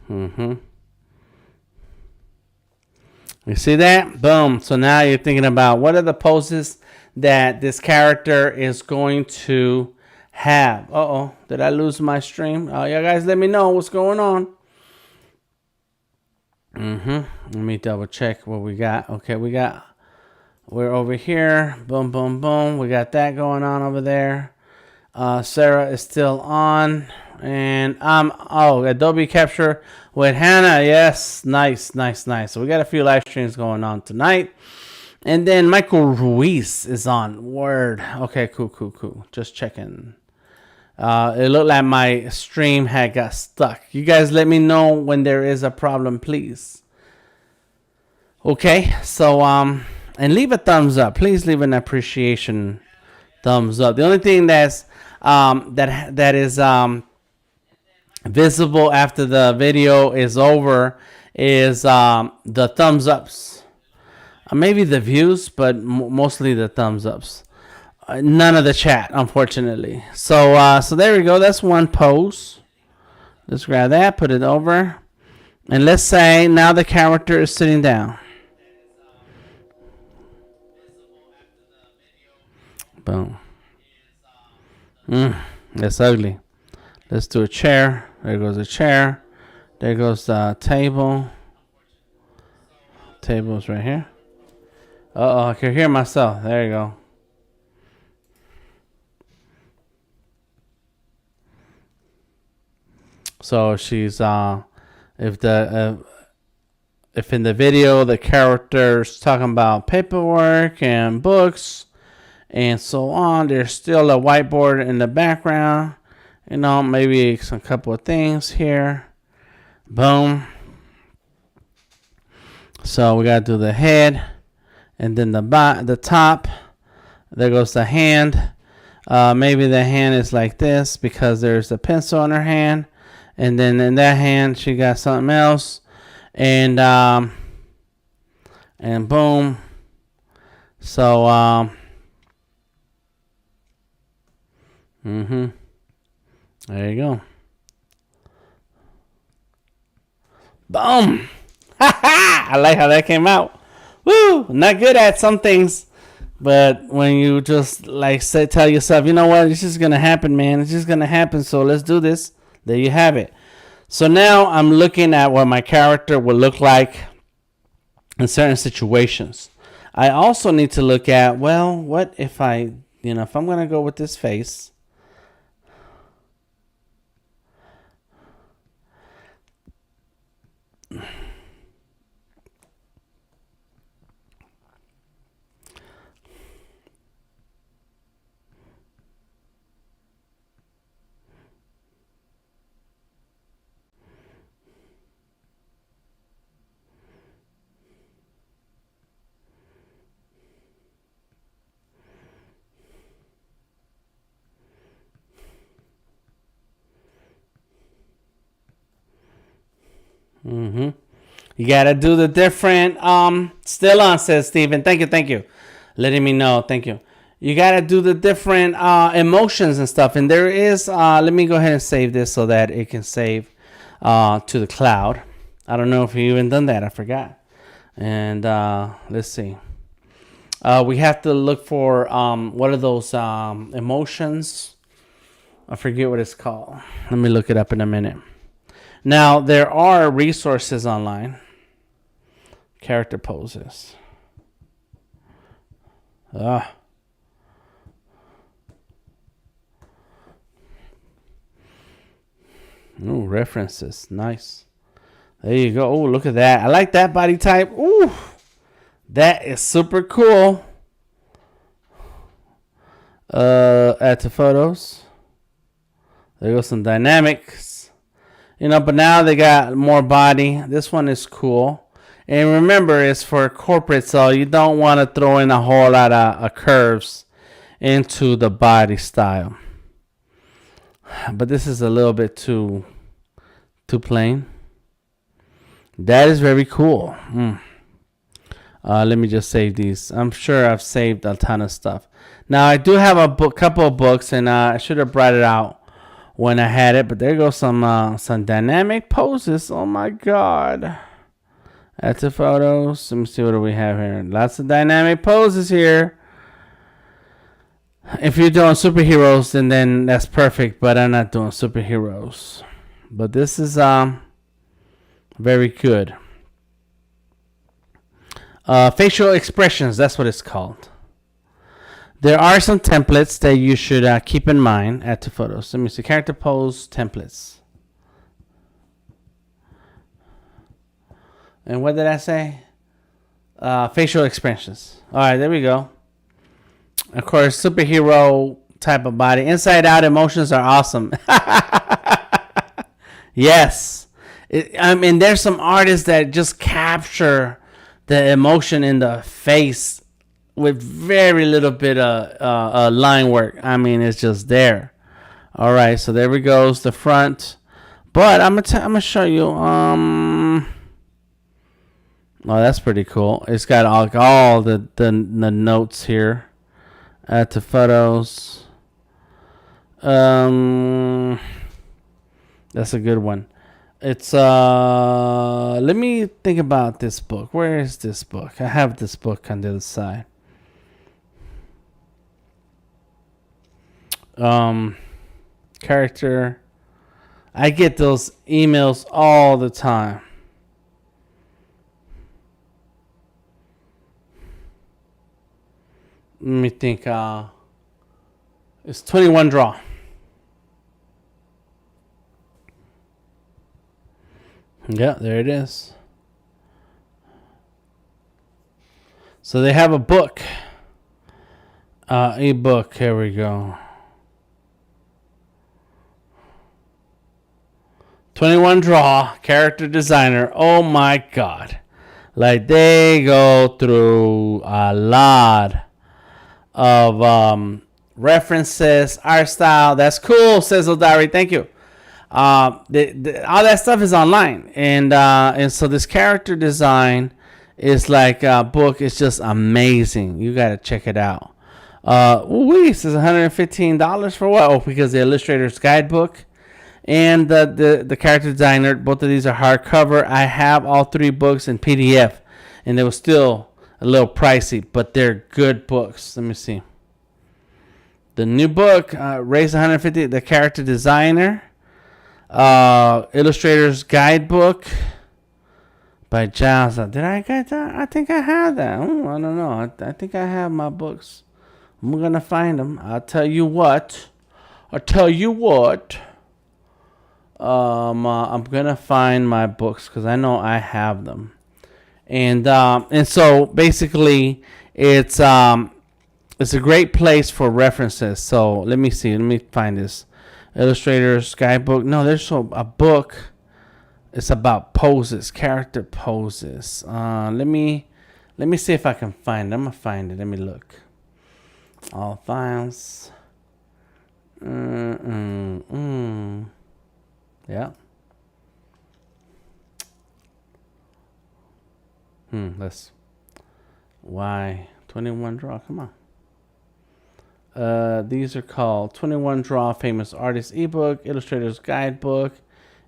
You see that? Boom. So now you're thinking about what are the poses that this character is going to have. Did I lose my stream? Oh, you guys let me know what's going on. Let me double check what we got. Okay, we're over here. Boom, boom, boom. We got that going on over there. Sarah is still on. And Adobe Capture with Hannah. Yes, nice. So we got a few live streams going on tonight. And then Michael Ruiz is on. Word. Okay, cool. Just checking. It looked like my stream had got stuck. You guys let me know when there is a problem, please. Okay, so and leave a thumbs up. Please leave an appreciation thumbs up. The only thing that's that is visible after the video is over is the thumbs ups. Maybe the views, but mostly the thumbs ups. None of the chat, unfortunately. So there we go. That's one pose. Let's grab that, put it over, and let's say now the character is sitting down. Boom. That's ugly. Let's do a chair. There goes a chair. There goes the table. Table's right here. I can hear myself. There you go. So she's if in the video the character's talking about paperwork and books and so on, there's still a whiteboard in the background. You know, maybe some couple of things here. Boom. So we gotta do the head, and then the top. There goes the hand. Maybe the hand is like this because there's a pencil in her hand, and then in that hand she got something else, and boom. So there you go. Boom. I like how that came out. Woo! Not good at some things, but when you just like tell yourself, you know what, it's just gonna happen, man. It's just gonna happen. So let's do this. There you have it. So now I'm looking at what my character would look like in certain situations. I also need to look at, well, what if if I'm gonna go with this face. You gotta do the different still on, says Steven. Thank you. Letting me know. Thank you. You gotta do the different emotions and stuff. And there is let me go ahead and save this so that it can save to the cloud. I don't know if you even done that. I forgot. And let's see. We have to look for what are those emotions? I forget what it's called. Let me look it up in a minute. Now, there are resources online. Character poses. Ooh, references. Nice. There you go. Oh, look at that. I like that body type. Ooh, that is super cool. Add to photos. There goes some dynamics. But now they got more body. This one is cool. And remember, it's for corporate, so you don't want to throw in a whole lot of curves into the body style. But this is a little bit too plain. That is very cool. Let me just save these. I'm sure I've saved a ton of stuff. Now, I do have a couple of books, and I should have brought it out when I had it, but there goes some dynamic poses. Oh my god. Add to photos. Let me see what do we have here. Lots of dynamic poses here. If you're doing superheroes, then that's perfect, but I'm not doing superheroes. But this is very good. Facial expressions, that's what it's called. There are some templates that you should keep in mind. Add to photos. Let me see. Character pose templates. And what did I say? Facial expressions. All right, there we go. Of course, superhero type of body. Inside Out emotions are awesome. Yes. I mean, there's some artists that just capture the emotion in the face with very little bit of line work. I mean, it's just there. All right, so there we goes the front. But I'm gonna show you. Oh, that's pretty cool. It's got all the notes here. Add to photos. That's a good one. It's let me think about this book. Where is this book? I have this book on the other side. Character. I get those emails all the time. Let me think. It's 21 Draw. Yeah, there it is. So they have a book. Ebook. Here we go. 21 Draw, character designer. Oh my God. Like, they go through a lot of references, art style. That's cool, says Diary. Thank you. All that stuff is online, and so this character design is like a book. It's just amazing. You gotta check it out. This is $115 for what? Oh, because the Illustrator's guidebook and the character designer. Both of these are hardcover. I have all three books in PDF, and they were still a little pricey, but they're good books. Let me see. The new book, raised $150. The character designer. Illustrator's guidebook by Giles. Did I get that? I think I have that. I don't know. I think I have my books. I'm gonna find them. I'll tell you what. I'm gonna find my books because I know I have them. And so basically it's a great place for references. So let me see. Let me find this. Illustrator's guidebook. No, there's a book. It's about poses, character poses. Let me see if I can find it. I'm gonna find it. Let me look. All files. Yeah. Let's. Why 21 Draw? Come on. These are called 21 Draw Famous Artist Ebook, Illustrator's Guidebook,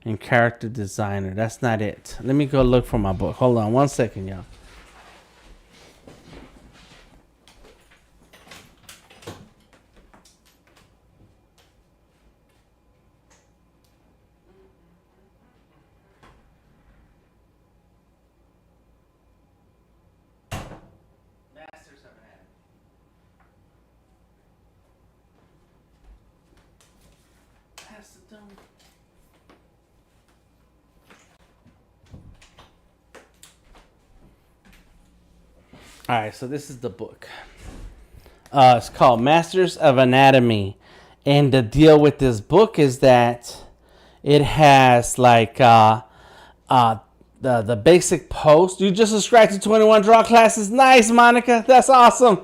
and Character Designer. That's not it. Let me go look for my book. Hold on 1 second, y'all. All right, so this is the book. It's called Masters of Anatomy, and the deal with this book is that it has like the basic post. You just subscribed to 21 Draw classes. Nice, Monica. That's awesome.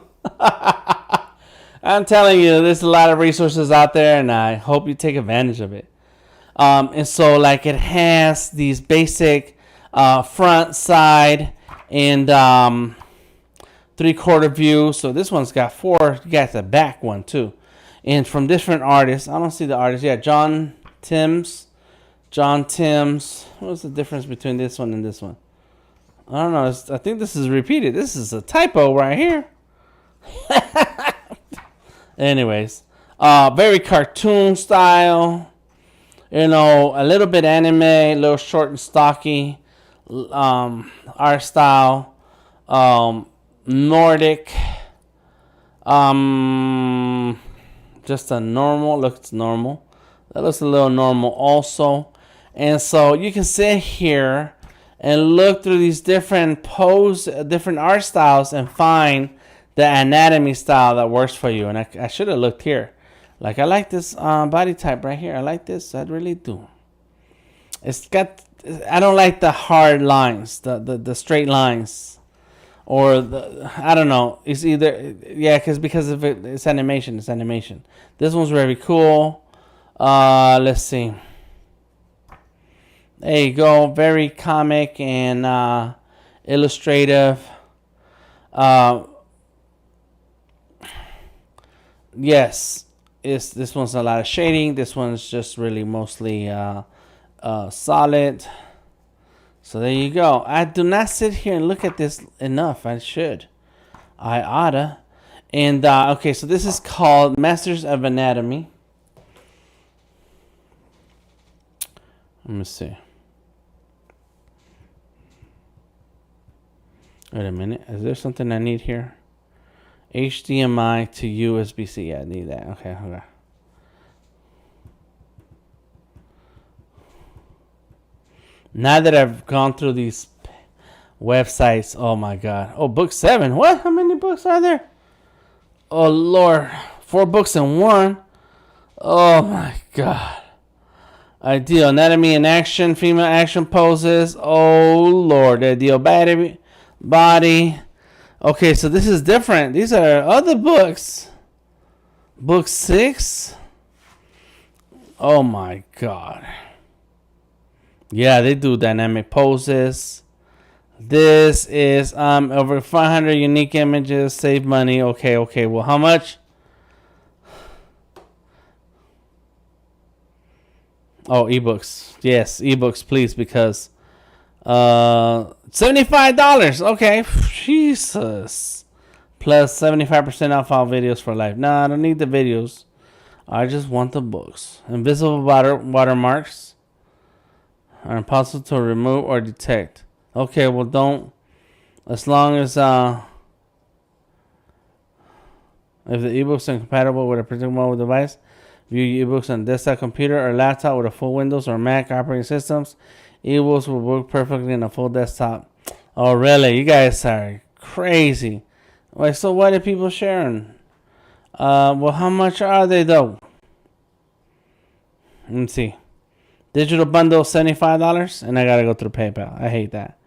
I'm telling you, there's a lot of resources out there, and I hope you take advantage of it. And so, like, it has these basic front, side, and 3/4 view. So this one's got 4. You got the back one too, and from different artists. I don't see the artist. Yeah, John Timms. What's the difference between this one and this one? I don't know. I think this is repeated. This is a typo right here. Anyways, very cartoon style. You know, a little bit anime, a little short and stocky. Art style. Nordic, just a normal. Looks normal. That looks a little normal also. And so you can sit here and look through these different different art styles, and find the anatomy style that works for you. And I should have looked here. Like, I like this body type right here. I like this. I really do. It's got, I don't like the hard lines, the straight lines. Or, I don't know. It's either, yeah, because of it's animation. It's animation. This one's very cool. Let's see. There you go. Very comic and illustrative. Yes, this one's a lot of shading. This one's just really mostly solid. So there you go. I do not sit here and look at this enough. I should. I oughta. And okay, so this is called Masters of Anatomy. Let me see. Wait a minute. Is there something I need here? HDMI to USB-C. Yeah, I need that. Okay. Now that I've gone through these websites, oh my God. Oh, book 7. What? How many books are there? Oh, Lord. 4 books in one. Oh my God. Ideal anatomy in action, female action poses. Oh Lord, ideal body. Okay, so this is different. These are other books. Book 6. Oh my God. Yeah, they do dynamic poses. This is over 500 unique images. Save money. Okay. Well, how much? Oh, ebooks. Yes, ebooks, please, because $75. Okay, Jesus. Plus 75% off all videos for life. Nah, I don't need the videos. I just want the books. Invisible watermarks are impossible to remove or detect. Okay, well, don't. As long as if the ebooks are compatible with a particular mobile device. View ebooks on desktop computer or laptop with a full Windows or Mac operating systems. Ebooks will work perfectly in a full desktop. Oh, really? You guys are crazy. Wait, so what are people sharing? Well, how much are they though? Let me see. Digital bundle $75, and I gotta go through PayPal. I hate that.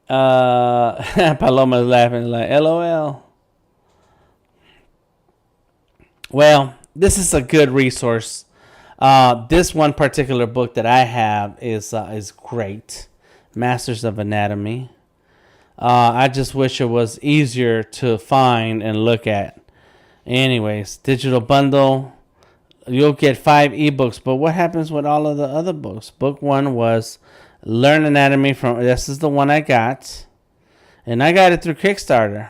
Paloma's laughing like LOL. Well, this is a good resource. This one particular book that I have is great. Masters of Anatomy. I just wish it was easier to find and look at. Anyways, digital bundle. You'll get 5 ebooks, but what happens with all of the other books? Book 1 was Learn Anatomy from. This is the one I got, and I got it through Kickstarter.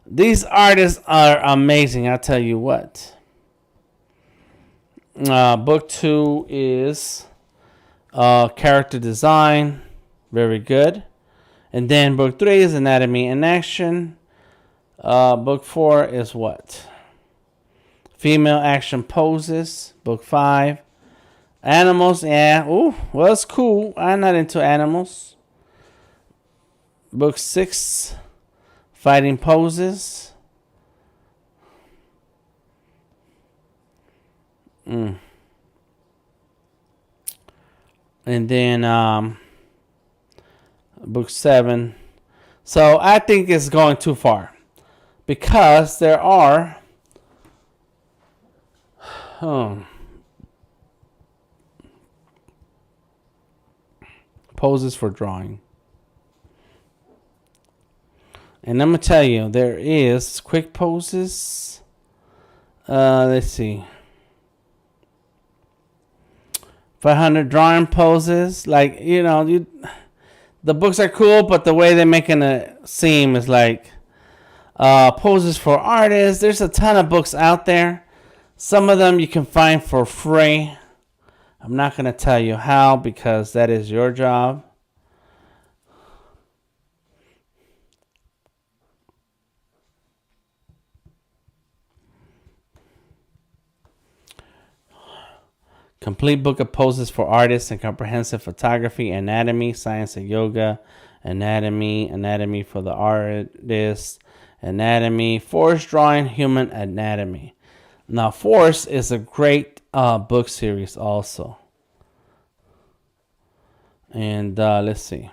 These artists are amazing. I'll tell you what. Book 2 is character design, very good, and then book 3 is anatomy in action. Book 4 is what? Female action poses. Book 5, animals. Yeah, ooh, well, it's cool. I'm not into animals. Book 6, fighting poses. And then book 7. So I think it's going too far because there are poses for drawing. And I'm going to tell you, there is quick poses. Let's see. 500 drawing poses. Like, the books are cool, but the way they're making it seem is like poses for artists. There's a ton of books out there. Some of them you can find for free. I'm not going to tell you how because that is your job. Complete book of poses for artists and comprehensive photography, anatomy, science and yoga, anatomy for the artist, anatomy, forest drawing, human anatomy. Now, Force is a great book series also. And let's see.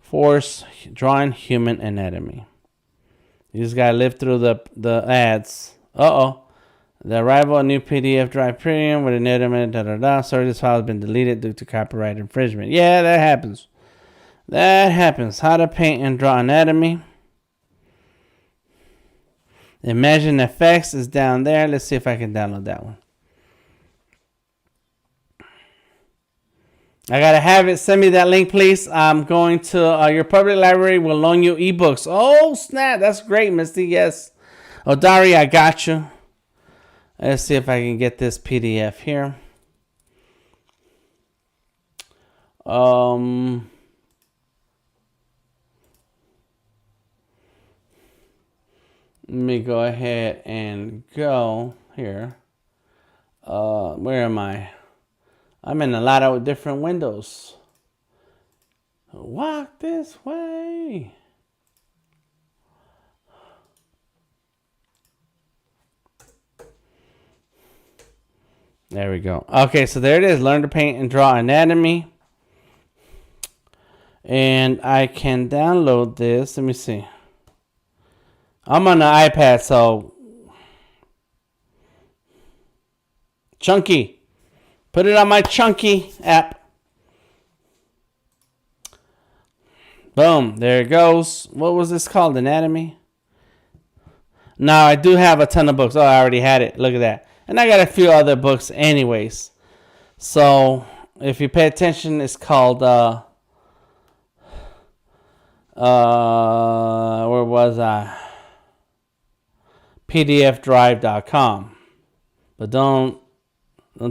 Force, Drawing Human Anatomy. You just gotta live through the ads. The arrival of new PDF drive premium with anatomy, Sorry, this file has been deleted due to copyright infringement. Yeah, that happens. That happens. How to paint and draw anatomy. Imagine Effects is down there. Let's see if I can download that one. I gotta have it. Send me that link, please. I'm going to your public library will loan you ebooks. Oh, snap. That's great, Misty. Yes. Oh, Dari, I got you. Let's see if I can get this PDF here. Let me go ahead and go here. Where am I? I'm in a lot of different windows. Walk this way. There we go. Okay, so there it is. Learn to paint and draw anatomy. And I can download this. Let me see. I'm on the iPad, so Chunky. Put it on my Chunky app. Boom. There it goes. What was this called? Anatomy? Now, I do have a ton of books. Oh, I already had it. Look at that. And I got a few other books anyways. So, if you pay attention, it's called, where was I? PDFdrive.com. But don't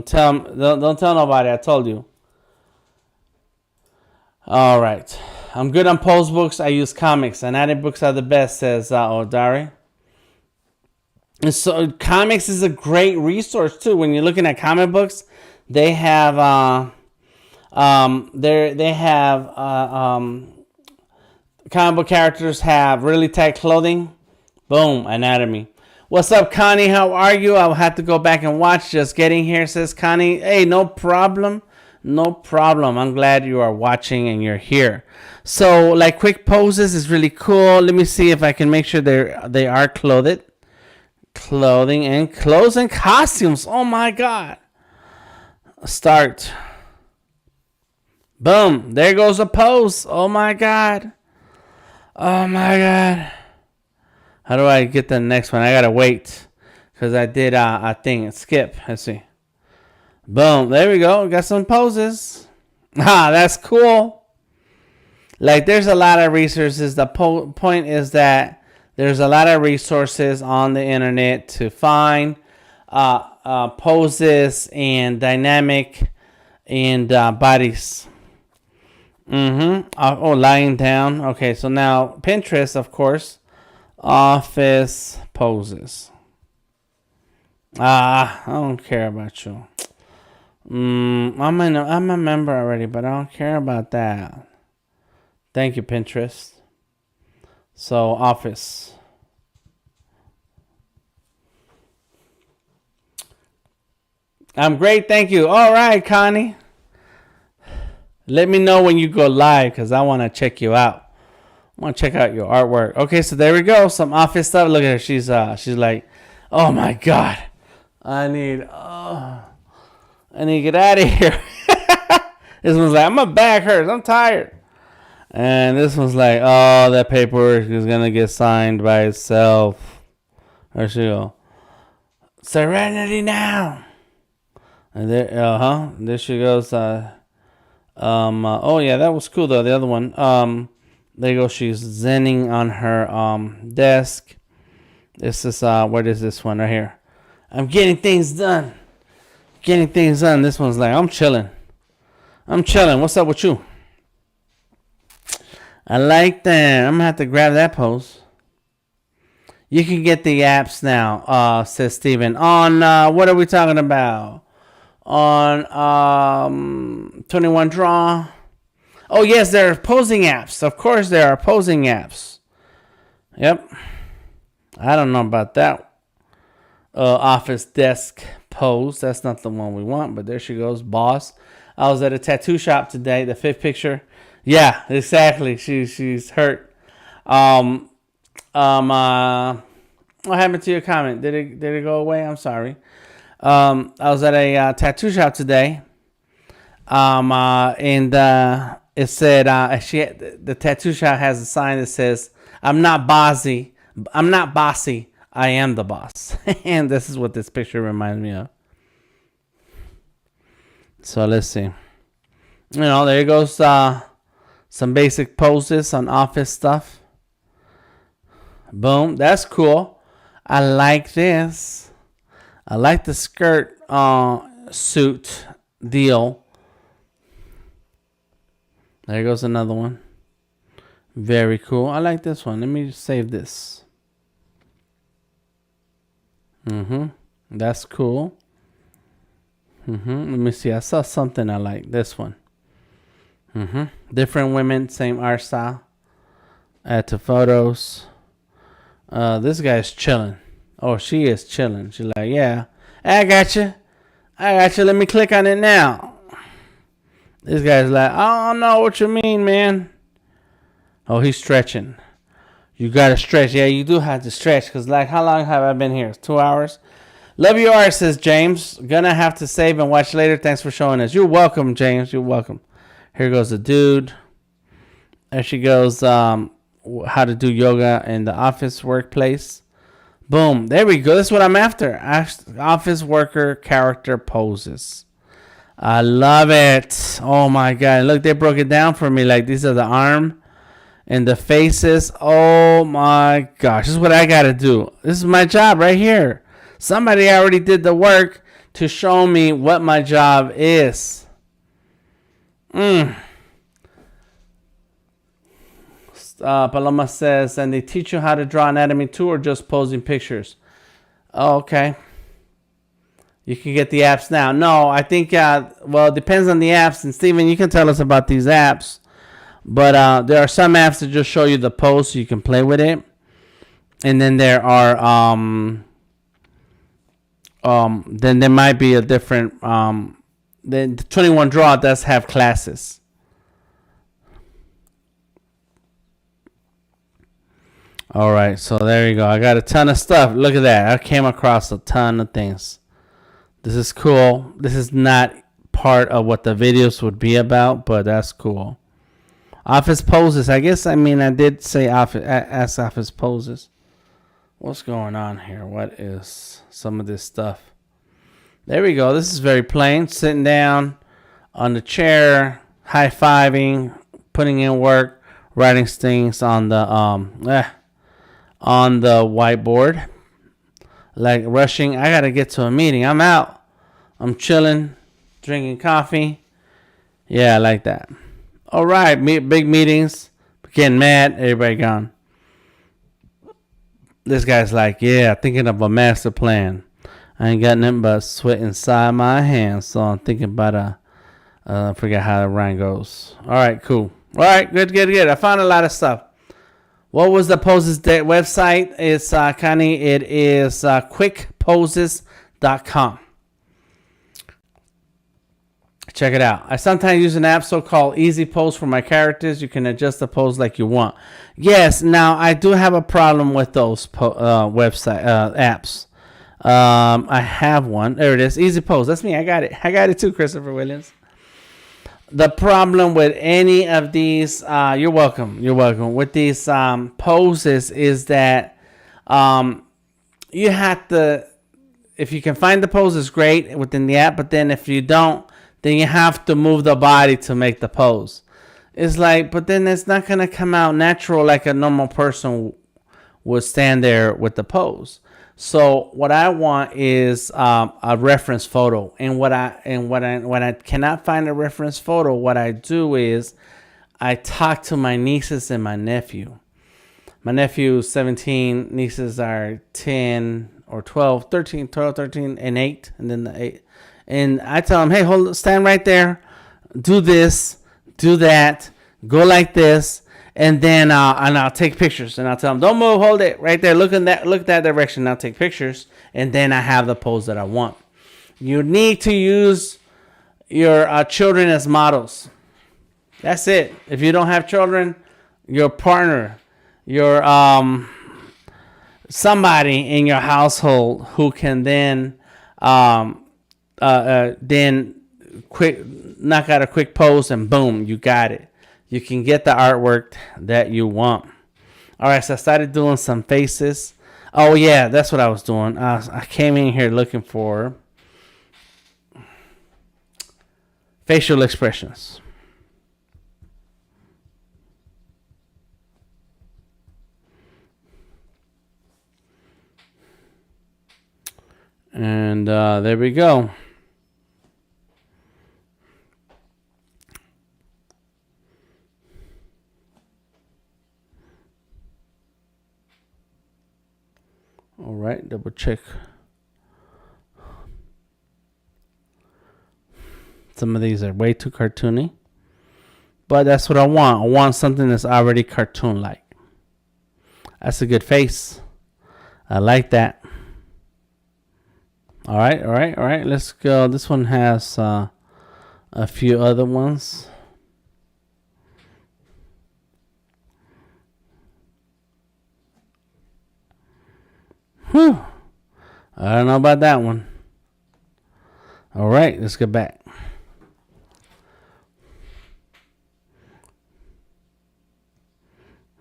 tell nobody I told you. All right. I'm good on pose books. I use comics. Anatomy books are the best, says Odari. And so comics is a great resource too. When you're looking at comic books, they have comic book characters have really tight clothing. Boom, anatomy. What's up, Connie? How are you? I'll have to go back and watch. Just getting here, says Connie. Hey, no problem. No problem. I'm glad you are watching and you're here. So, like, quick poses is really cool. Let me see if I can make sure they are clothed. Clothing and clothes and costumes. Oh my God. Start. Boom. There goes a pose. Oh my God. Oh my God. How do I get the next one? I gotta wait because I did a thing. Skip. Let's see. Boom. There we go. Got some poses. That's cool. Like, there's a lot of resources. The point is that there's a lot of resources on the internet to find poses and dynamic and bodies. Lying down. Okay, so now Pinterest, of course. Office poses. I don't care about you. I'm a member already, but I don't care about that. Thank you, Pinterest. So, office. I'm great, thank you. All right, Connie. Let me know when you go live because I want to check you out. I want to check out your artwork. Okay, so there we go. Some office stuff. Look at her. She's like, oh my God. I need to get out of here. This one's like, my back hurts. I'm tired. And this one's like, oh, that paperwork is going to get signed by itself. There she go. Serenity now. And there she goes. Oh, yeah, that was cool, though. The other one. There you go. She's zenning on her desk. This is, what is this one right here? I'm getting things done. This one's like, I'm chilling. What's up with you? I like that. I'm going to have to grab that pose. You can get the apps now, says Steven. On, what are we talking about? On 21 Draw. Oh, yes, there are posing apps. Of course, there are posing apps. Yep. I don't know about that. office desk pose. That's not the one we want, but there she goes, boss. I was at a tattoo shop today. The fifth picture. Yeah, exactly. She's hurt. What happened to your comment? Did it go away? I'm sorry. I was at a tattoo shop today. And it said the tattoo shop has a sign that says, I'm not bossy. I am the boss." And this is what this picture reminds me of. So let's see. There goes some basic poses on office stuff. Boom. That's cool. I like this. I like the skirt suit deal. There goes another one. Very cool. I like this one. Let me save this. That's cool. Let me see. I saw something I like. This one. Different women, same art style. Add to photos. This guy's chilling. Oh, she is chilling. She's like, yeah, I got you. Let me click on it now. This guy's like, I don't know what you mean, man. Oh, he's stretching. You got to stretch. Yeah, you do have to stretch. Because, how long have I been here? 2 hours? Love your art, says James. Gonna have to save and watch later. Thanks for showing us. You're welcome, James. You're welcome. Here goes the dude. There she goes. How to do yoga in the office workplace. Boom. There we go. That's what I'm after. Office worker character poses. I love it. Oh, my God. Look, they broke it down for me. These are the arm and the faces. Oh, my gosh. This is what I got to do. This is my job right here. Somebody already did the work to show me what my job is. Paloma says, and they teach you how to draw anatomy too, or just posing pictures? Oh, okay. You can get the apps now. No, I think, it depends on the apps. And Steven, you can tell us about these apps. But there are some apps that just show you the pose so you can play with it. And then there are, then there might be a different, then 21 Draw does have classes. All right, so there you go. I got a ton of stuff. Look at that. I came across a ton of things. This is cool. This is not part of what the videos would be about, but that's cool. Office poses. I did say office poses. What's going on here? What is some of this stuff? There we go. This is very plain. Sitting down on the chair, high-fiving, putting in work, writing things on the whiteboard. Like rushing. I got to get to a meeting. I'm out. I'm chilling, drinking coffee. Yeah, I like that. All right. Big meetings. Getting mad. Everybody gone. This guy's like, yeah, thinking of a master plan. I ain't got nothing but sweat inside my hands. So I'm thinking about I forget how the rhyme goes. All right, cool. All right, good. I found a lot of stuff. What was the Poses website? It's Connie. It is quickposes.com. Check it out. I sometimes use an app so-called Easy Pose for my characters. You can adjust the pose like you want. Yes. Now I do have a problem with those website apps. I have one. There it is. Easy Pose. That's me. I got it too, Christopher Williams. The problem with any of these, you're welcome. With these poses is that you have to, if you can find the poses, great within the app. But then if you don't, then you have to move the body to make the pose. It's like, but then it's not going to come out natural like a normal person would stand there with the pose. So what I want is a reference photo, and when I cannot find a reference photo, what I do is I talk to my nieces and my nephew. My nephew is 17, nieces are 10 or 12, 13, 12, 13, and 8, and then the 8. And I tell them, hey, stand right there, do this, do that, go like this. and then I'll take pictures, and I'll tell them, don't move, hold it right there, look that direction. And I'll take pictures, and then I have the pose that I want. You need to use your children as models. That's it. If you don't have children, your partner, your somebody in your household who can then quick knock out a quick pose, and boom, you got it. You can get the artwork that you want. All right, so I started doing some faces. Oh yeah, that's what I was doing. I came in here looking for facial expressions. And there we go. All right, double check. Some of these are way too cartoony, but that's what I want. I want something that's already cartoon-like. That's a good face. I like that. All right. Let's go. This one has a few other ones. Whew. I don't know about that one. All right, let's get back.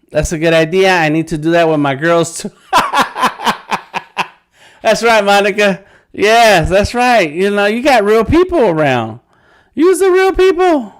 That's a good idea. I need to do that with my girls too. That's right, Monica. Yes, that's right. You know, you got real people around. Use the real people.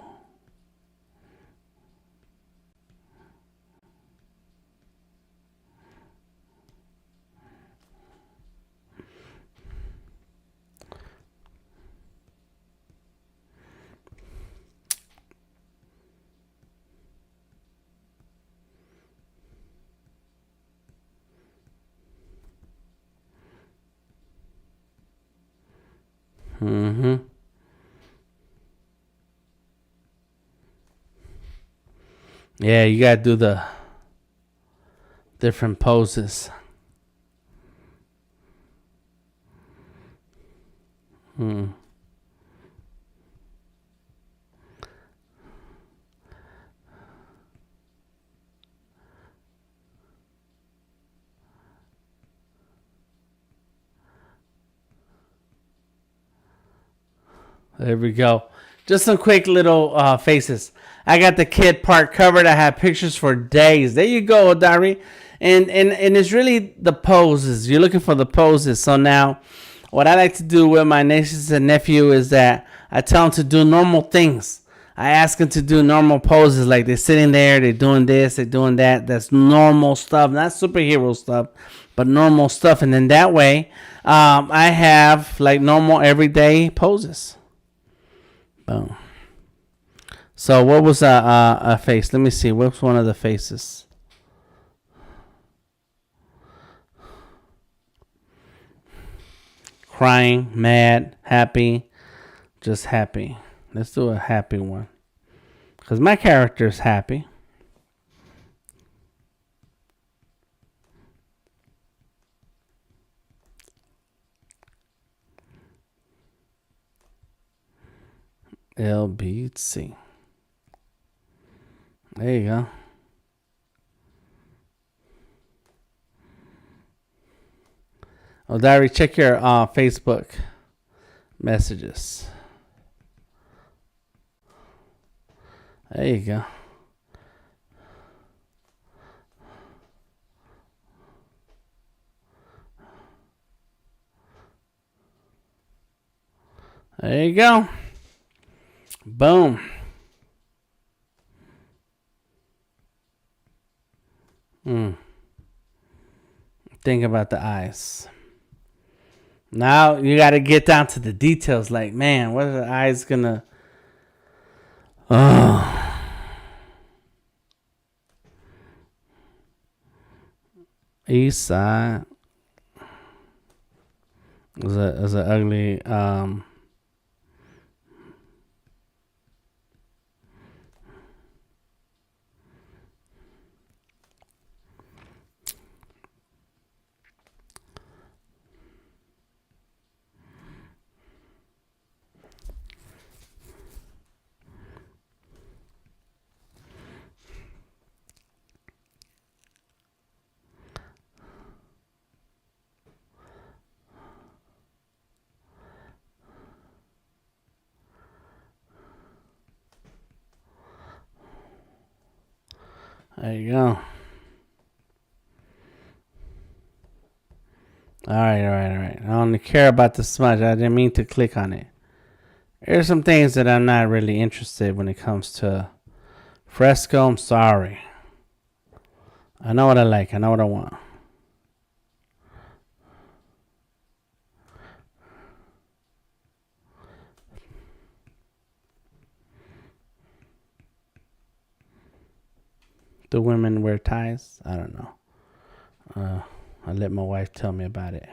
Mm-hmm. Yeah, you gotta do the different poses. Hmm. There we go. Just some quick little faces. I got the kid part covered. I have pictures for days. There you go, Dari. And it's really the poses. You're looking for the poses. So now, what I like to do with my nieces and nephew is that I tell them to do normal things. I ask them to do normal poses, like they're sitting there, they're doing this, they're doing that. That's normal stuff, not superhero stuff, but normal stuff. And then that way, I have like normal everyday poses. Boom. So what was a face? Let me see. What's one of the faces? Crying, mad, happy, just happy. Let's do a happy one. Because my character is happy. LBC. There you go. Oh, Diary, check your Facebook messages. There you go. There you go. Boom. Think about the eyes. Now you got to get down to the details. Like, man, what are the eyes gonna? Oh, east side is a ugly. There you go. All right. I only care about the smudge. I didn't mean to click on it. There's some things that I'm not really interested when it comes to fresco. I'm sorry. I know what I like. I know what I want. Do women wear ties? I don't know. I let my wife tell me about it.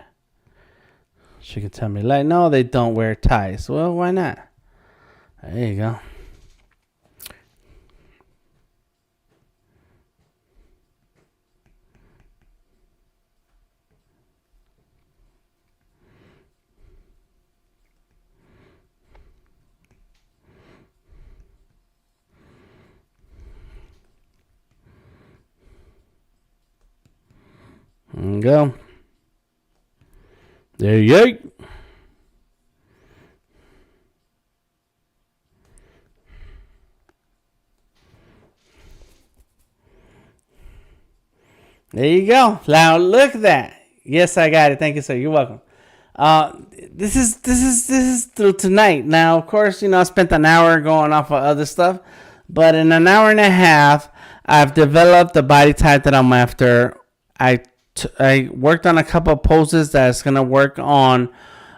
She can tell me, like, no, they don't wear ties. Well, why not? There you go. There you go. There you go. There you go. Now look at that. Yes, I got it. Thank you, sir. You're welcome. This is through tonight. Now, of course, I spent an hour going off of other stuff, but in an hour and a half, I've developed the body type that I'm after. I worked on a couple of poses that's gonna work on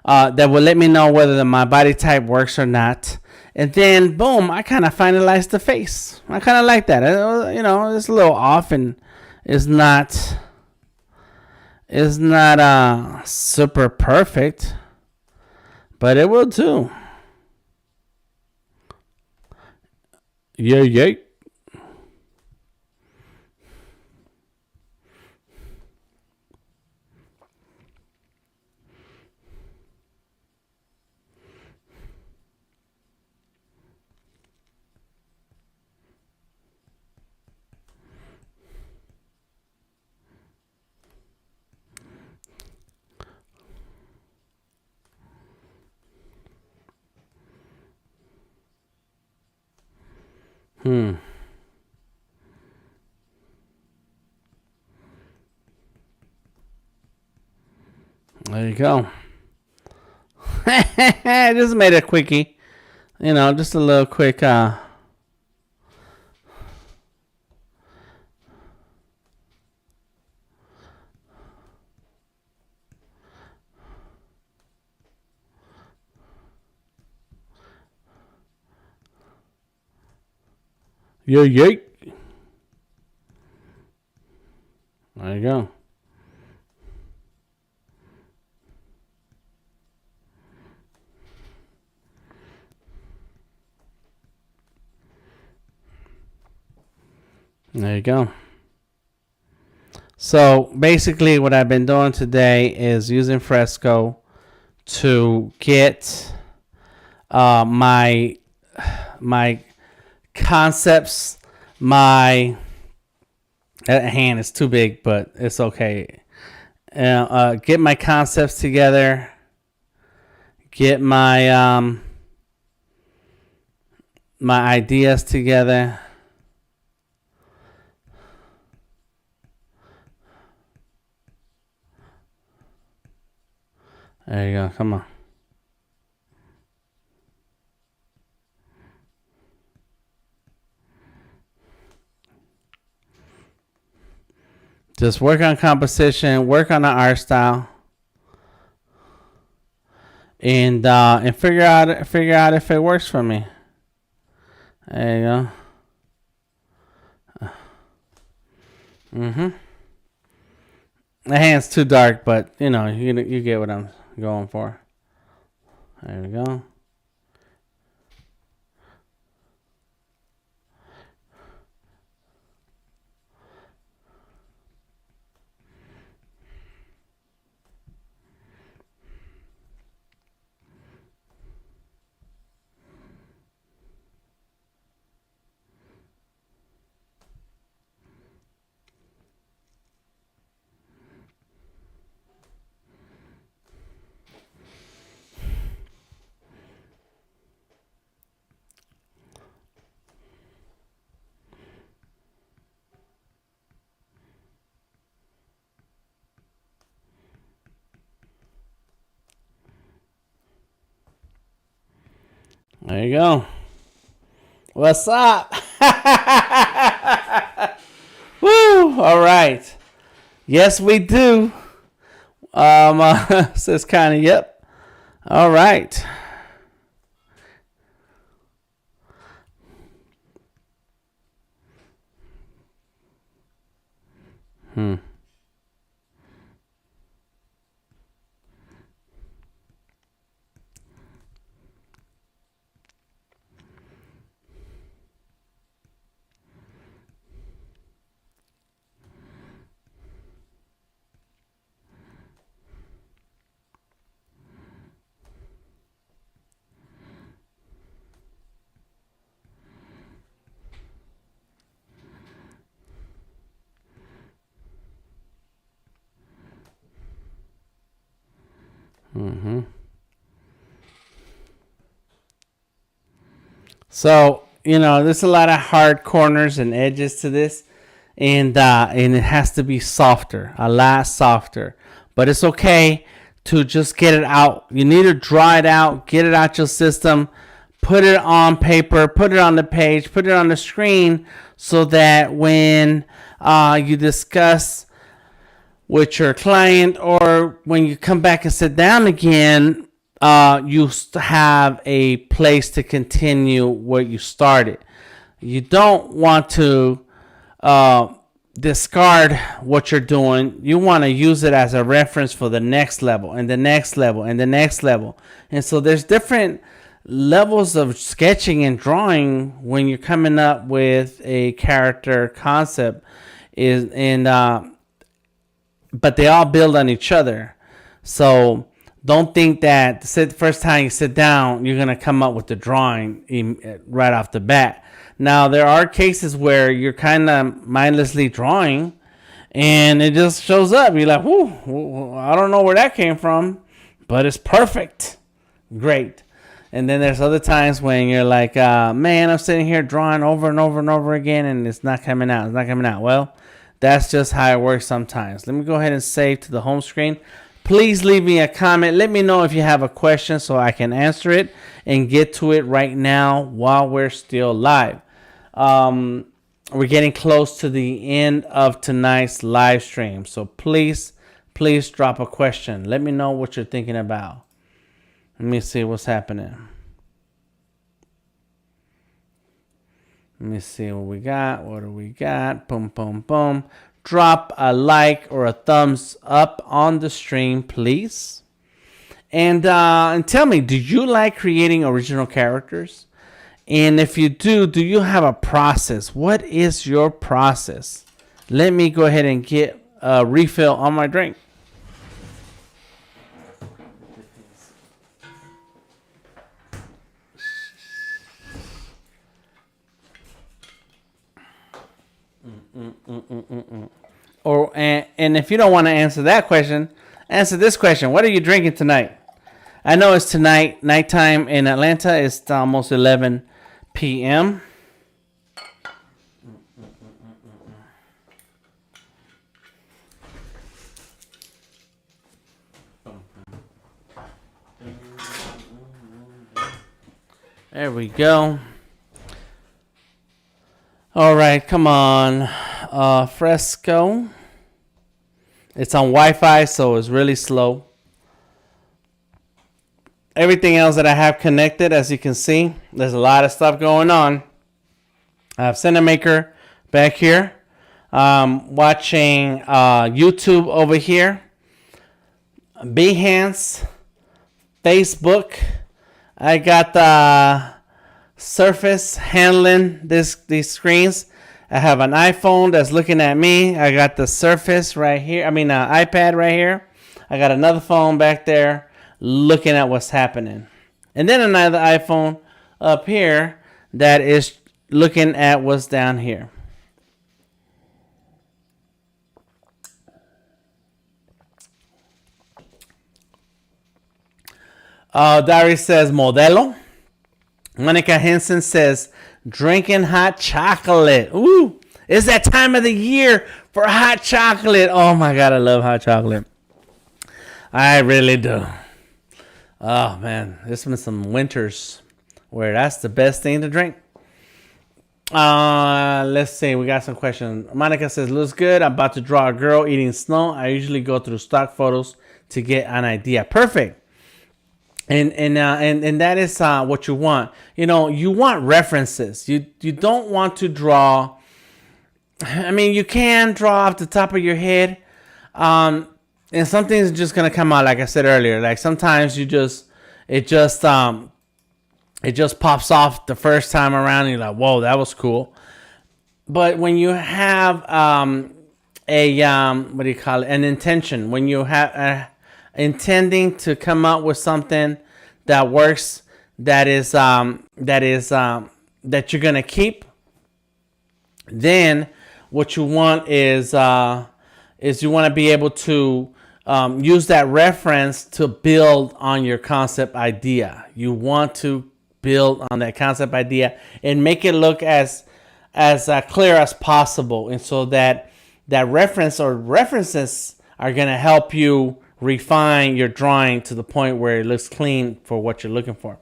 that will let me know whether my body type works or not. And then, boom, I kind of finalized the face. I kind of like that. It's a little off and is not super perfect, but it will too. Yeah. There you go. Just made a quickie. Just a little quick yeah. There you go. There you go. So basically what I've been doing today is using fresco to get my concepts. My that hand is too big, but it's okay. Get my concepts together. Get my my ideas together. There you go. Come on. Just work on composition, work on the art style, and figure out if it works for me. There you go. The hand's too dark, but you get what I'm going for. There we go. There you go. What's up? Woo! All right. Yes, we do. Says Connie. Yep. All right. So, there's a lot of hard corners and edges to this, and it has to be softer, a lot softer. But it's okay to just get it out. You need to draw it out, get it out your system, put it on paper, put it on the page, put it on the screen, so that when you discuss with your client, or when you come back and sit down again, you have a place to continue where you started. You don't want to discard what you're doing. You want to use it as a reference for the next level and the next level and the next level. And so there's different levels of sketching and drawing when you're coming up with a character concept, but they all build on each other. So don't think that the first time you sit down, you're going to come up with the drawing right off the bat. Now, there are cases where you're kind of mindlessly drawing and it just shows up. You're like, whoo, I don't know where that came from, but it's perfect. Great. And then there's other times when you're like, man, I'm sitting here drawing over and over and over again and it's not coming out. It's not coming out. Well, that's just how it works sometimes. Let me go ahead and save to the home screen. Please leave me a comment. Let me know if you have a question so I can answer it and get to it right now while we're still live. We're getting close to the end of tonight's live stream. So please drop a question. Let me know what you're thinking about. Let me see what's happening. Let me see what we got. What do we got? Boom, boom, boom. Drop a like or a thumbs up on the stream, please. And tell me, do you like creating original characters? And if you do you have a process? What is your process? Let me go ahead and get a refill on my drink. And if you don't want to answer that question, answer this question. What are you drinking tonight? I know it's tonight, nighttime in Atlanta. It's almost 11 p.m. There we go. All right, come on. Fresco. It's on Wi-Fi, so it's really slow. Everything else that I have connected, as you can see, there's a lot of stuff going on. I have Cinemaker back here. Watching YouTube over here. Behance. Facebook. I got the Surface handling these screens. I have an iPhone that's looking at me. I got the Surface right here. iPad right here. I got another phone back there looking at what's happening. And then another iPhone up here that is looking at what's down here. Dari says Modelo. Monica Henson says drinking hot chocolate. Ooh, it's that time of the year for hot chocolate. Oh my God, I love hot chocolate. I really do. Oh man, there's been some winters where that's the best thing to drink. Let's see. We got some questions. Monica says, looks good. I'm about to draw a girl eating snow. I usually go through stock photos to get an idea. Perfect. And that is what you want. You know, you want references. You don't want to draw. I mean, you can draw off the top of your head, and something's just gonna come out. Like I said earlier, like sometimes it just pops off the first time around, and you're like, whoa, that was cool. But when you have what do you call it? An intention. When you have intending to come up with something that works, that you're gonna keep, then what you want is you want to be able to use that reference to build on your concept idea. You want to build on that concept idea and make it look as clear as possible, and so that reference or references are going to help you refine your drawing to the point where it looks clean for what you're looking for.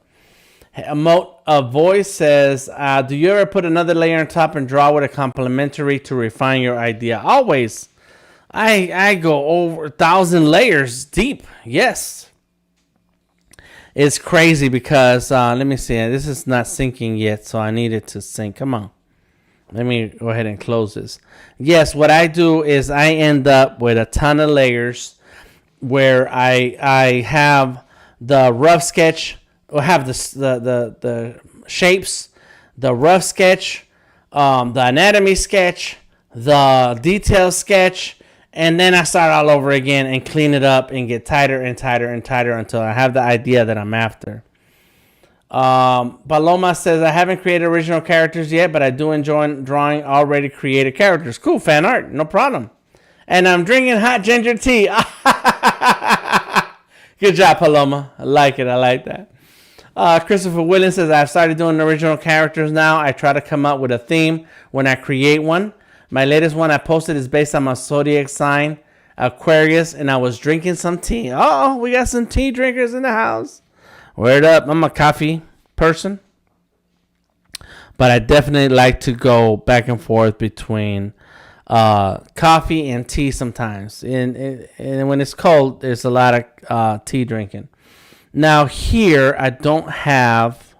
Emote a voice says, do you ever put another layer on top and draw with a complementary to refine your idea? Always. I go over 1,000 layers deep. Yes. It's crazy because, let me see. This is not syncing yet, so I need it to sync. Come on. Let me go ahead and close this. Yes, what I do is I end up with a ton of layers where I have the rough sketch, or have the shapes, the rough sketch, the anatomy sketch, the detail sketch, and then I start all over again and clean it up and get tighter and tighter and tighter until I have the idea that I'm after. Paloma says, I haven't created original characters yet, but I do enjoy drawing already created characters. Cool, fan art, no problem. And I'm drinking hot ginger tea. Good job, Paloma. I like it. I like that. Christopher Williams says, I've started doing original characters now. I try to come up with a theme when I create one. My latest one I posted is based on my zodiac sign, Aquarius, and I was drinking some tea. Oh, we got some tea drinkers in the house. Word up. I'm a coffee person, but I definitely like to go back and forth between coffee and tea sometimes. And when it's cold, there's a lot of tea drinking. Now here, I don't have,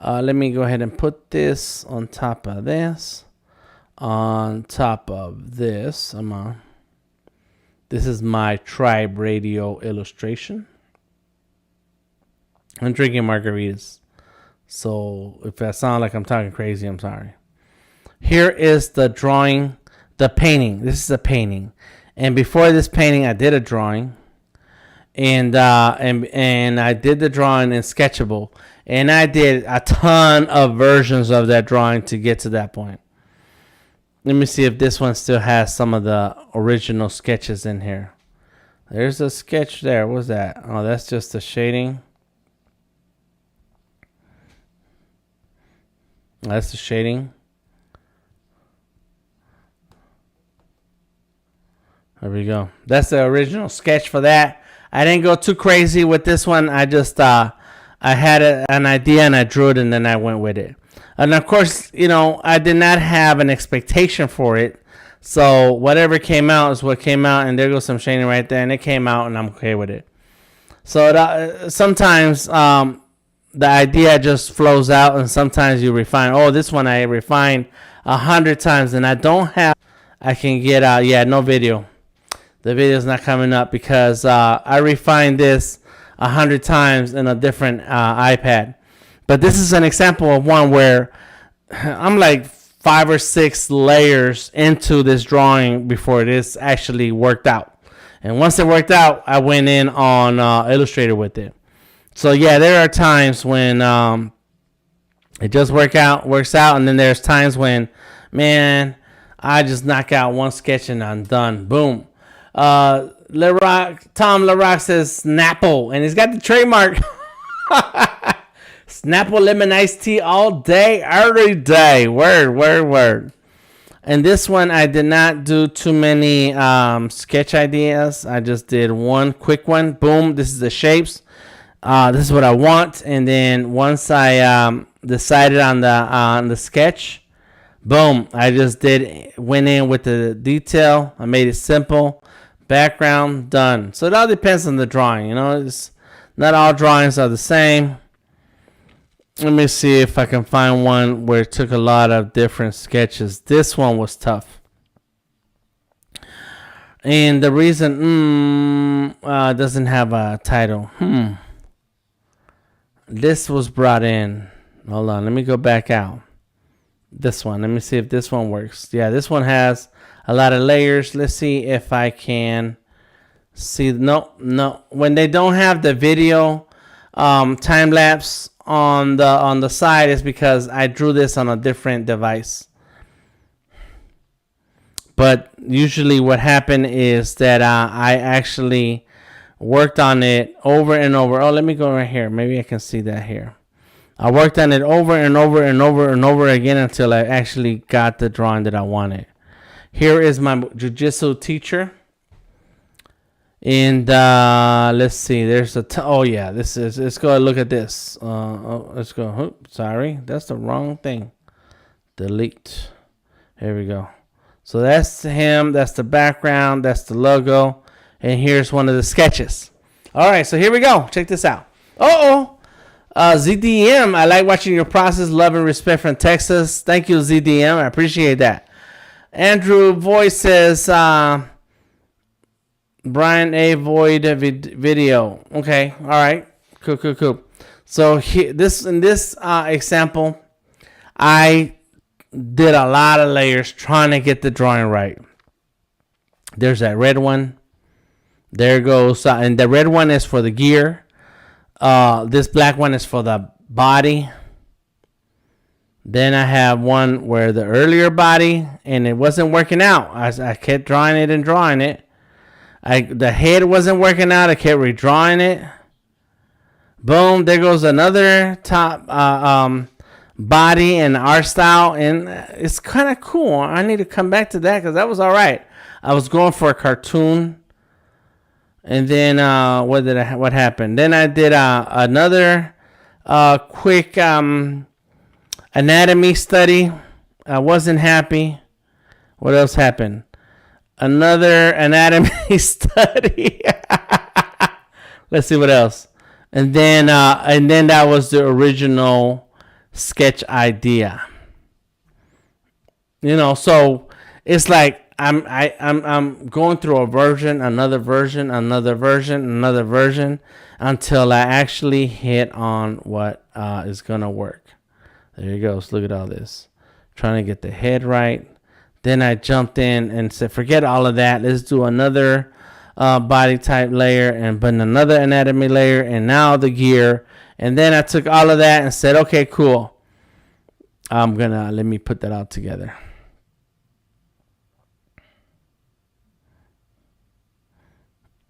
let me go ahead and put this on top of this. On top of this, this is my Tribe Radio illustration. I'm drinking margaritas, so if I sound like I'm talking crazy, I'm sorry. Here is the drawing, the painting. This is a painting, and before this painting, I did a drawing, and I did the drawing in Sketchable, and I did a ton of versions of that drawing to get to that point. Let me see if this one still has some of the original sketches in here. There's a sketch there. What's that? Oh, that's just the shading. That's the shading. There we go. That's the original sketch for that. I didn't go too crazy with this one. I just I had an idea and I drew it and then I went with it. And of course, you know, I did not have an expectation for it. So whatever came out is what came out, and there goes some shading right there, and it came out, and I'm okay with it. So sometimes the idea just flows out, and sometimes you refine. Oh, this one I refined 100 times, and I don't have. I can get out. Yeah, no video. The video's not coming up because I refined this 100 times in a different iPad. But this is an example of one where I'm like 5 or 6 layers into this drawing before this actually worked out. And once it worked out, I went in on Illustrator with it. So yeah, there are times when it just works out, and then there's times when, man, I just knock out one sketch and I'm done. Boom. Tom LaRock says Snapple, and he's got the trademark. Snapple lemon iced tea all day, every day. Word. And this one, I did not do too many sketch ideas. I just did one quick one. Boom. This is the shapes. This is what I want. And then once I decided on the sketch, boom, I just went in with the detail. I made it simple. Background, done. So it all depends on the drawing. It's not all drawings are the same. Let me see if I can find one where it took a lot of different sketches. This one was tough. And the reason doesn't have a title. This was brought in. Hold on, let me go back out. This one. Let me see if this one works. Yeah, this one has a lot of layers. Let's see if I can see. No. When they don't have the video time lapse on the side, is because I drew this on a different device. But usually what happened is that I actually worked on it over and over. Oh, let me go right here. Maybe I can see that here. I worked on it over and over and over and over again until I actually got the drawing that I wanted. Here is my jiu-jitsu teacher. And let's see. There's oh yeah, let's go look at this. Let's go. Oops, sorry, that's the wrong thing. Delete. Here we go. So that's him. That's the background. That's the logo. And here's one of the sketches. All right, so here we go. Check this out. ZDM, I like watching your process. Love and respect from Texas. Thank you, ZDM. I appreciate that. Andrew Voice says, Brian A. Void video. Okay, all right. Cool. So in this example, I did a lot of layers trying to get the drawing right. There's that red one. There goes, and the red one is for the gear. This black one is for the body. Then I have one where the earlier body, and it wasn't working out. I kept drawing it and drawing it. The head wasn't working out. I kept redrawing it. Boom, there goes another top body and art style, and it's kind of cool. I need to come back to that because that was all right. I was going for a cartoon. And then what happened? Then I did another quick anatomy study. I wasn't happy. What else happened? Another anatomy study. Let's see what else. And then that was the original sketch idea. So it's like I'm going through a version, another version, until I actually hit on what is gonna work. There you go. So look at all this. Trying to get the head right. Then I jumped in and said, forget all of that. Let's do another body type layer and put another anatomy layer and now the gear. And then I took all of that and said, okay, cool. Let me put that all together.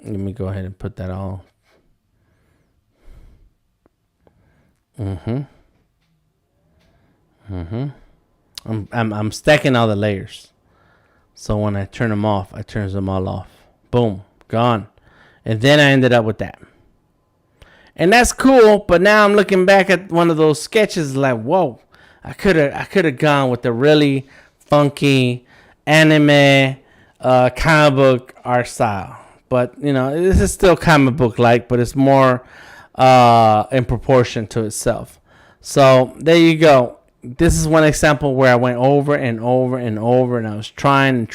Let me go ahead and put that all. I'm stacking all the layers. So when I turn them off, I turn them all off. Boom, gone. And then I ended up with that. And that's cool, but now I'm looking back at one of those sketches like, whoa, I could have gone with the really funky anime comic book art style. But, this is still comic book-like, but it's more in proportion to itself. So, there you go. This is one example where I went over and over and over, and I was trying.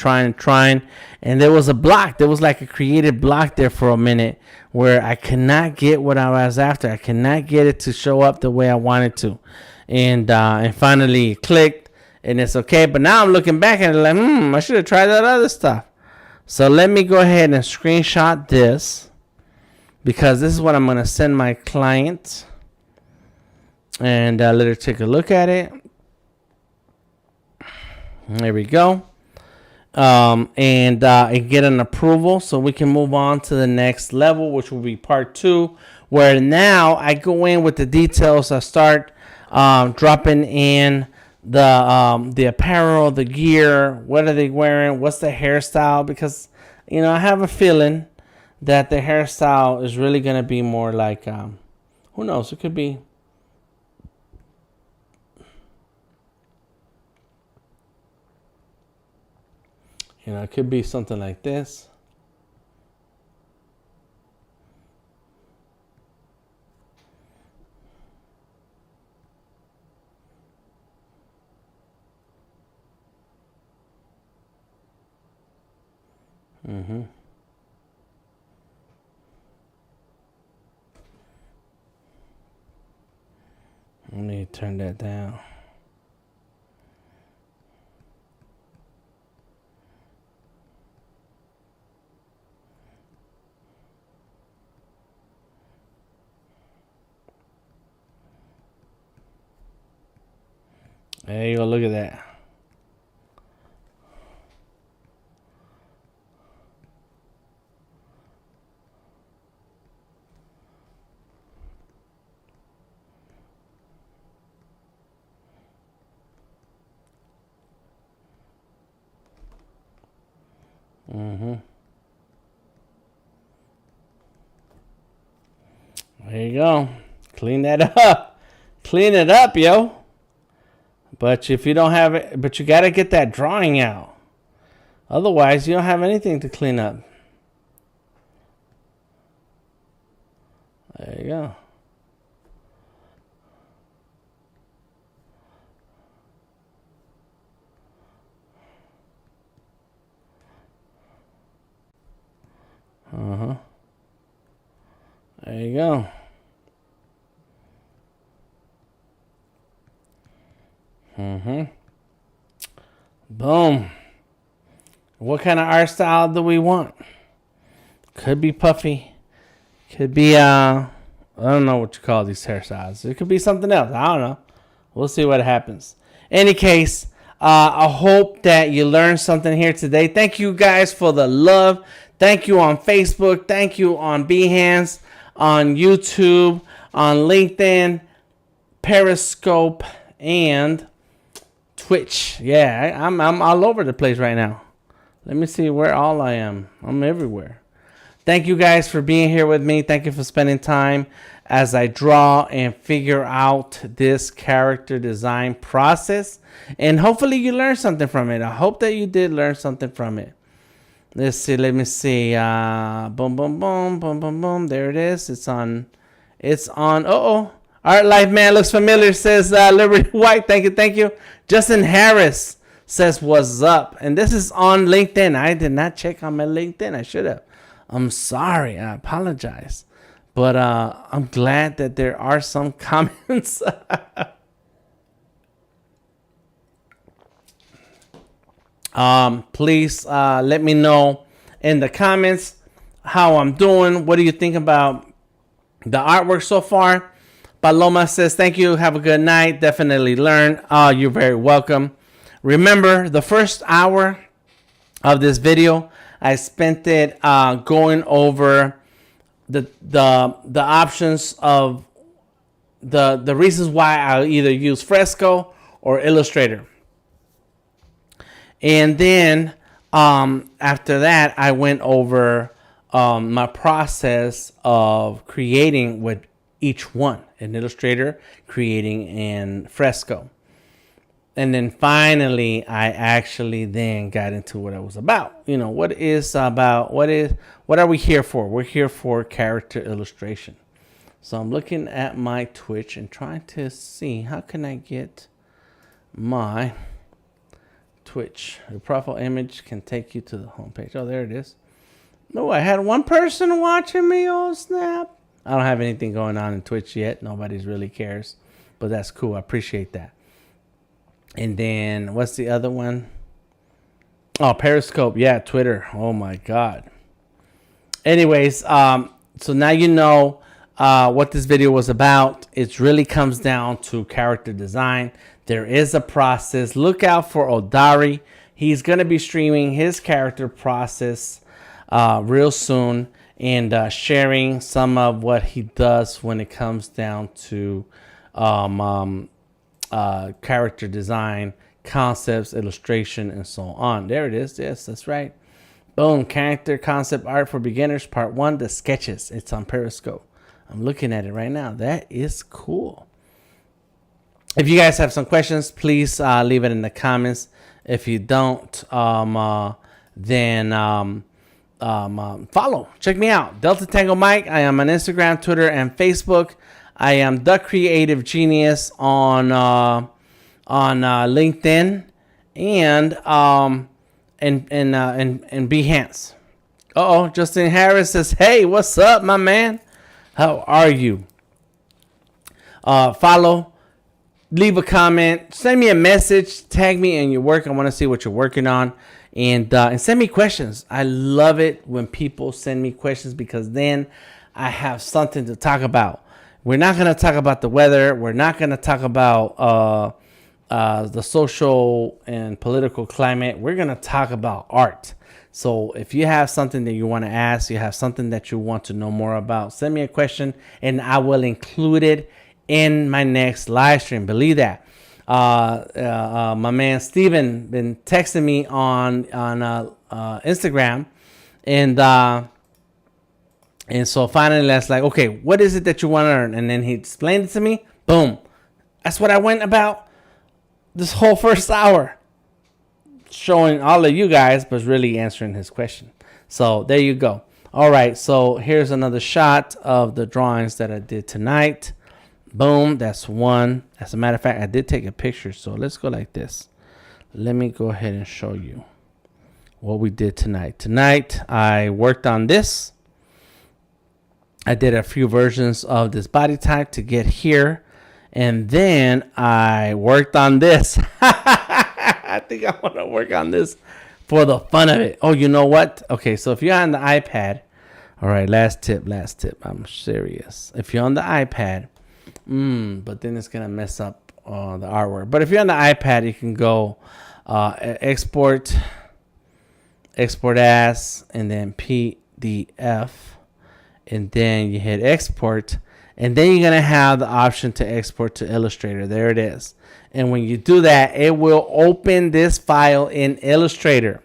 And there was a block. There was like a creative block there for a minute where I could not get what I was after. I could not get it to show up the way I wanted to. And finally it clicked, and it's okay. But now I'm looking back and like, I should have tried that other stuff. So let me go ahead and screenshot this because this is what I'm going to send my client. And let her take a look at it. There we go. And get an approval so we can move on to the next level, which will be part 2, where now I go in with the details. I start dropping in the apparel, the gear, what are they wearing, what's the hairstyle, because I have a feeling that the hairstyle is really going to be more like Who knows? It could be. You know, it could be something like this. Mm-hmm. Let me turn that down. There you go. Look at that. Mm-hmm. There you go. Clean that up. Clean it up, yo. But if you don't have it, but you got to get that drawing out. Otherwise, you don't have anything to clean up. There you go. Uh-huh. There you go. Mm-hmm. Boom. What kind of art style do we want? Could be puffy. Could be, I don't know what you call these hairstyles. It could be something else. I don't know. We'll see what happens. Any case, I hope that you learned something here today. Thank you guys for the love. Thank you on Facebook. Thank you on Behance, on YouTube, on LinkedIn, Periscope, and Twitch. Yeah, I'm all over the place right now. Let me see where all I am. I'm everywhere. Thank you guys for being here with me. Thank you for spending time as I draw and figure out this character design process. And hopefully you learned something from it. I hope that you did learn something from it. Let's see. Let me see. Boom, boom, boom, boom, boom, boom. There it is. It's on. Uh-oh. Art Life Man looks familiar, says Liberty White. Thank you, thank you. Justin Harris says, what's up? And this is on LinkedIn. I did not check on my LinkedIn. I should have. I'm sorry. I apologize. But I'm glad that there are some comments. Please let me know in the comments how I'm doing. What do you think about the artwork so far? Paloma says, thank you. Have a good night. Definitely learn. You're very welcome. Remember, the first hour of this video, I spent it going over the options of the reasons why I either use Fresco or Illustrator. And then after that, I went over my process of creating with each one, in Illustrator, creating in Fresco. And then finally, I actually then got into what I was about. You know, what are we here for? We're here for character illustration. So I'm looking at my Twitch and trying to see how can I get my Twitch. The profile image can take you to the homepage. Oh, there it is. Oh, I had one person watching me. Oh, snap. I don't have anything going on in Twitch yet. Nobody's really cares. But that's cool. I appreciate that. And then what's the other one? Oh, Periscope. Yeah, Twitter. Oh, my God. Anyways, so now you know what this video was about. It really comes down to character design. There is a process. Look out for Odari. He's going to be streaming his character process real soon and sharing some of what he does when it comes down to character design, concepts, illustration, and so on. There it is. Yes, that's right. Boom. Character concept art for beginners, part 1, the sketches. It's on Periscope. I'm looking at it right now. That is cool. If you guys have some questions, please leave it in the comments. If you don't, then follow. Check me out. Delta Tango Mike. I am on Instagram, Twitter, and Facebook. I am the Creative Genius on LinkedIn and Behance. Justin Harris says, "Hey, what's up, my man? How are you?" Follow, leave a comment, send me a message, tag me in your work. I want to see what you're working on, and send me questions. I love it when people send me questions because then I have something to talk about. We're not going to talk about the weather. We're not going to talk about the social and political climate. We're going to talk about art. So if you have something that you want to ask, you have something that you want to know more about, send me a question and I will include it in my next live stream. Believe that. My man Steven been texting me on Instagram, and so finally I was like, okay, what is it that you want to learn? And then he explained it to me. Boom. That's what I went about this whole first hour, showing all of you guys, but really answering his question. So there you go. All right, so here's another shot of the drawings that I did tonight. Boom, that's one. As a matter of fact, I did take a picture, so let's go like this. Let me go ahead and show you what we did tonight. Tonight, I worked on this. I did a few versions of this body type to get here, and then I worked on this. I think I want to work on this for the fun of it. Oh, you know what? Okay, so if you're on the iPad, all right, last tip. I'm serious. If you're on the iPad, but then it's going to mess up the artwork. But if you're on the iPad, you can go export as, and then PDF, and then you hit export, and then you're going to have the option to export to Illustrator. There it is. And when you do that, it will open this file in Illustrator.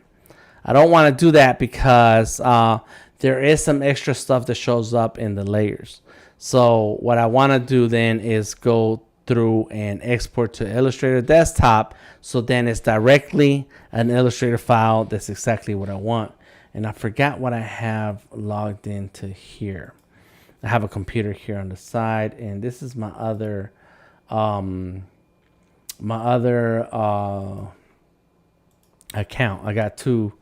I don't want to do that because there is some extra stuff that shows up in the layers. So what I want to do then is go through and export to Illustrator desktop. So then it's directly an Illustrator file. That's exactly what I want. And I forgot what I have logged into here. I have a computer here on the side, and this is my other account. I got two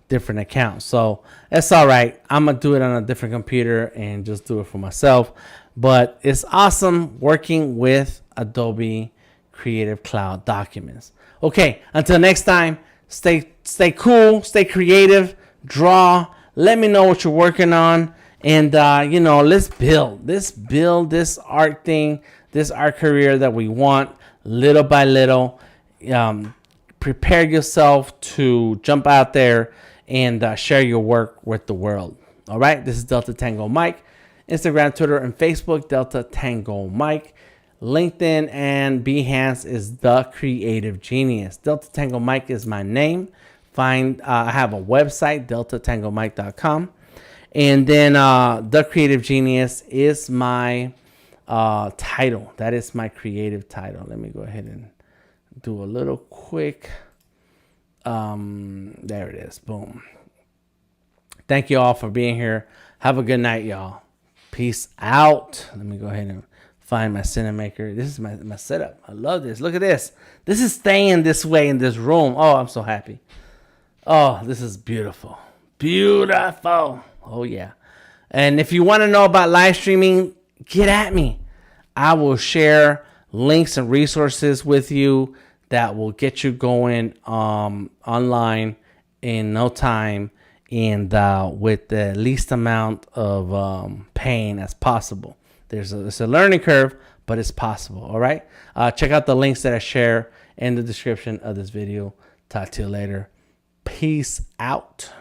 different accounts, so that's all right. I'm gonna do it on a different computer and just do it for myself. But it's awesome working with Adobe Creative Cloud documents. Okay, until next time, stay cool, stay creative, draw. Let me know what you're working on, and let's build this art thing, this art career that we want, little by little. Prepare yourself to jump out there and share your work with the world. All right, this is Delta Tango Mike. Instagram, Twitter, and Facebook, Delta Tango Mike. LinkedIn and Behance is The Creative Genius. Delta Tango Mike is my name. I have a website, deltatangomike.com. And then The Creative Genius is my title. That is my creative title. Let me go ahead and do a little quick. There it is. Boom. Thank you all for being here. Have a good night, y'all. Peace out. Let me go ahead and find my Cinemaker. This is my setup. I love this. Look at this. This is staying this way in this room. Oh, I'm so happy. Oh, this is beautiful. Beautiful. Oh, yeah. And if you want to know about live streaming, get at me. I will share links and resources with you that will get you going online in no time and with the least amount of pain as possible. It's a learning curve, but it's possible. All right. Check out the links that I share in the description of this video. Talk to you later. Peace out.